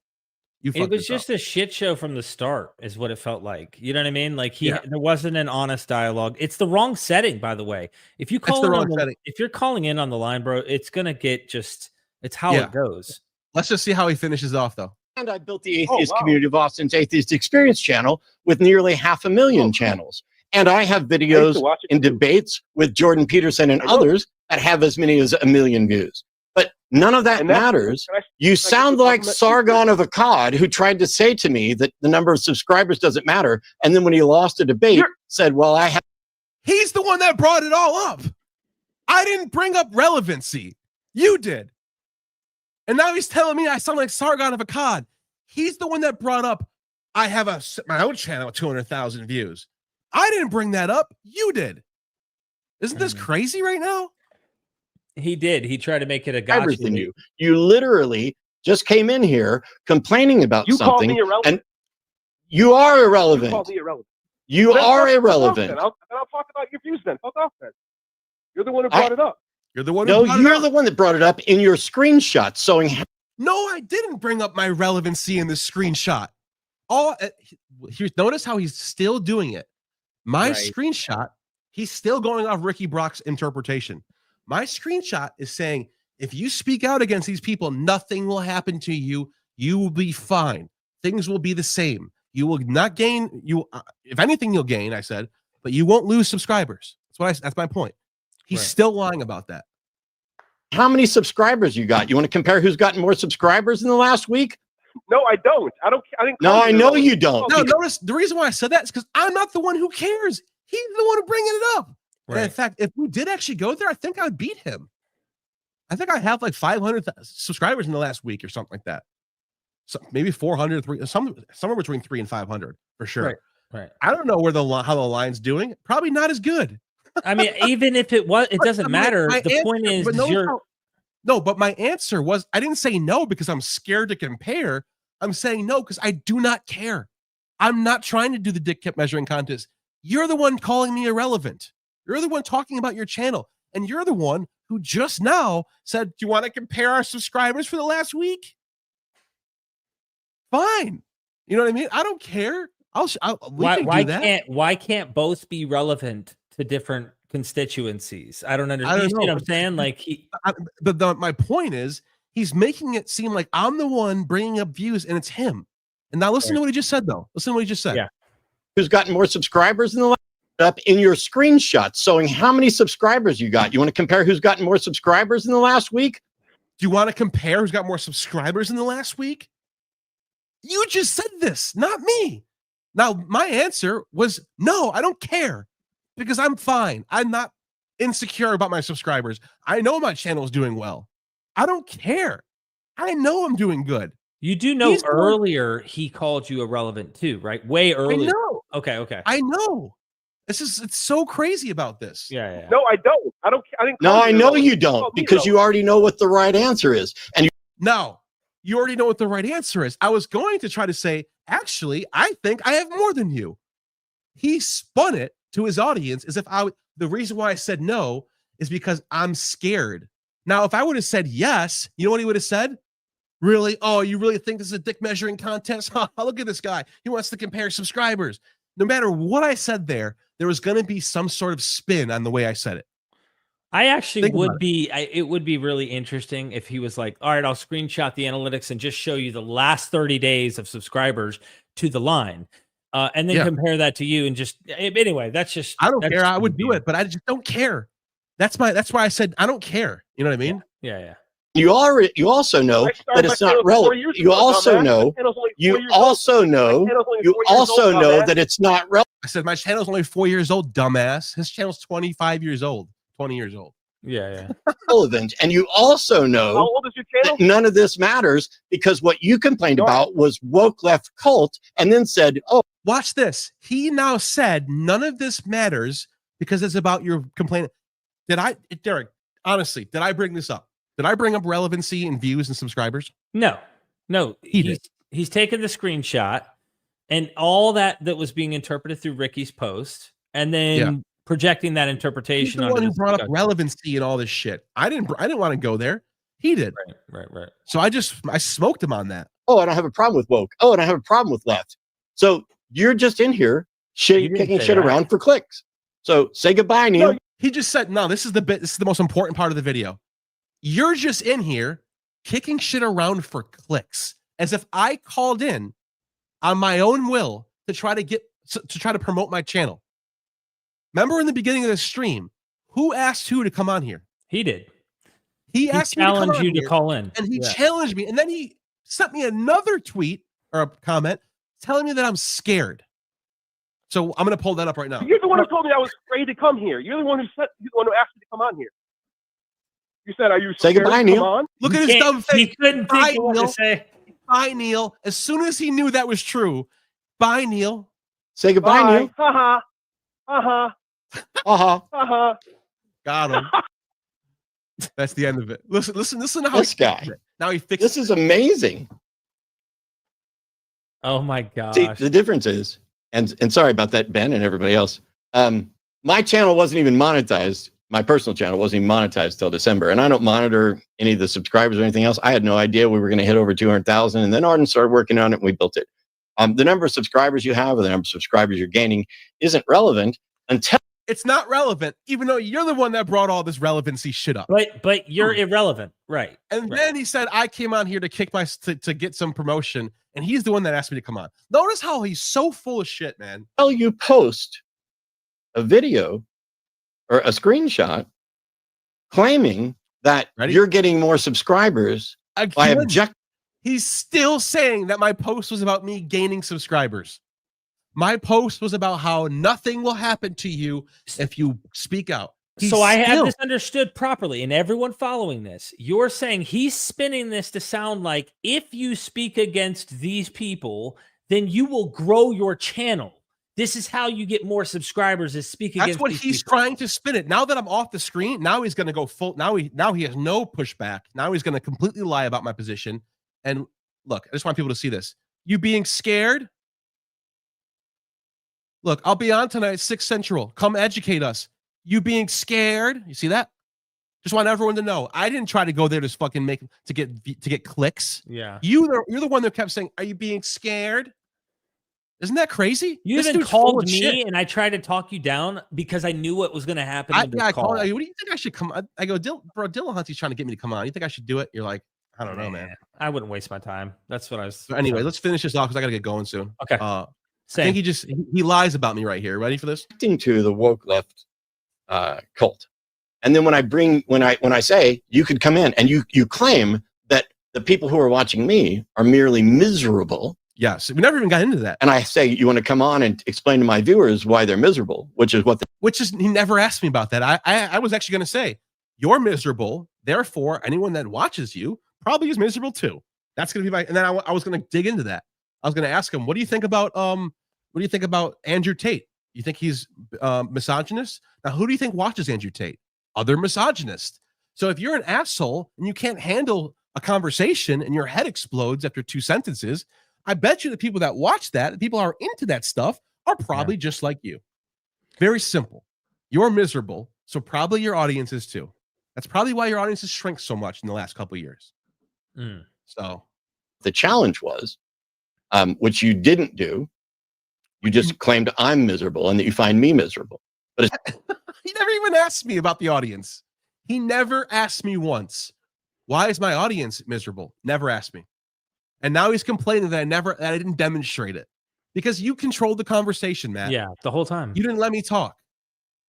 It was just a shit show from the start, is what it felt like. You know what I mean? Like there wasn't an honest dialogue. It's the wrong setting, by the way. If you call if you're calling in on the line, bro, it's gonna get it's how it goes. Let's just see how he finishes off, though. I built the Atheist Community of Austin's Atheist Experience channel with nearly 500,000 channels. And I have videos and debates with Jordan Peterson and others that have as many as 1 million views. But none of that matters. You sound like Sargon of Akkad, who tried to say to me that the number of subscribers doesn't matter. And then when he lost a debate, said, well, He's the one that brought it all up. I didn't bring up relevancy. You did. And now he's telling me I sound like Sargon of Akkad. He's the one that brought up, I have my own channel with 200,000 views. I didn't bring that up. You did. Isn't this crazy right now? He did. He tried to make it a gotcha. Everything you literally just came in here complaining about something. Called me irrelevant. And you are irrelevant. You called me irrelevant. You are irrelevant. I'll talk about your views then. Fuck off then. You're the one who brought it up. You're the one. No, you're the one that brought it up in your screenshot. No, I didn't bring up my relevancy in this screenshot. Notice how he's still doing it. My screenshot, he's still going off Ricky Brock's interpretation. My screenshot is saying, if you speak out against these people, nothing will happen to you. You will be fine. Things will be the same. You will not gain. If anything, you'll gain. I said, but you won't lose subscribers. That's my point. He's still lying about that. How many subscribers you got? You want to compare who's gotten more subscribers in the last week? No, I don't. I didn't. No, I know you don't. No, notice the reason why I said that is because I'm not the one who cares. He's the one bringing it up. Right. In fact, if we did actually go there, I think I'd beat him. I think I have like 500 subscribers in the last week or something like that. So maybe 400, somewhere between 300 and 500 for sure. Right. I don't know where how the line's doing. Probably not as good. I mean, even if it was, it doesn't matter. The point is, but my answer was, I didn't say no because I'm scared to compare. I'm saying no because I do not care. I'm not trying to do the dick measuring contest. You're the one calling me irrelevant. You're the one talking about your channel. And you're the one who just now said, do you want to compare our subscribers for the last week? Fine. You know what I mean? I don't care. Why can't both be relevant to different constituencies? I don't understand. You know what I'm saying? Like my point is, he's making it seem like I'm the one bringing up views and it's him. And now listen to what he just said, though. Listen to what he just said. Yeah. Who's gotten more subscribers in the last up in your screenshot showing how many subscribers you got? You want to compare who's gotten more subscribers in the last week? Do you want to compare who's got more subscribers in the last week? You just said this, not me. Now, my answer was no, I don't care because I'm fine. I'm not insecure about my subscribers. I know my channel is doing well. I don't care. I know I'm doing good. You do know earlier he called you irrelevant too, right? Way earlier. I know. Okay. I know. It's so crazy about this. Yeah. No, I don't. I didn't. No, I know you don't because you already know what the right answer is. And you already know what the right answer is. I was going to try to say, actually, I think I have more than you. He spun it to his audience as if the reason why I said no is because I'm scared. Now, if I would have said yes, you know what he would have said? Really? Oh, you really think this is a dick measuring contest? Look at this guy. He wants to compare subscribers. No matter what I said there was going to be some sort of spin on the way I said it. I actually it would be really interesting if he was like, all right, I'll screenshot the analytics and just show you the last 30 days of subscribers to the line. And then compare that to you and just, anyway, that's just, I don't care. I would do it, but I just don't care. That's why I said, I don't care. You know what I mean? Yeah. You also know that it's not relevant. You also know that it's not relevant. I said, my channel's only 4 years old, dumbass. His channel's 25 years old, 20 years old. Yeah. Relevant. And you also know how old is your channel? That none of this matters because what you complained about was woke left cult and then said, oh, watch this. He now said none of this matters because it's about your complaint. Derek, honestly, did I bring this up? Did I bring up relevancy and views and subscribers? No. He's taken the screenshot and all that was being interpreted through Ricky's post and then projecting that interpretation. He's the one who brought up relevancy and all this shit. I didn't want to go there. He did. Right. So I smoked him on that. Oh, I don't have a problem with woke. Oh, and I have a problem with left. So you're just in here kicking shit around for clicks. So say goodbye, Neil. No, he just said, no, this is the most important part of the video. You're just in here kicking shit around for clicks, as if I called in on my own will to try to promote my channel. Remember in the beginning of the stream, who asked who to come on here? He did. He asked me to call in, and he challenged me, and then he sent me another tweet or a comment telling me that I'm scared. So I'm going to pull that up right now. You're the one who told me I was afraid to come here. You're the one who asked me to come on here. You said, "Are you say goodbye, Neil?" Look at his dumb face. He couldn't think of what to say. Bye, Neil. As soon as he knew that was true, bye, Neil. Say goodbye, Neil. Got him. That's the end of it. Listen to how this guy. Now he fixed. This is amazing. Oh my gosh. See, the difference is, and sorry about that, Ben and everybody else. My channel wasn't even monetized. My personal channel wasn't even monetized till December, and I don't monitor any of the subscribers or anything else. I had no idea we were going to hit over 200,000, and then Arden started working on it, and we built it. The number of subscribers you have or the number of subscribers you're gaining isn't relevant until it's not relevant, even though you're the one that brought all this relevancy shit up. But you're irrelevant, right? And then he said, I came on here to to get some promotion, and he's the one that asked me to come on. Notice how he's so full of shit, man. Until you post a video or a screenshot claiming that you're getting more subscribers by object. He's still saying that my post was about me gaining subscribers. My post was about how nothing will happen to you if you speak out. So I have this understood properly, and everyone following this, you're saying he's spinning this to sound like if you speak against these people, then you will grow your channel. This is how you get more subscribers, is speaking against That's what these he's people. trying to spin it. Now that I'm off the screen, now he's going to go full. Now he has no pushback. Now he's going to completely lie about my position. And look, I just want people to see this. You being scared? Look, I'll be on tonight at 6 Central. Come educate us. You being scared? You see that? Just want everyone to know. I didn't try to go there to fucking get clicks. Yeah. You're the one that kept saying, "Are you being scared?" Isn't that crazy? You even called me, and I tried to talk you down because I knew what was going to happen. I called. What do you think I should come? I go, bro. Dillahunty's trying to get me to come on. You think I should do it? You're like, I don't know, man. I wouldn't waste my time. That's what I was. So anyway, let's finish this off because I got to get going soon. Okay. I think he lies about me right here. Ready for this? To the woke left cult, and then when I say you could come in and you claim that the people who are watching me are merely miserable. Yes, we never even got into that. And I say you want to come on and explain to my viewers why they're miserable, which is he never asked me about that. I was actually going to say you're miserable, therefore anyone that watches you probably is miserable too. That's going to be and then I was going to dig into that. I was going to ask him, what do you think about Andrew Tate? You think he's misogynist? Now, who do you think watches Andrew Tate? Other misogynists. So if you're an asshole and you can't handle a conversation and your head explodes after 2 sentences, I bet you the people that watch that, the people who are into that stuff, are probably just like you. Very simple. You're miserable, so probably your audience is too. That's probably why your audience has shrunk so much in the last couple of years. So the challenge was, which you didn't do. You just claimed I'm miserable and that you find me miserable. But he never even asked me about the audience. He never asked me once, why is my audience miserable? Never asked me. And now he's complaining that I didn't demonstrate it because you controlled the conversation, Matt. Yeah, the whole time. You didn't let me talk.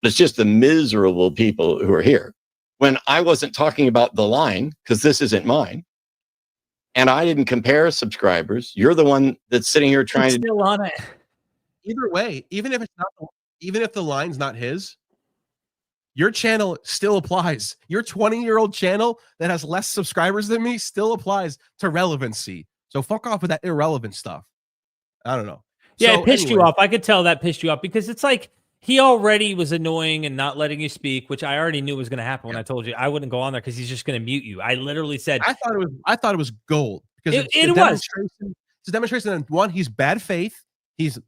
It's just the miserable people who are here. When I wasn't talking about the line, because this isn't mine, and I didn't compare subscribers, you're the one that's sitting here trying to still on it. Either way, even if the line's not his, your channel still applies. Your 20-year-old channel that has less subscribers than me still applies to relevancy. So fuck off with that irrelevant stuff. I don't know. Yeah, so it pissed you off. I could tell that pissed you off because it's like he already was annoying and not letting you speak, which I already knew was going to happen when I told you I wouldn't go on there because he's just going to mute you. I literally said I thought it was gold because it was. It's a demonstration that one, he's bad faith. He's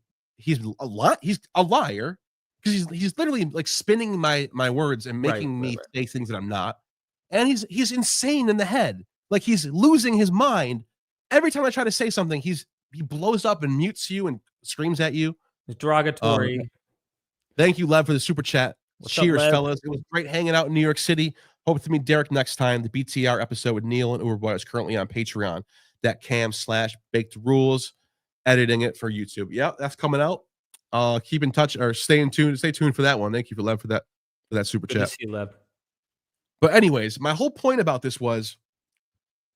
a liar because he's literally like spinning my words and making me say things that I'm not. And he's insane in the head. Like he's losing his mind. Every time I try to say something, he blows up and mutes you and screams at you. It's derogatory. Thank you, Lev, for the super chat. Cheers, up, fellas. It was great hanging out in New York City. Hope to meet Derek next time. The BTR episode with Neil and Uberboy is currently on Patreon. .com/baked rules. Editing it for YouTube. Yeah, that's coming out. Keep in touch or stay tuned for that one. Thank you for Lev for that super chat. Good to see you, Lev. But anyways, my whole point about this was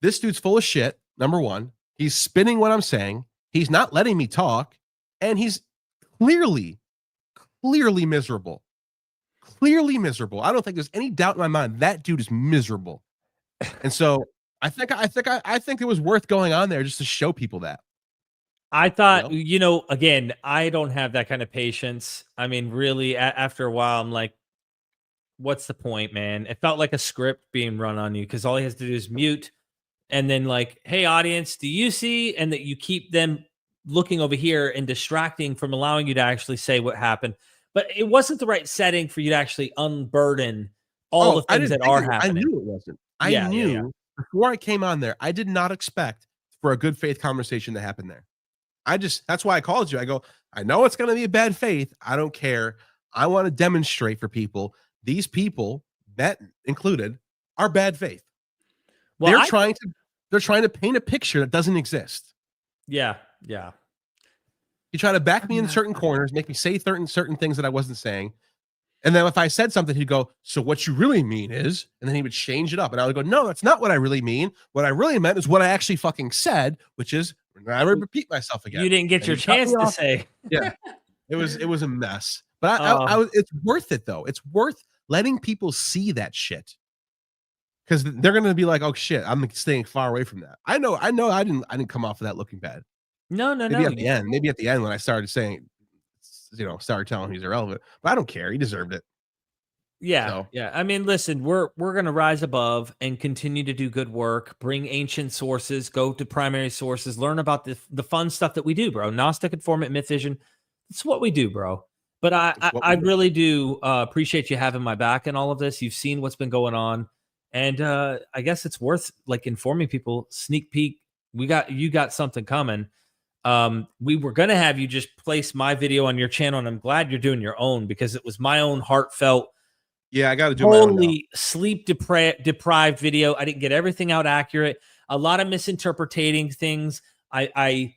this dude's full of shit. Number one, he's spinning what I'm saying. He's not letting me talk, and he's clearly miserable. Clearly miserable. I don't think there's any doubt in my mind that dude is miserable. And so I think it was worth going on there just to show people that. I thought, again, I don't have that kind of patience. I mean, really, after a while, I'm like, what's the point, man? It felt like a script being run on you because all he has to do is mute and then like, hey, audience, do you see? And that you keep them looking over here and distracting from allowing you to actually say what happened. But it wasn't the right setting for you to actually unburden all the things that are happening. I knew it wasn't. I knew before I came on there, I did not expect for a good faith conversation to happen there. That's why I called you. I go, I know it's going to be a bad faith. I don't care. I want to demonstrate for people. These people, that included, are bad faith. Well, they're trying to paint a picture that doesn't exist. Yeah. You try to back me in certain corners, make me say certain things that I wasn't saying. And then if I said something, he'd go, so what you really mean is, and then he would change it up. And I would go, no, that's not what I really mean. What I really meant is what I actually fucking said, which is, I would repeat myself again. You didn't get your chance to say. Yeah, it was a mess. But it's worth it though. It's worth letting people see that shit. Because they're gonna be like, oh shit, I'm staying far away from that. I know I didn't come off of that looking bad. No. Maybe at the end when I started saying, started telling him he's irrelevant. But I don't care. He deserved it. Yeah, So. yeah. I mean, listen, we're gonna rise above and continue to do good work, bring ancient sources, go to primary sources, learn about the fun stuff that we do, bro. Gnostic informant, myth vision. It's what we do, bro. But I really do appreciate you having my back in all of this. You've seen what's been going on. And I guess it's worth like informing people, sneak peek. You got something coming. We were going to have you just place my video on your channel, and I'm glad you're doing your own because it was my own heartfelt. Yeah, I got to do my own now. Sleep deprived video. I didn't get everything out accurate. A lot of misinterpreting things. I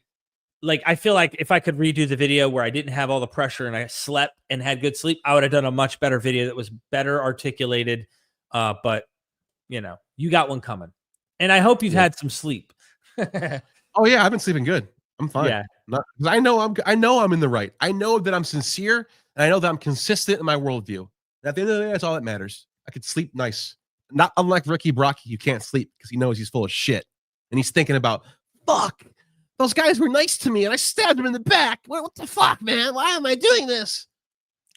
feel like if I could redo the video where I didn't have all the pressure and I slept and had good sleep, I would have done a much better video that was better articulated. But you got one coming, and I hope you've had some sleep. Oh yeah, I've been sleeping good. I'm fine. Yeah, because I know I'm in the right. I know that I'm sincere, and I know that I'm consistent in my worldview. And at the end of the day, that's all that matters. I could sleep nice. Not unlike Ricky Brocky, you can't sleep because he knows he's full of shit, and he's thinking about, fuck, those guys were nice to me, and I stabbed him in the back. What the fuck, man? Why am I doing this?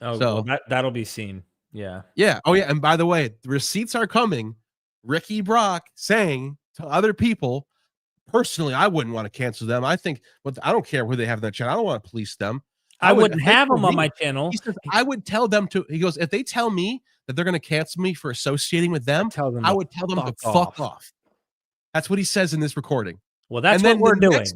Oh, so well, that'll be seen. Yeah. Yeah. Oh yeah. And by the way, the receipts are coming. Ricky Brock saying to other people, personally, I wouldn't want to cancel them. I think, but I don't care who they have in their channel. I don't want to police them. I wouldn't have them on my channel. He says, I would tell them to, he goes, if they tell me that they're going to cancel me for associating with them, I would tell them to fuck off. That's what he says in this recording. Well, that's what we're doing.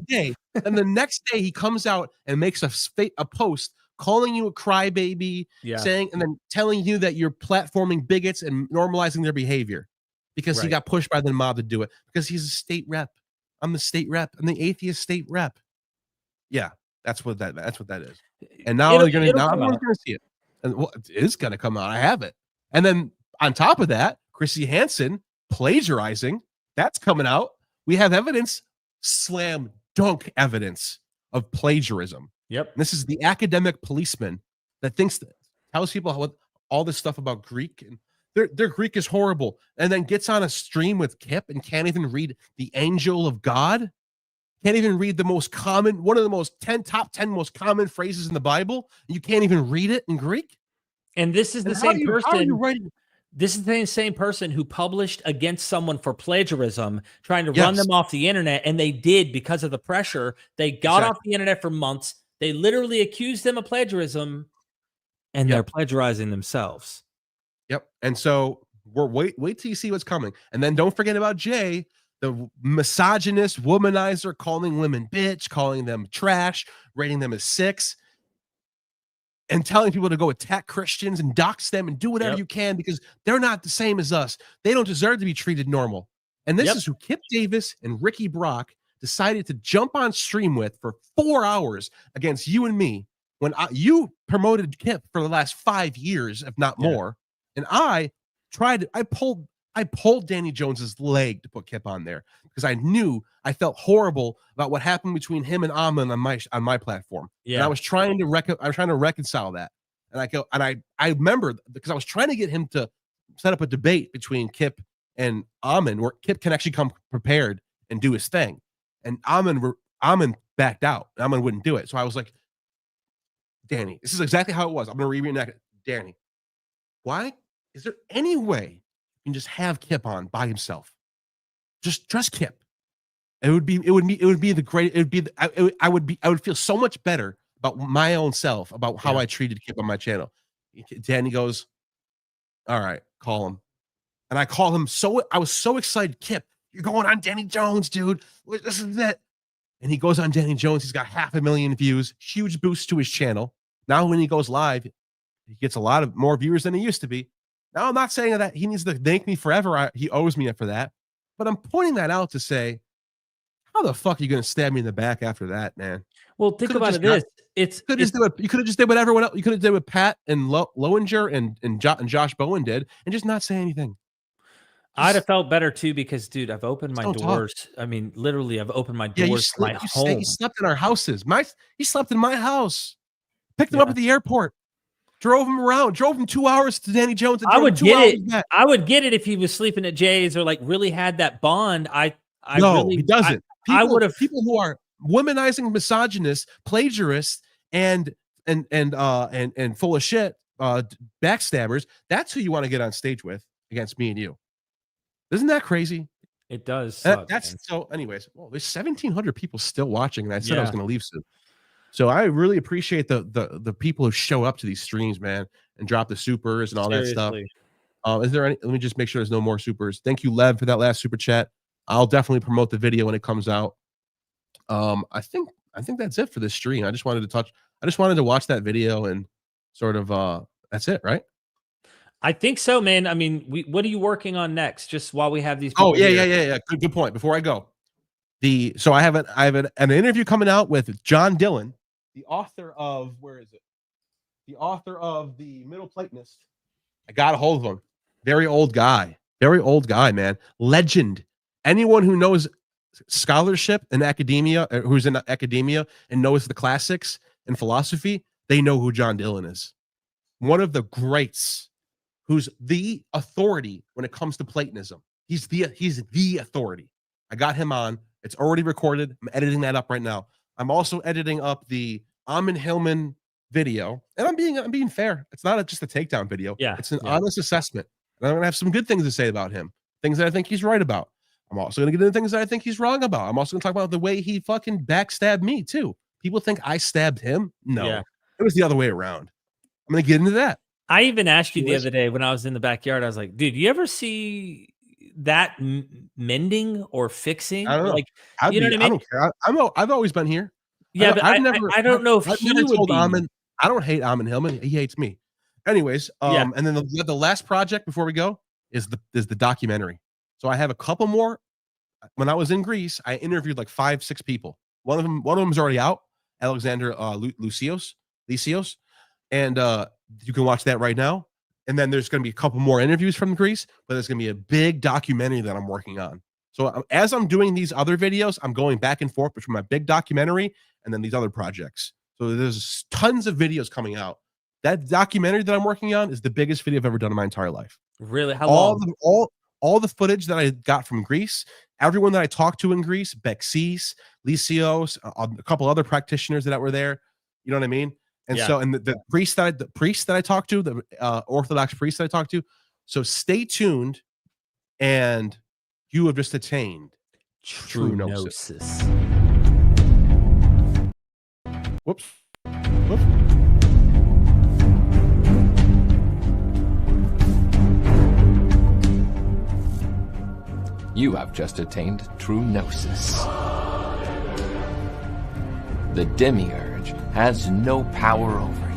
And the next day he comes out and makes a post calling you a crybaby, saying, and then telling you that you're platforming bigots and normalizing their behavior because he got pushed by the mob to do it because he's a state rep. I'm the state rep. I'm the atheist state rep. Yeah, that's what that is. And now everyone's going to see it. And it is going to come out. I have it. And then on top of that, Chrissy Hansen plagiarizing. That's coming out. We have evidence, slam dunk evidence of plagiarism. Yep. And this is the academic policeman that tells people all this stuff about Greek and their Greek is horrible, and then gets on a stream with Kip and can't even read the angel of God. Can't even read the most common, one of the most top 10 most common phrases in the Bible. You can't even read it in Greek. And this is the same person. How are you writing? This is the same person who published against someone for plagiarism, trying to run them off the internet, and they did because of the pressure. They got off the internet for months. They literally accused them of plagiarism, and they're plagiarizing themselves. Yep. And so wait till you see what's coming. And then don't forget about Jay, the misogynist womanizer, calling women bitch, calling them trash, rating them as 6, and telling people to go attack Christians and dox them and do whatever you can because they're not the same as us. They don't deserve to be treated normal. And this is who Kip Davis and Ricky Brock decided to jump on stream with for 4 hours against you and me when you promoted Kip for the last 5 years, if not more. And I pulled Danny Jones's leg to put Kip on there because I felt horrible about what happened between him and Amon on my platform. Yeah. And I was trying to reconcile that. And I remember because I was trying to get him to set up a debate between Kip and Amon where Kip can actually come prepared and do his thing. And Amon backed out. Amon wouldn't do it. So I was like, Danny, this is exactly how it was. I'm going to reenact it. Danny, why? Is there any way you can just have Kip on by himself? Just Kip. I would feel so much better about my own self, about how I treated Kip on my channel. Danny goes, all right, call him. And I call him I was so excited. Kip, you're going on Danny Jones, dude. This is it. And he goes on Danny Jones. He's got 500,000 views, huge boost to his channel. Now when he goes live, he gets a lot of more viewers than he used to be. Now, I'm not saying that he needs to thank me forever. He owes me for that. But I'm pointing that out to say, how the fuck are you going to stab me in the back after that, man? Well, think about it. You could have just did what everyone else. You could have did what Pat and Lowinger and Josh Bowen did and just not say anything. I'd have felt better too because, dude, I've opened my doors. I mean, literally, I've opened my doors to my home. He slept in our houses. He slept in my house. Picked him up at the airport. drove him around, drove him 2 hours to Danny Jones. And I would drove him 2 get hours it. back. I would get it if he was sleeping at Jay's or like really had that bond. No, he doesn't. I would have people who are womanizing misogynists, plagiarists, and full of shit, backstabbers. That's who you want to get on stage with against me and you. Isn't that crazy? It does. Suck, that's man. so. Anyways, well, there's 1,700 people still watching, and I said I was Yeah. going to leave soon. So I really appreciate the people who show up to these streams, man, and drop the supers and all that stuff. Is there any? Let me just make sure there's no more supers. Thank you, Lev, for that last super chat. I'll definitely promote the video when it comes out. I think that's it for this stream. I just wanted to watch that video and sort of that's it, right? I think so, man. I mean, what are you working on next? Just while we have these. Oh people here? yeah. Good point. Before I go, so I have an interview coming out with John Dillon, the author of the author of The Middle Platonist. I got a hold of him. Very old guy, man. Legend. Anyone who knows scholarship and academia, who's in academia and knows the classics and philosophy, they know who John Dillon is. One of the greats, who's the authority when it comes to Platonism. He's the authority. I got him on. It's already recorded. I'm editing that up right now. I'm also editing up the Amin Hillman video, and I'm being fair. It's not just a takedown video. Yeah, it's an honest assessment. And I'm gonna have some good things to say about him, things that I think he's right about. I'm also gonna get into things that I think he's wrong about. I'm also gonna talk about the way he fucking backstabbed me too. People think I stabbed him. No, it was the other way around. I'm gonna get into that. I even asked you the other day when I was in the backyard. I was like, "Dude, you ever see that mending or fixing?" I don't know. Like, you know what I mean? I don't care. I've always been here. Yeah, but I don't know if I've he never would told be. Amin. I don't hate Amin Hillman. He hates me. Anyways, and then the last project before we go is the documentary. So I have a couple more. When I was in Greece, I interviewed like 5-6 people. One of them is already out, Alexander Lysios, and you can watch that right now. And then there's going to be a couple more interviews from Greece, but there's going to be a big documentary that I'm working on. So as I'm doing these other videos, I'm going back and forth between my big documentary and then these other projects. So there's tons of videos coming out. That documentary that I'm working on is the biggest video I've ever done in my entire life. Really? How long? All the footage that I got from Greece, everyone that I talked to in Greece, Bexis, Lysios, a couple other practitioners that were there. You know what I mean? And so, and the priest that I talked to, the Orthodox priest that I talked to. So stay tuned, and you have just attained true gnosis. Whoops. You have just attained true gnosis. The demiurge has no power over